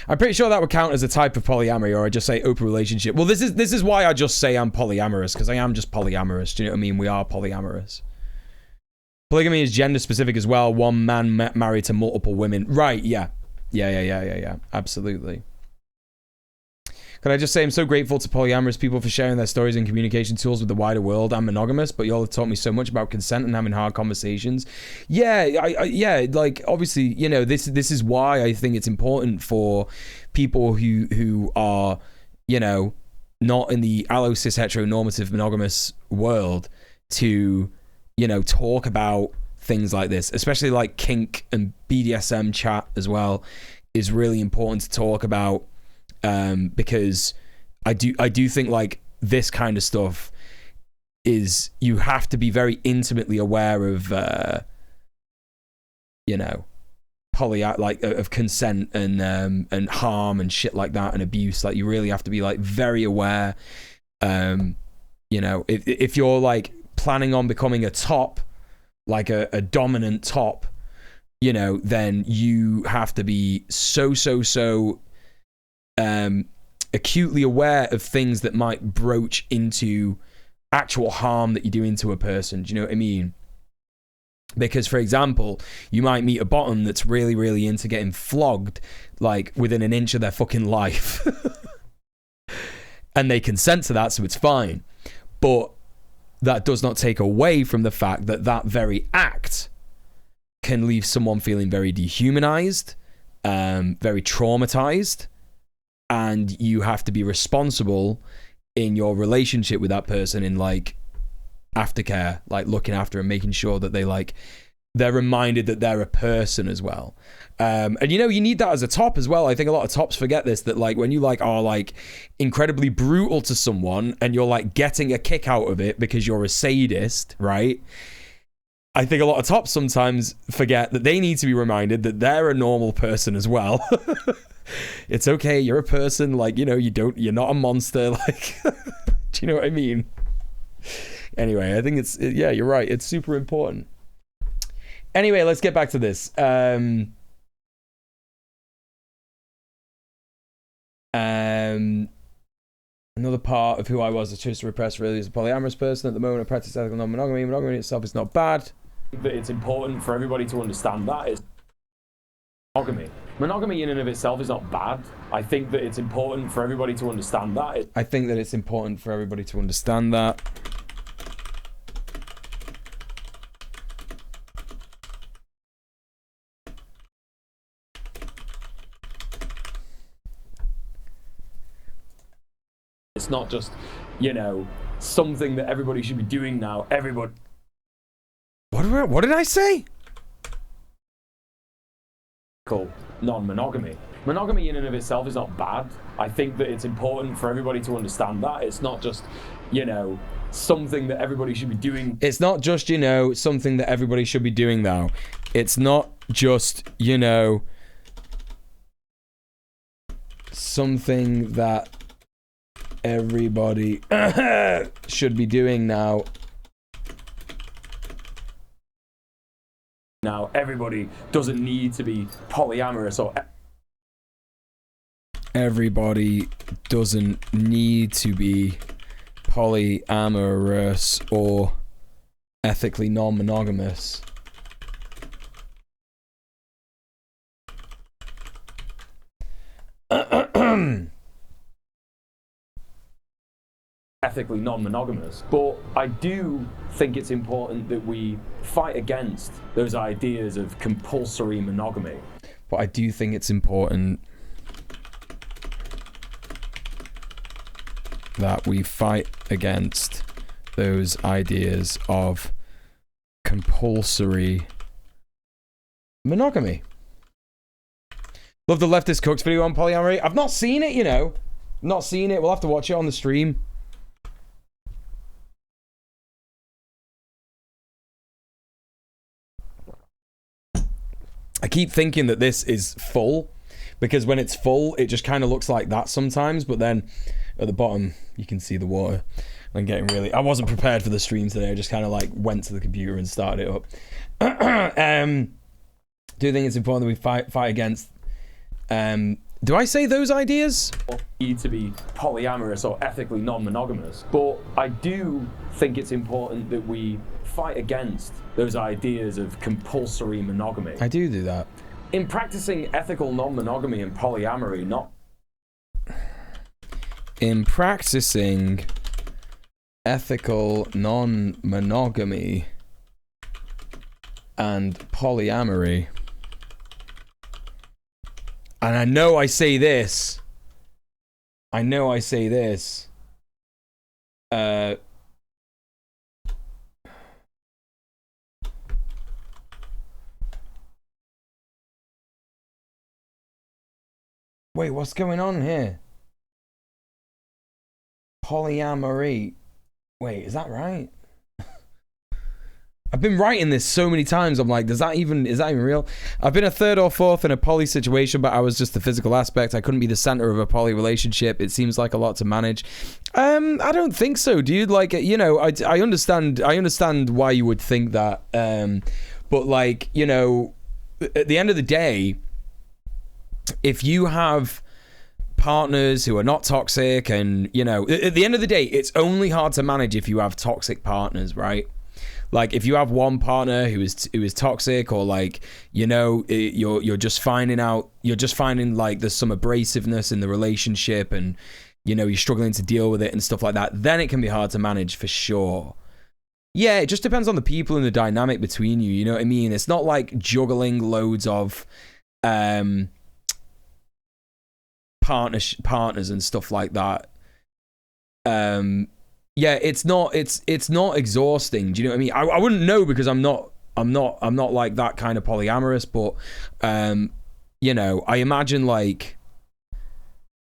I'm pretty sure that would count as a type of polyamory, or I just say open relationship. Well, this is why I just say I'm polyamorous, because I am just polyamorous. Do you know what I mean? We are polyamorous. Polygamy is gender specific as well. One man married to multiple women. Right, yeah. Yeah. Absolutely. Could I just say I'm so grateful to polyamorous people for sharing their stories and communication tools with the wider world. I'm monogamous, but y'all have taught me so much about consent and having hard conversations. Yeah, yeah, like obviously, you know, this is why I think it's important for people who are, you know, not in the allo cis heteronormative monogamous world to, you know, talk about things like this, especially like kink and BDSM chat as well, is really important to talk about. Because I do think like this kind of stuff is, you have to be very intimately aware of, you know, of consent and harm and shit like that and abuse. Like, you really have to be like very aware. You know, if you're like planning on becoming a top, like a dominant top, you know, then you have to be so acutely aware of things that might broach into actual harm that you do into a person. Do you know what I mean? Because, for example, you might meet a bottom that's really into getting flogged like within an inch of their fucking life. And they consent to that, so it's fine. But that does not take away from the fact that that very act can leave someone feeling very dehumanized, very traumatized, and you have to be responsible in your relationship with that person in like aftercare, like looking after and making sure that they're reminded that they're a person as well. And you know, you need that as a top as well. I think a lot of tops forget this, that like when you like are like incredibly brutal to someone and you're like getting a kick out of it because you're a sadist, right? I think a lot of tops sometimes forget that they need to be reminded that they're a normal person as well. It's okay, you're a person, like, you know, you're not a monster, like, do you know what I mean? Anyway, I think yeah, you're right, it's super important. Anyway, let's get back to this. Another part of who I was chose to repress really is a polyamorous person. At the moment, I practice ethical non-monogamy. Monogamy itself is not bad. But it's important for everybody to understand that is monogamy. Monogamy in and of itself is not bad. I think that it's important for everybody to understand that. I think that it's important for everybody to understand that. It's not just, you know, something that everybody should be doing now. Everybody. What did I say? Cool. Non-monogamy. Monogamy in and of itself is not bad. I think that it's important for everybody to understand that. It's not just, you know, something that everybody should be doing. It's not just, you know, something that everybody should be doing now. It's not just, you know, something that everybody should be doing now. Now, everybody doesn't need to be polyamorous or... Everybody doesn't need to be polyamorous or ethically non-monogamous. Ethically non-monogamous, but I do think it's important that we fight against those ideas of compulsory monogamy. But I do think it's important that we fight against those ideas of compulsory monogamy. Love the Leftist Cooks video on polyamory. I've not seen it, you know. Not seen it. We'll have to watch it on the stream. I keep thinking that this is full, because when it's full, it just kind of looks like that sometimes, but then at the bottom, you can see the water. I'm getting really... I wasn't prepared for the stream today. I just kind of like went to the computer and started it up. Do you think it's important that we fight against... do I say those ideas? Need to be polyamorous or ethically non-monogamous, but I do think it's important that we fight against those ideas of compulsory monogamy. I do that. In practicing ethical non-monogamy and polyamory, not... In practicing ethical non-monogamy and polyamory, and I know I say this, wait, what's going on here? Polyamory. Wait, is that right? I've been writing this so many times. I'm like, is that even real? I've been a third or fourth in a poly situation, but I was just the physical aspect. I couldn't be the center of a poly relationship. It seems like a lot to manage. I don't think so, dude. Like, you know, I understand why you would think that. But like, you know, at the end of the day, if you have partners who are not toxic, and, you know, at the end of the day, it's only hard to manage if you have toxic partners, right? Like, if you have one partner who is toxic, or like, you know, you're just finding like there's some abrasiveness in the relationship, and, you know, you're struggling to deal with it and stuff like that, then it can be hard to manage for sure. Yeah, it just depends on the people and the dynamic between you, you know what I mean? It's not like juggling loads of partners and stuff like that. Yeah, it's not exhausting. Do you know what I mean? I wouldn't know, because I'm not like that kind of polyamorous, but you know, I imagine like,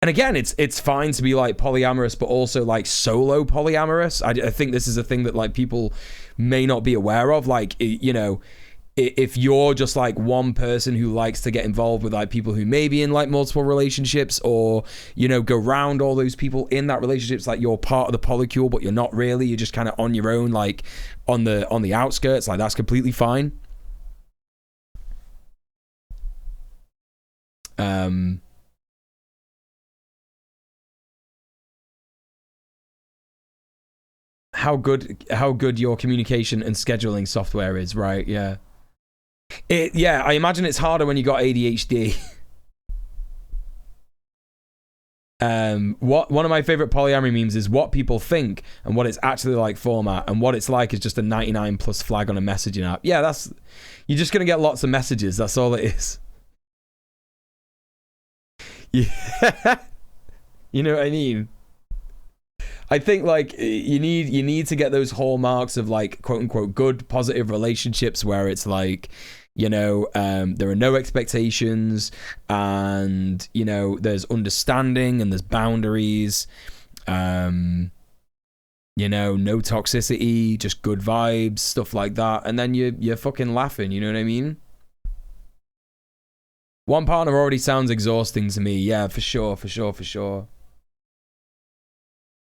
and again, it's fine to be like polyamorous, but also like solo polyamorous. I think this is a thing that like people may not be aware of. Like, you know, if you're just like one person who likes to get involved with like people who may be in like multiple relationships, or, you know, go round all those people in that relationship, it's like you're part of the polycule, but you're not really. You're just kind of on your own, like on the outskirts. Like, that's completely fine. How good your communication and scheduling software is, right? Yeah. Yeah, I imagine it's harder when you got ADHD. One of my favorite polyamory memes is what people think and what it's actually like format, and what it's like is just a 99 plus flag on a messaging app. Yeah, you're just gonna get lots of messages. That's all it is. Yeah. You know what I mean? I think like you need to get those hallmarks of like quote unquote good positive relationships, where it's like, you know, there are no expectations, and, you know, there's understanding and there's boundaries, you know, no toxicity, just good vibes, stuff like that, and then you're fucking laughing. You know what I mean? One partner already sounds exhausting to me. Yeah, for sure.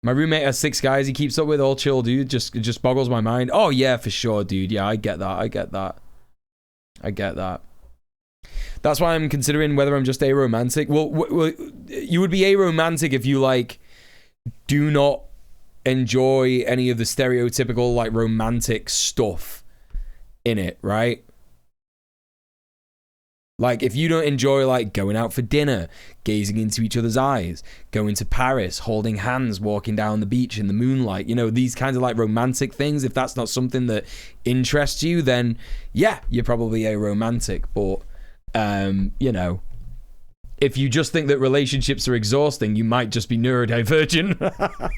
My roommate has 6 guys he keeps up with, all chill, dude. Just boggles my mind. Oh yeah, for sure, dude. Yeah, I get that. That's why I'm considering whether I'm just aromantic. Well, you would be aromantic if you like do not enjoy any of the stereotypical like romantic stuff in it, right? Like, if you don't enjoy like going out for dinner, gazing into each other's eyes, going to Paris, holding hands, walking down the beach in the moonlight, you know, these kinds of like romantic things, if that's not something that interests you, then yeah, you're probably aromantic. But you know, if you just think that relationships are exhausting, you might just be neurodivergent.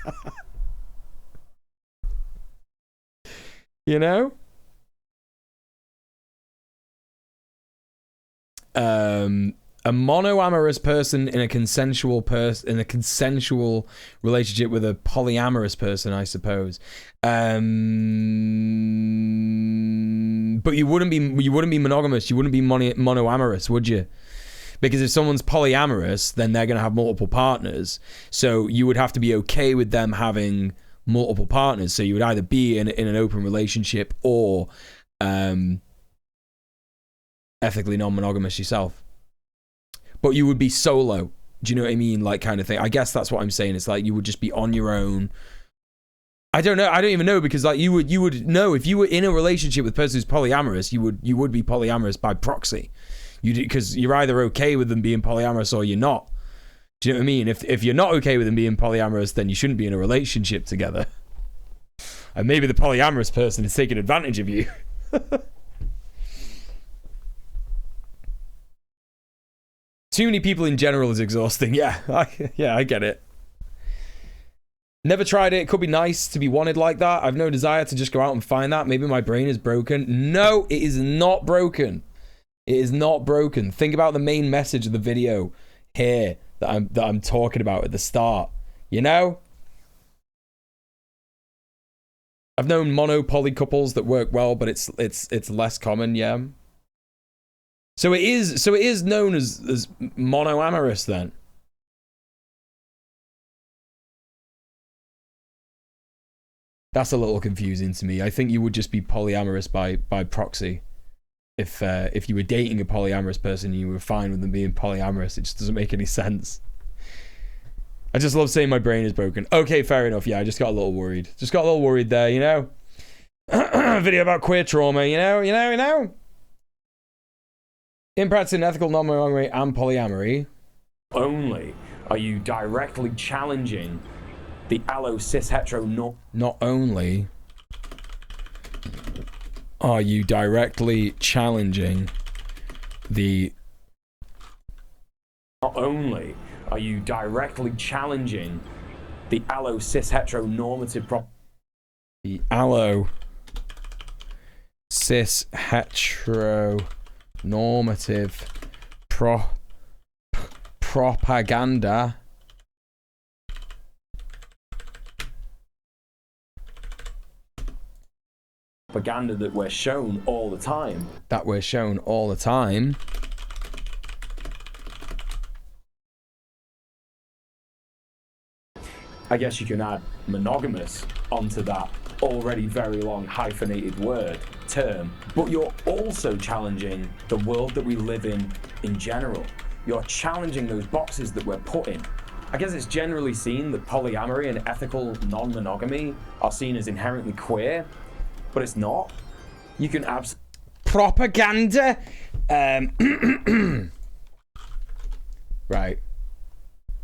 You know? A monoamorous person in a consensual relationship with a polyamorous person, I suppose. But you wouldn't be monogamous. You wouldn't be monoamorous, would you? Because if someone's polyamorous, then they're going to have multiple partners. So you would have to be okay with them having multiple partners. So you would either be in an open relationship or ethically non-monogamous yourself, but you would be solo. Do you know what I mean? Like, kind of thing. I guess that's what I'm saying. It's like you would just be on your own. I don't know. I don't even know, because like you would know if you were in a relationship with a person who's polyamorous, you would be polyamorous by proxy. Because you're either okay with them being polyamorous or you're not. Do you know what I mean? If you're not okay with them being polyamorous, then you shouldn't be in a relationship together. And maybe the polyamorous person is taking advantage of you. Too many people in general is exhausting. Yeah, I get it. Never tried it. It could be nice to be wanted like that. I've no desire to just go out and find that. Maybe my brain is broken. No, it is not broken. It is not broken. Think about the main message of the video here that I'm talking about at the start. You know? I've known mono-poly couples that work well, but it's less common, yeah. So it is known as monoamorous then. That's a little confusing to me. I think you would just be polyamorous by proxy. If you were dating a polyamorous person, you were fine with them being polyamorous. It just doesn't make any sense. I just love saying my brain is broken. Okay, fair enough. Yeah, I just got a little worried. Just got a little worried there, you know? Video about queer trauma, you know? In practicing ethical non-monogamy and polyamory. Only are you directly challenging the allo cis hetero norm. Not only are you directly challenging the... Not only are you directly challenging the allo cis heteronormative the allo cis heteronormative propaganda that we're shown all the time. I guess you can add monogamous onto that already very long hyphenated term, but you're also challenging the world that we live in general. You're challenging those boxes that we're put in. I guess it's generally seen that polyamory and ethical non-monogamy are seen as inherently queer, but it's not. You can propaganda. Right.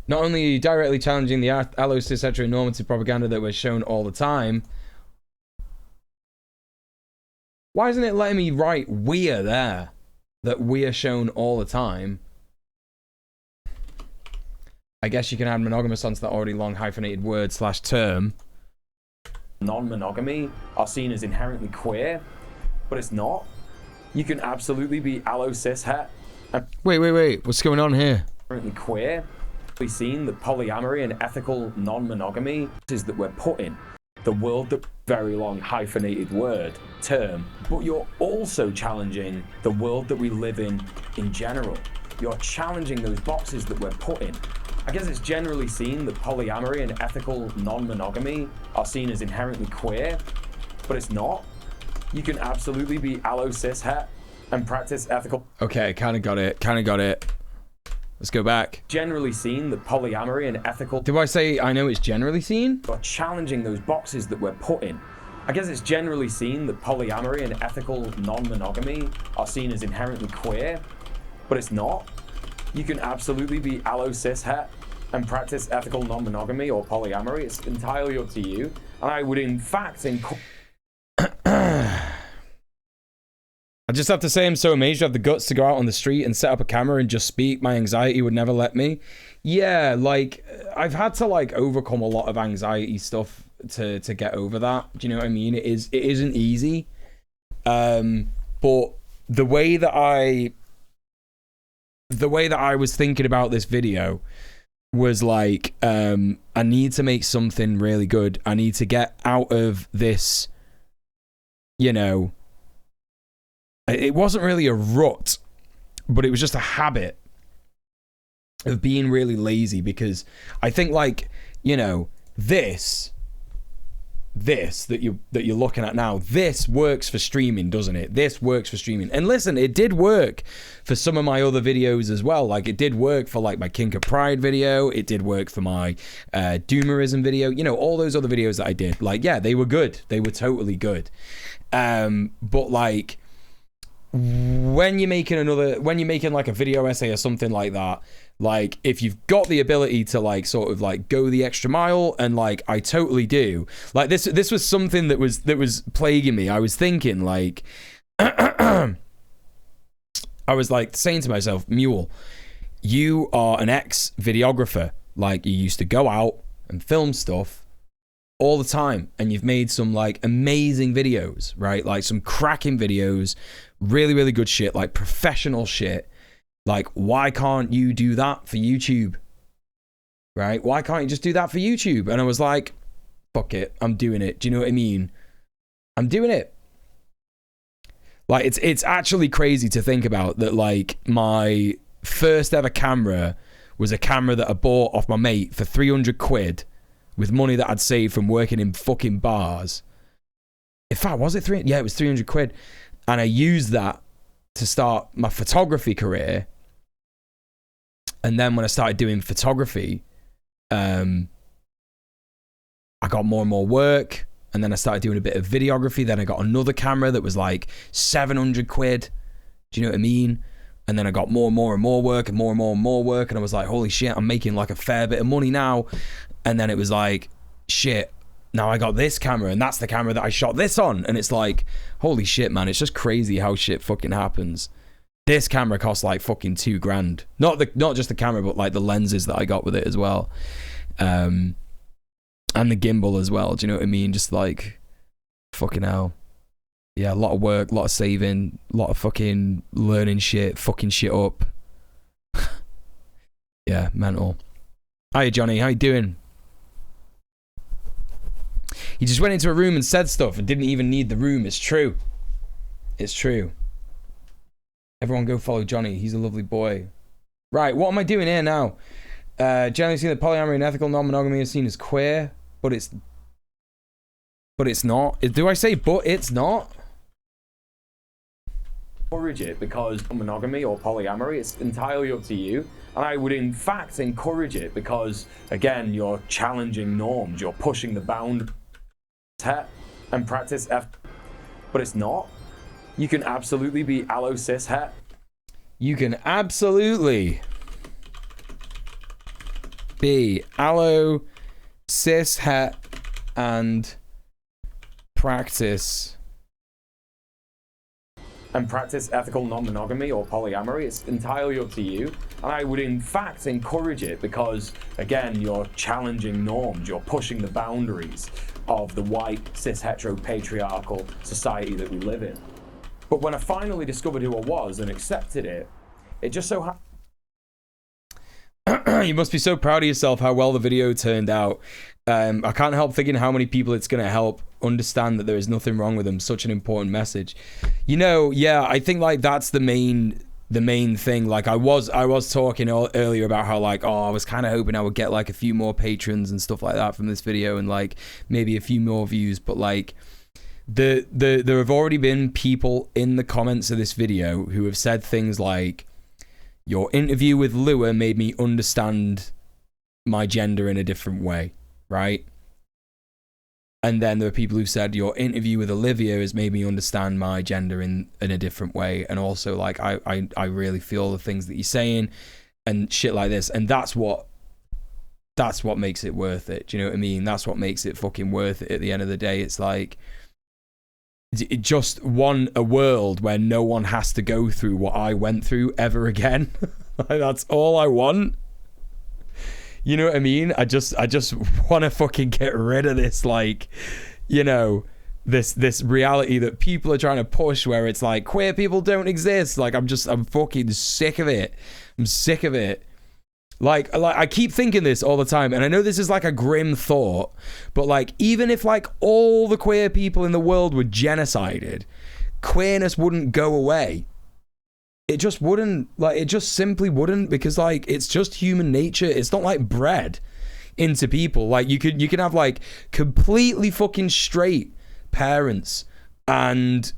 Not only are you directly challenging the allo cis heteronormative propaganda that we're shown all the time. Why isn't it letting me write we're there? That we are shown all the time. I guess you can add monogamous onto that already long hyphenated word / term. Non-monogamy are seen as inherently queer, but it's not. You can absolutely be allo cis het. Wait. What's going on here? Inherently queer. We've seen that polyamory and ethical non-monogamy is that we're put in the world that very long hyphenated term, but you're also challenging the world that we live in general. You're challenging those boxes that we're put in. I guess it's generally seen that polyamory and ethical non-monogamy are seen as inherently queer, but it's not. You can absolutely be allo cis het and practice ethical. Okay, kind of got it. Let's go back. Generally seen that polyamory and ethical... Do I say I know it's generally seen? You're challenging those boxes that we're put in. I guess it's generally seen that polyamory and ethical non-monogamy are seen as inherently queer, but it's not. You can absolutely be allo cis het and practice ethical non-monogamy or polyamory. It's entirely up to you. And I would in fact... I just have to say I'm so amazed you have the guts to go out on the street and set up a camera and just speak. My anxiety would never let me. Yeah, like, I've had to, like, overcome a lot of anxiety stuff to get over that. Do you know what I mean? It isn't easy. But the way that I was thinking about this video was like, I need to make something really good. I need to get out of this, you know... It wasn't really a rut, but it was just a habit of being really lazy, because I think, like, you know, this that you're looking at now, this works for streaming, doesn't it? This works for streaming. And listen, it did work for some of my other videos as well. Like, it did work for, like, my Kink of Pride video. It did work for my Doomerism video. You know, all those other videos that I did. Like, yeah, they were good. They were totally good. But, like... when you're making like a video essay or something like that, like, if you've got the ability to, like, sort of, like, go the extra mile, and, like, I totally do. Like, this was something that was plaguing me. I was thinking, like, I was, like, saying to myself, Muel, you are an ex-videographer. Like, you used to go out and film stuff all the time, and you've made some, like, amazing videos, right? Like, some cracking videos, really, really good shit, like, professional shit. Like, why can't you do that for YouTube? Right? Why can't you just do that for YouTube? And I was like, fuck it, I'm doing it. Do you know what I mean? I'm doing it. Like, it's actually crazy to think about that, like, my first ever camera was a camera that I bought off my mate for 300 quid with money that I'd saved from working in fucking bars. In fact, was it 300? Yeah, it was 300 quid. And I used that to start my photography career. And then when I started doing photography, I got more and more work. And then I started doing a bit of videography. Then I got another camera that was like 700 quid. Do you know what I mean? And then I got more and more and more work and more and more and more work. And I was like, holy shit, I'm making like a fair bit of money now. And then it was like, shit, now I got this camera and that's the camera that I shot this on. And it's like, holy shit, man, it's just crazy how shit fucking happens. This camera costs like fucking $2,000. Not just the camera, but like the lenses that I got with it as well. And the gimbal as well. Do you know what I mean? Just like, fucking hell. Yeah, a lot of work, a lot of saving, a lot of fucking learning shit, fucking shit up. Yeah, mental. Hiya, Johnny. How you doing? He just went into a room and said stuff and didn't even need the room. It's true. It's true. Everyone go follow Johnny. He's a lovely boy. Right, what am I doing here now? Generally seen that polyamory and ethical non-monogamy are seen as queer, but it's not. Do I say but it's not? Encourage it because monogamy or polyamory, it's entirely up to you. And I would in fact encourage it because, again, you're challenging norms, you're pushing the bound and practice but it's not. You can absolutely be allo cis het. You can absolutely be allo cis het and practice ethical non-monogamy or polyamory. It's entirely up to you. And I would in fact encourage it because, again, you're challenging norms, you're pushing the boundaries of the white, cis, hetero, patriarchal society that we live in. But when I finally discovered who I was and accepted it, it just so happened. You must be so proud of yourself how well the video turned out. I can't help thinking how many people it's going to help understand that there is nothing wrong with them. Such an important message. You know, yeah, I think like that's the main thing. Like I was talking earlier about how like, oh, I was kind of hoping I would get like a few more patrons and stuff like that from this video and like maybe a few more views, but like there have already been people in the comments of this video who have said things like, your interview with Lua made me understand my gender in a different way, right? And then there are people who said your interview with Olivia has made me understand my gender in a different way. And also like, I really feel the things that you're saying and shit like this. And that's what makes it worth it. Do you know what I mean? That's what makes it fucking worth it at the end of the day. It's like, it just want a world where no one has to go through what I went through ever again. That's all I want. You know what I mean? I just want to fucking get rid of this, like, you know, this reality that people are trying to push where it's like queer people don't exist. Like I'm fucking sick of it. I'm sick of it. Like I keep thinking this all the time, and I know this is like a grim thought, but like even if like all the queer people in the world were genocided, queerness wouldn't go away. It just wouldn't, like it just simply wouldn't, because like it's just human nature. It's not like bred into people. Like you can have like completely fucking straight parents and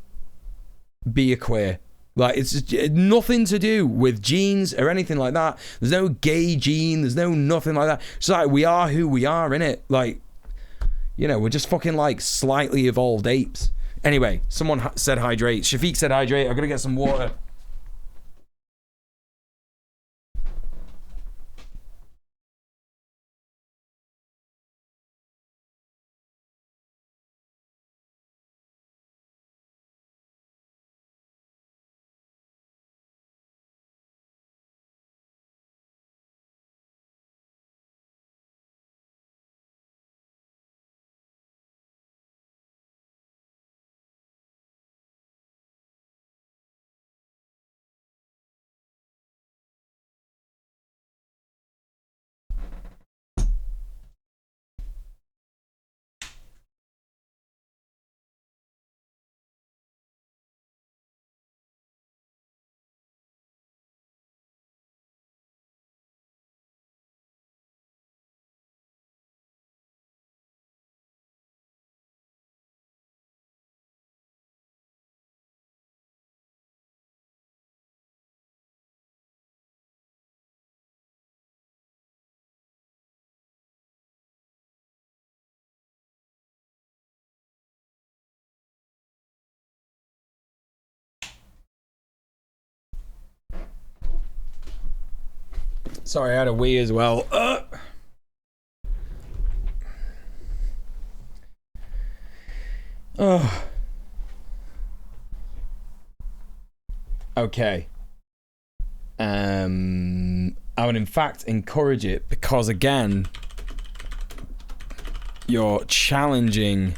be a queer. Like it's just nothing to do with genes or anything like that. There's no gay gene. There's no nothing like that. It's like we are who we are, innit? Like, you know, we're just fucking like slightly evolved apes. Anyway, someone said hydrate. Shafiq said hydrate. I'm gonna get some water. Sorry, I had a wee as well. Oh. Okay. I would in fact encourage it because again, you're challenging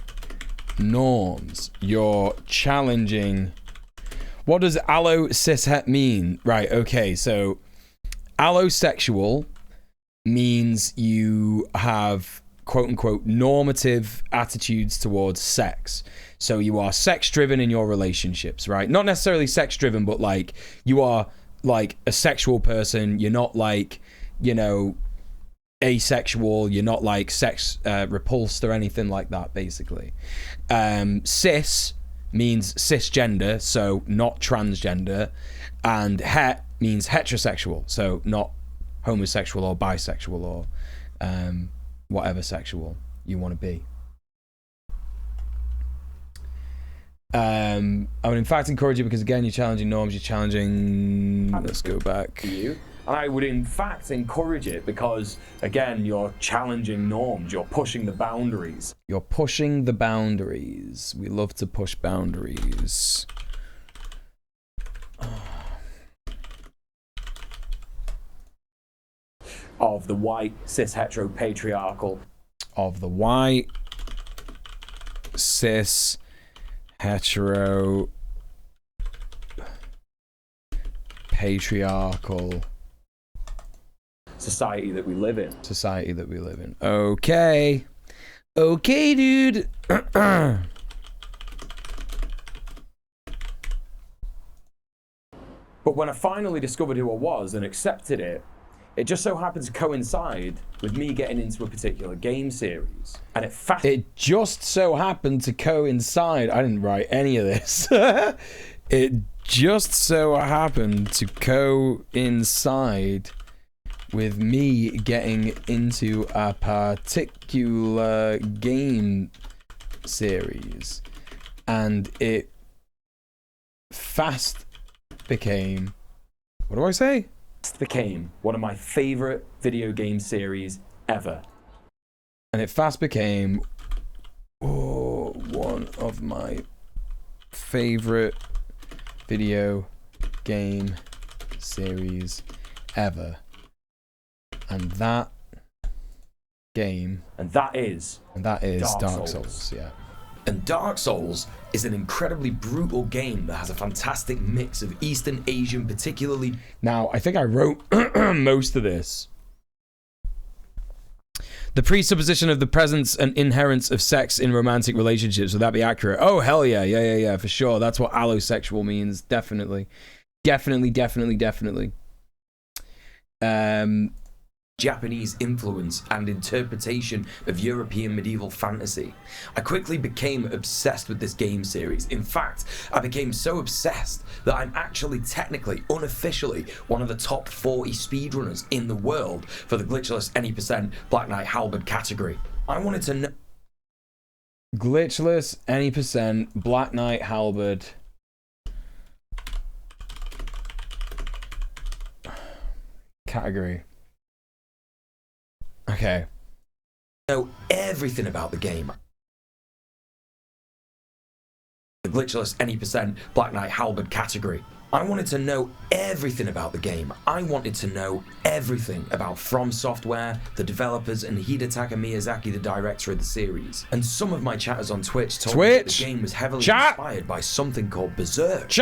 norms. You're challenging. What does allo cishet mean? Right, okay, so allosexual means you have quote unquote normative attitudes towards sex. So you are sex driven in your relationships, right? Not necessarily sex driven, but like you are like a sexual person. You're not like, you know, asexual. You're not like sex repulsed or anything like that, basically. Cis means cisgender, so not transgender. And het means heterosexual, so not homosexual or bisexual or whatever sexual you want to be. I would in fact encourage you because again, you're challenging norms, you're challenging... Let's go back. You. And I would in fact encourage it because, again, you're challenging norms, you're pushing the boundaries. You're pushing the boundaries. We love to push boundaries. Of the white, cis, hetero, patriarchal. Of the white, cis, hetero, patriarchal society that we live in. Society that we live in. Okay. Okay, dude. But when I finally discovered who I was and accepted it, it just so happened to coincide with me getting into a particular game series. And it just so happened to coincide. I didn't write any of this. It just so happened to coincide with me getting into a particular game series. And it fast became... What do I say? Became one of my favorite video game series ever. And it fast became one of my favorite video game series ever. And that game... And that is Dark Souls. Yeah. And Dark Souls is an incredibly brutal game that has a fantastic mix of Eastern Asian, particularly... Now, I think I wrote most of this. The presupposition of the presence and inherence of sex in romantic relationships. Would that be accurate? Oh, hell yeah. Yeah, for sure. That's what allosexual means. Definitely. Definitely. Japanese influence and interpretation of European medieval fantasy. I quickly became obsessed with this game series. In fact, I became so obsessed that I'm actually technically, unofficially, one of the top 40 speedrunners in the world for the glitchless any percent Black Knight Halberd category. I wanted to know... Glitchless any percent Black Knight Halberd. Category. Okay. Know everything about the game. The glitchless any percent Black Knight Halberd category. I wanted to know everything about the game. I wanted to know everything about From Software, the developers, and Hidetaka Miyazaki, the director of the series. And some of my chatters on Twitch told me that the game was heavily inspired by something called Berserk.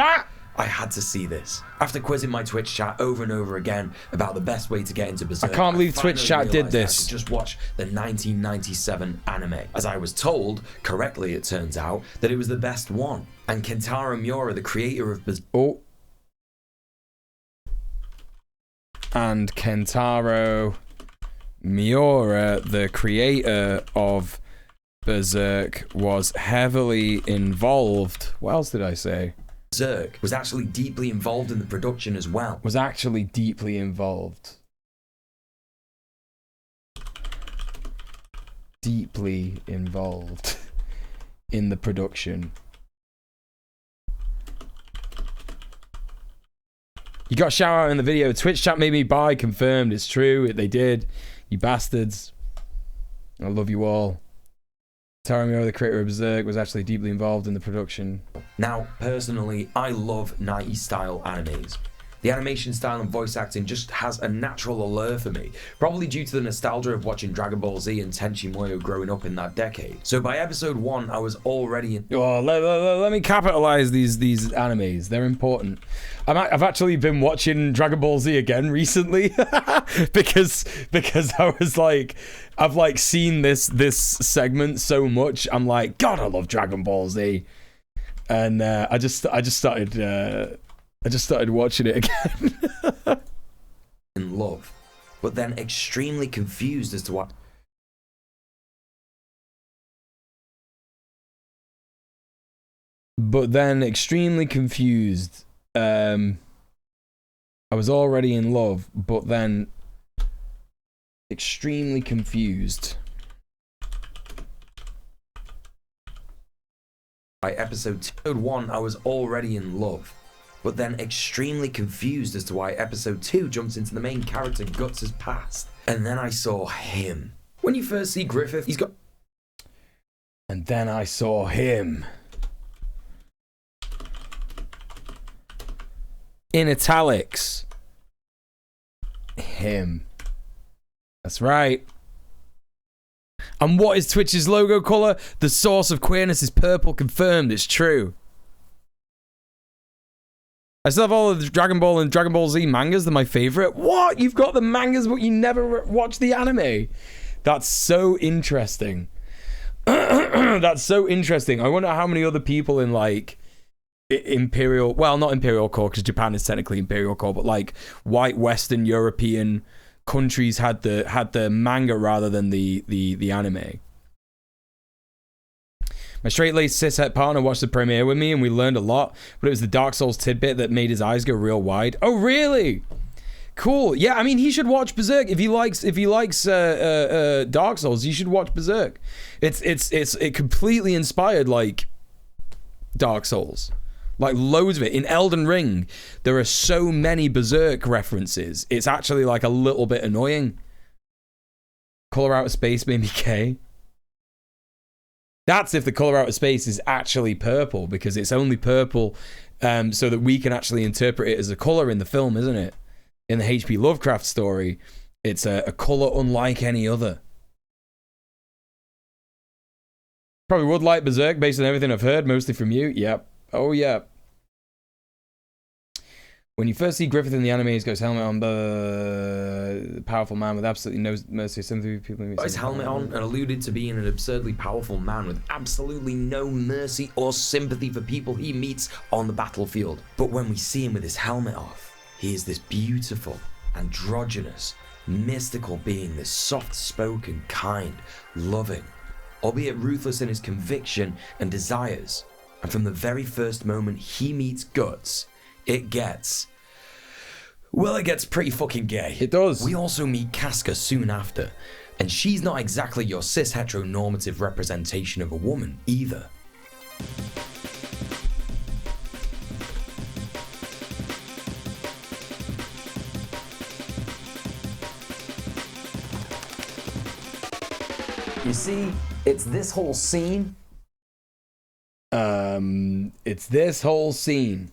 I had to see this. After quizzing my Twitch chat over and over again about the best way to get into Berserk, I can't believe Twitch chat did this. I could just watch the 1997 anime. As I was told, correctly it turns out, that it was the best one. And Kentaro Miura, the creator of Berserk... Oh. And Kentaro Miura, the creator of Berserk, was heavily involved. What else did I say? Berserk was actually deeply involved in the production as well. Was actually deeply involved. Deeply involved in the production. You got a shout out in the video. Twitch chat made me buy. Confirmed. It's true. They did. You bastards. I love you all. Taramio, the creator of Berserk, was actually deeply involved in the production. Now, personally, I love 90s style animes. The animation style and voice acting just has a natural allure for me, probably due to the nostalgia of watching Dragon Ball Z and djmuel growing up in that decade. So by episode 1, I was already in... Oh, let me capitalize these animes. They're important. I've actually been watching Dragon Ball Z again recently because I was like, I've like seen this segment so much. I'm like, God, I love Dragon Ball Z, and I just started watching it again. in love, but then extremely confused as to what... But then extremely confused. I was already in love, but then extremely confused. By episode 1, I was already in love, but then extremely confused as to why episode 2 jumps into the main character Guts' past. And then I saw him. When you first see Griffith, he's got... And then I saw him. In italics. Him. That's right. And what is Twitch's logo color? The source of queerness is purple. Confirmed. It's true. I still have all of the Dragon Ball and Dragon Ball Z mangas. They're my favorite. What? You've got the mangas, but you never watch the anime? That's so interesting. That's so interesting. I wonder how many other people in like Imperial, well, not Imperial Core because Japan is technically Imperial Core, but like white Western European countries had the manga rather than the anime. My straight-laced cishet partner watched the premiere with me and we learned a lot, but it was the Dark Souls tidbit that made his eyes go real wide. Oh, really? Cool. Yeah, I mean, he should watch Berserk. If he likes Dark Souls, you should watch Berserk. It completely inspired like Dark Souls. Like loads of it. In Elden Ring, there are so many Berserk references. It's actually like a little bit annoying. Color Out of Space made me gay. That's if the color out of space is actually purple, because it's only purple so that we can actually interpret it as a color in the film, isn't it? In the H.P. Lovecraft story, it's a color unlike any other. Probably would like Berserk based on everything I've heard, mostly from you. Yep. Oh, yeah. When you first see Griffith in the anime, he's got his helmet on, the powerful man with absolutely no mercy. Got his helmet on and alluded to being an absurdly powerful man with absolutely no mercy or sympathy for people he meets on the battlefield. But when we see him with his helmet off, he is this beautiful, androgynous, mystical being, this soft-spoken, kind, loving, albeit ruthless in his conviction and desires. And from the very first moment he meets Guts, it gets pretty fucking gay. It does. We also meet Casca soon after, and she's not exactly your cis heteronormative representation of a woman either. You see, it's this whole scene. It's this whole scene.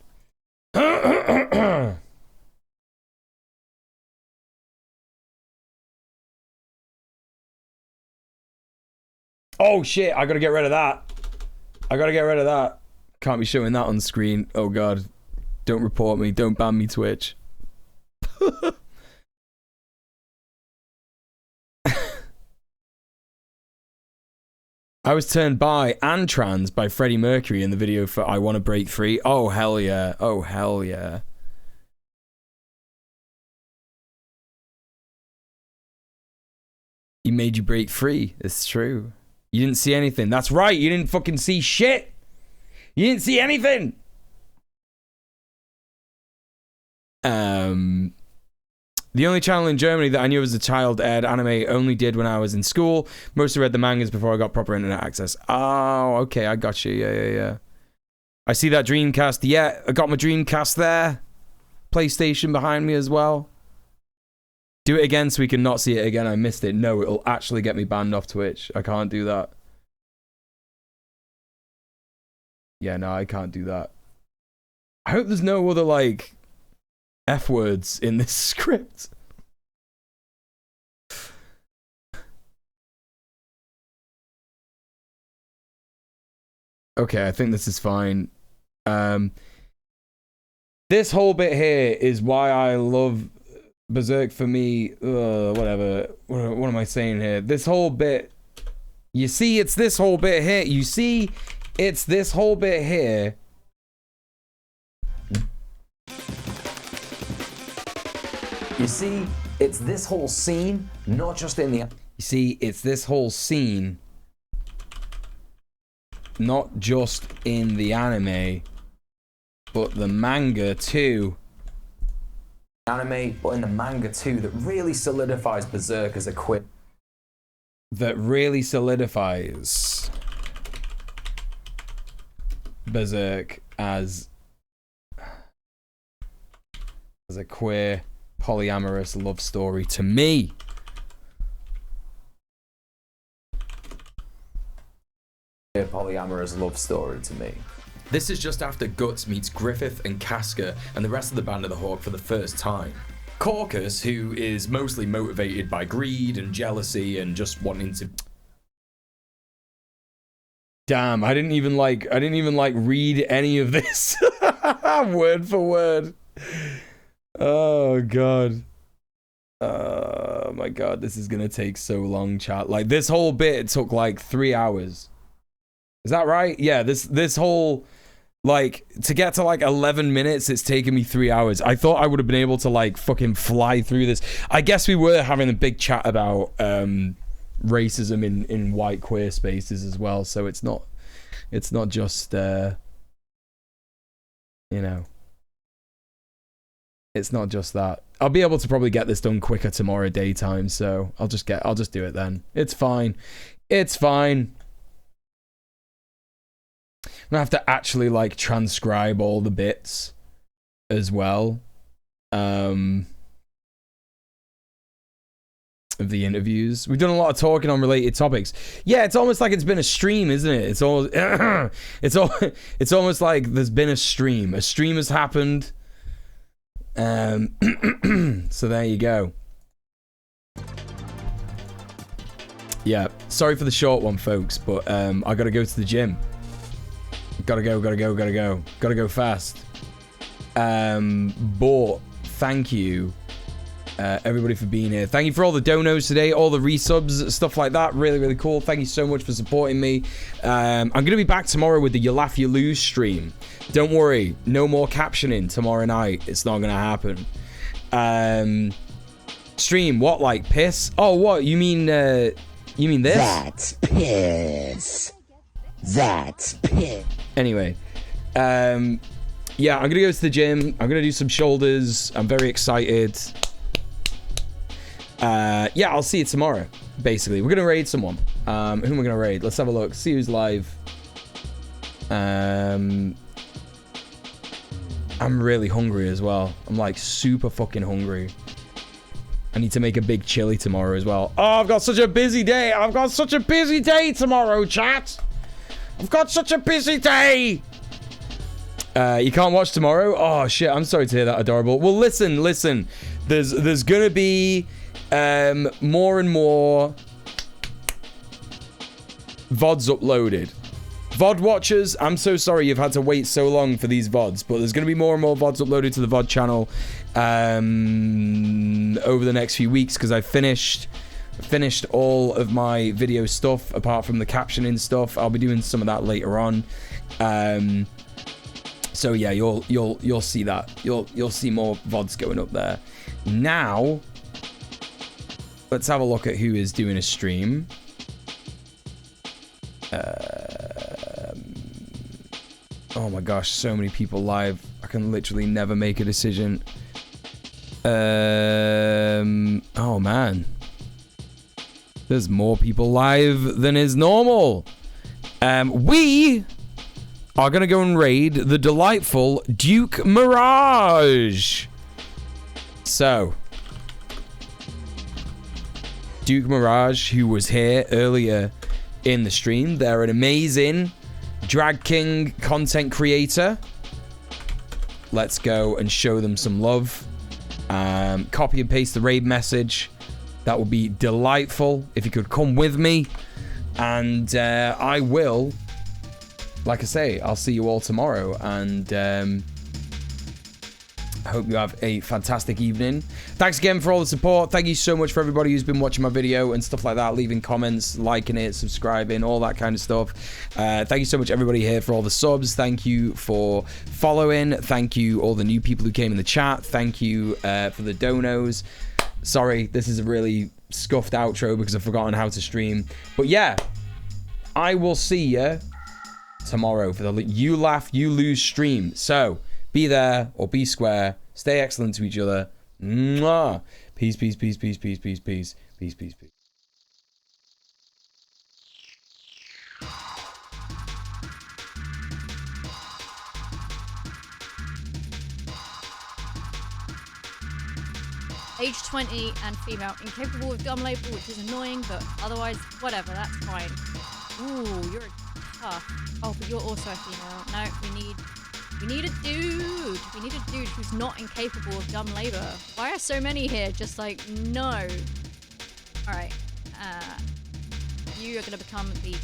Oh shit, I gotta get rid of that. Can't be showing that on screen. Oh god. Don't report me. Don't ban me, Twitch. I was turned bi and trans by Freddie Mercury in the video for I Wanna Break Free. Oh hell yeah. Oh hell yeah. He made you break free. It's true. You didn't see anything. That's right. You didn't fucking see shit. You didn't see anything. The only channel in Germany that I knew as a child aired anime only did when I was in school. Mostly read the mangas before I got proper internet access. Oh, okay. I got you. Yeah. I see that Dreamcast. Yeah, I got my Dreamcast there. PlayStation behind me as well. Do it again so we can not see it again. I missed it. No, it'll actually get me banned off Twitch. I can't do that. Yeah, no, I can't do that. I hope there's no other, like, F words in this script. Okay, I think this is fine. This whole bit here is why I love Berserk for me. Whatever. What am I saying here? This whole bit. You see, it's this whole bit here. You see, it's this whole bit here. You see, it's this whole scene, not just in the... You see, it's this whole scene, not just in the anime, but the manga too. Anime, but in the manga too, that really solidifies Berserk as a quip. That really solidifies Berserk as a queer, polyamorous love story to me. A polyamorous love story to me. This is just after Guts meets Griffith and Casca and the rest of the Band of the Hawk for the first time. Caucus, who is mostly motivated by greed and jealousy and just wanting to... Damn, I didn't even read any of this word for word. Oh god. Oh my god, this is gonna take so long, chat. Like, this whole bit took like 3 hours. Is that right? Yeah, this whole, like, to get to like 11 minutes, it's taken me 3 hours. I thought I would have been able to like fucking fly through this. I guess we were having a big chat about racism in white queer spaces as well, so it's not just you know, it's not just that. I'll be able to probably get this done quicker tomorrow daytime, so I'll just do it then. It's fine. It's fine. I'm gonna have to actually like transcribe all the bits as well of the interviews. We've done a lot of talking on related topics. Yeah, it's almost like it's been a stream, isn't it? It's almost like there's been a stream. A stream has happened. So there you go. Yeah, sorry for the short one, folks, but I gotta go to the gym. Gotta go fast. But thank you, everybody, for being here. Thank you for all the donos today, all the resubs, stuff like that. Really, really cool. Thank you so much for supporting me. I'm gonna be back tomorrow with the You Laugh You Lose stream. Don't worry, no more captioning tomorrow night. It's not gonna happen. Stream what, like piss? Oh, what you mean? You mean this? That's piss. That's piss. Anyway, yeah, I'm gonna go to the gym. I'm gonna do some shoulders. I'm very excited. Yeah, I'll see you tomorrow. Basically, we're gonna raid someone. Who am I gonna raid? Let's have a look. See who's live. I'm really hungry as well. I'm like super fucking hungry. I need to make a big chili tomorrow as well. Oh, I've got such a busy day. I've got such a busy day tomorrow, chat. I've got such a busy day. You can't watch tomorrow? Oh shit, I'm sorry to hear that, Adorable. Well, listen. There's gonna be more and more VODs uploaded. VOD watchers, I'm so sorry you've had to wait so long for these VODs, but there's gonna be more and more VODs uploaded to the VOD channel over the next few weeks, because I finished all of my video stuff apart from the captioning stuff. I'll be doing some of that later on. So yeah, you'll see that. You'll see more VODs going up there. Now, let's have a look at who is doing a stream. Oh my gosh, so many people live. I can literally never make a decision. Oh man. There's more people live than is normal. We are going to go and raid the delightful Duke Mirage. So, Duke Mirage, who was here earlier in the stream, they're an amazing Drag King content creator. Let's go and show them some love. Copy and paste the raid message. That would be delightful if you could come with me. And I will, like I say, I'll see you all tomorrow. And I hope you have a fantastic evening. Thanks again for all the support. Thank you so much for everybody who's been watching my video and stuff like that, leaving comments, liking it, subscribing, all that kind of stuff. Thank you so much everybody here for all the subs. Thank you for following. Thank you all the new people who came in the chat. Thank you for the donos. Sorry, this is a really scuffed outro because I've forgotten how to stream. But yeah, I will see you tomorrow for the You Laugh, You Lose stream. So be there or be square. Stay excellent to each other. Mwah. Peace, peace, peace, peace, peace, peace, peace, peace, peace, peace. Age 20 and female, incapable of dumb label, which is annoying, but otherwise, whatever, that's fine. Ooh, you're tough. Oh, but you're also a female. No, we need a dude. We need a dude who's not incapable of dumb labor. Why are so many here? Just like, no. All right. You are going to become the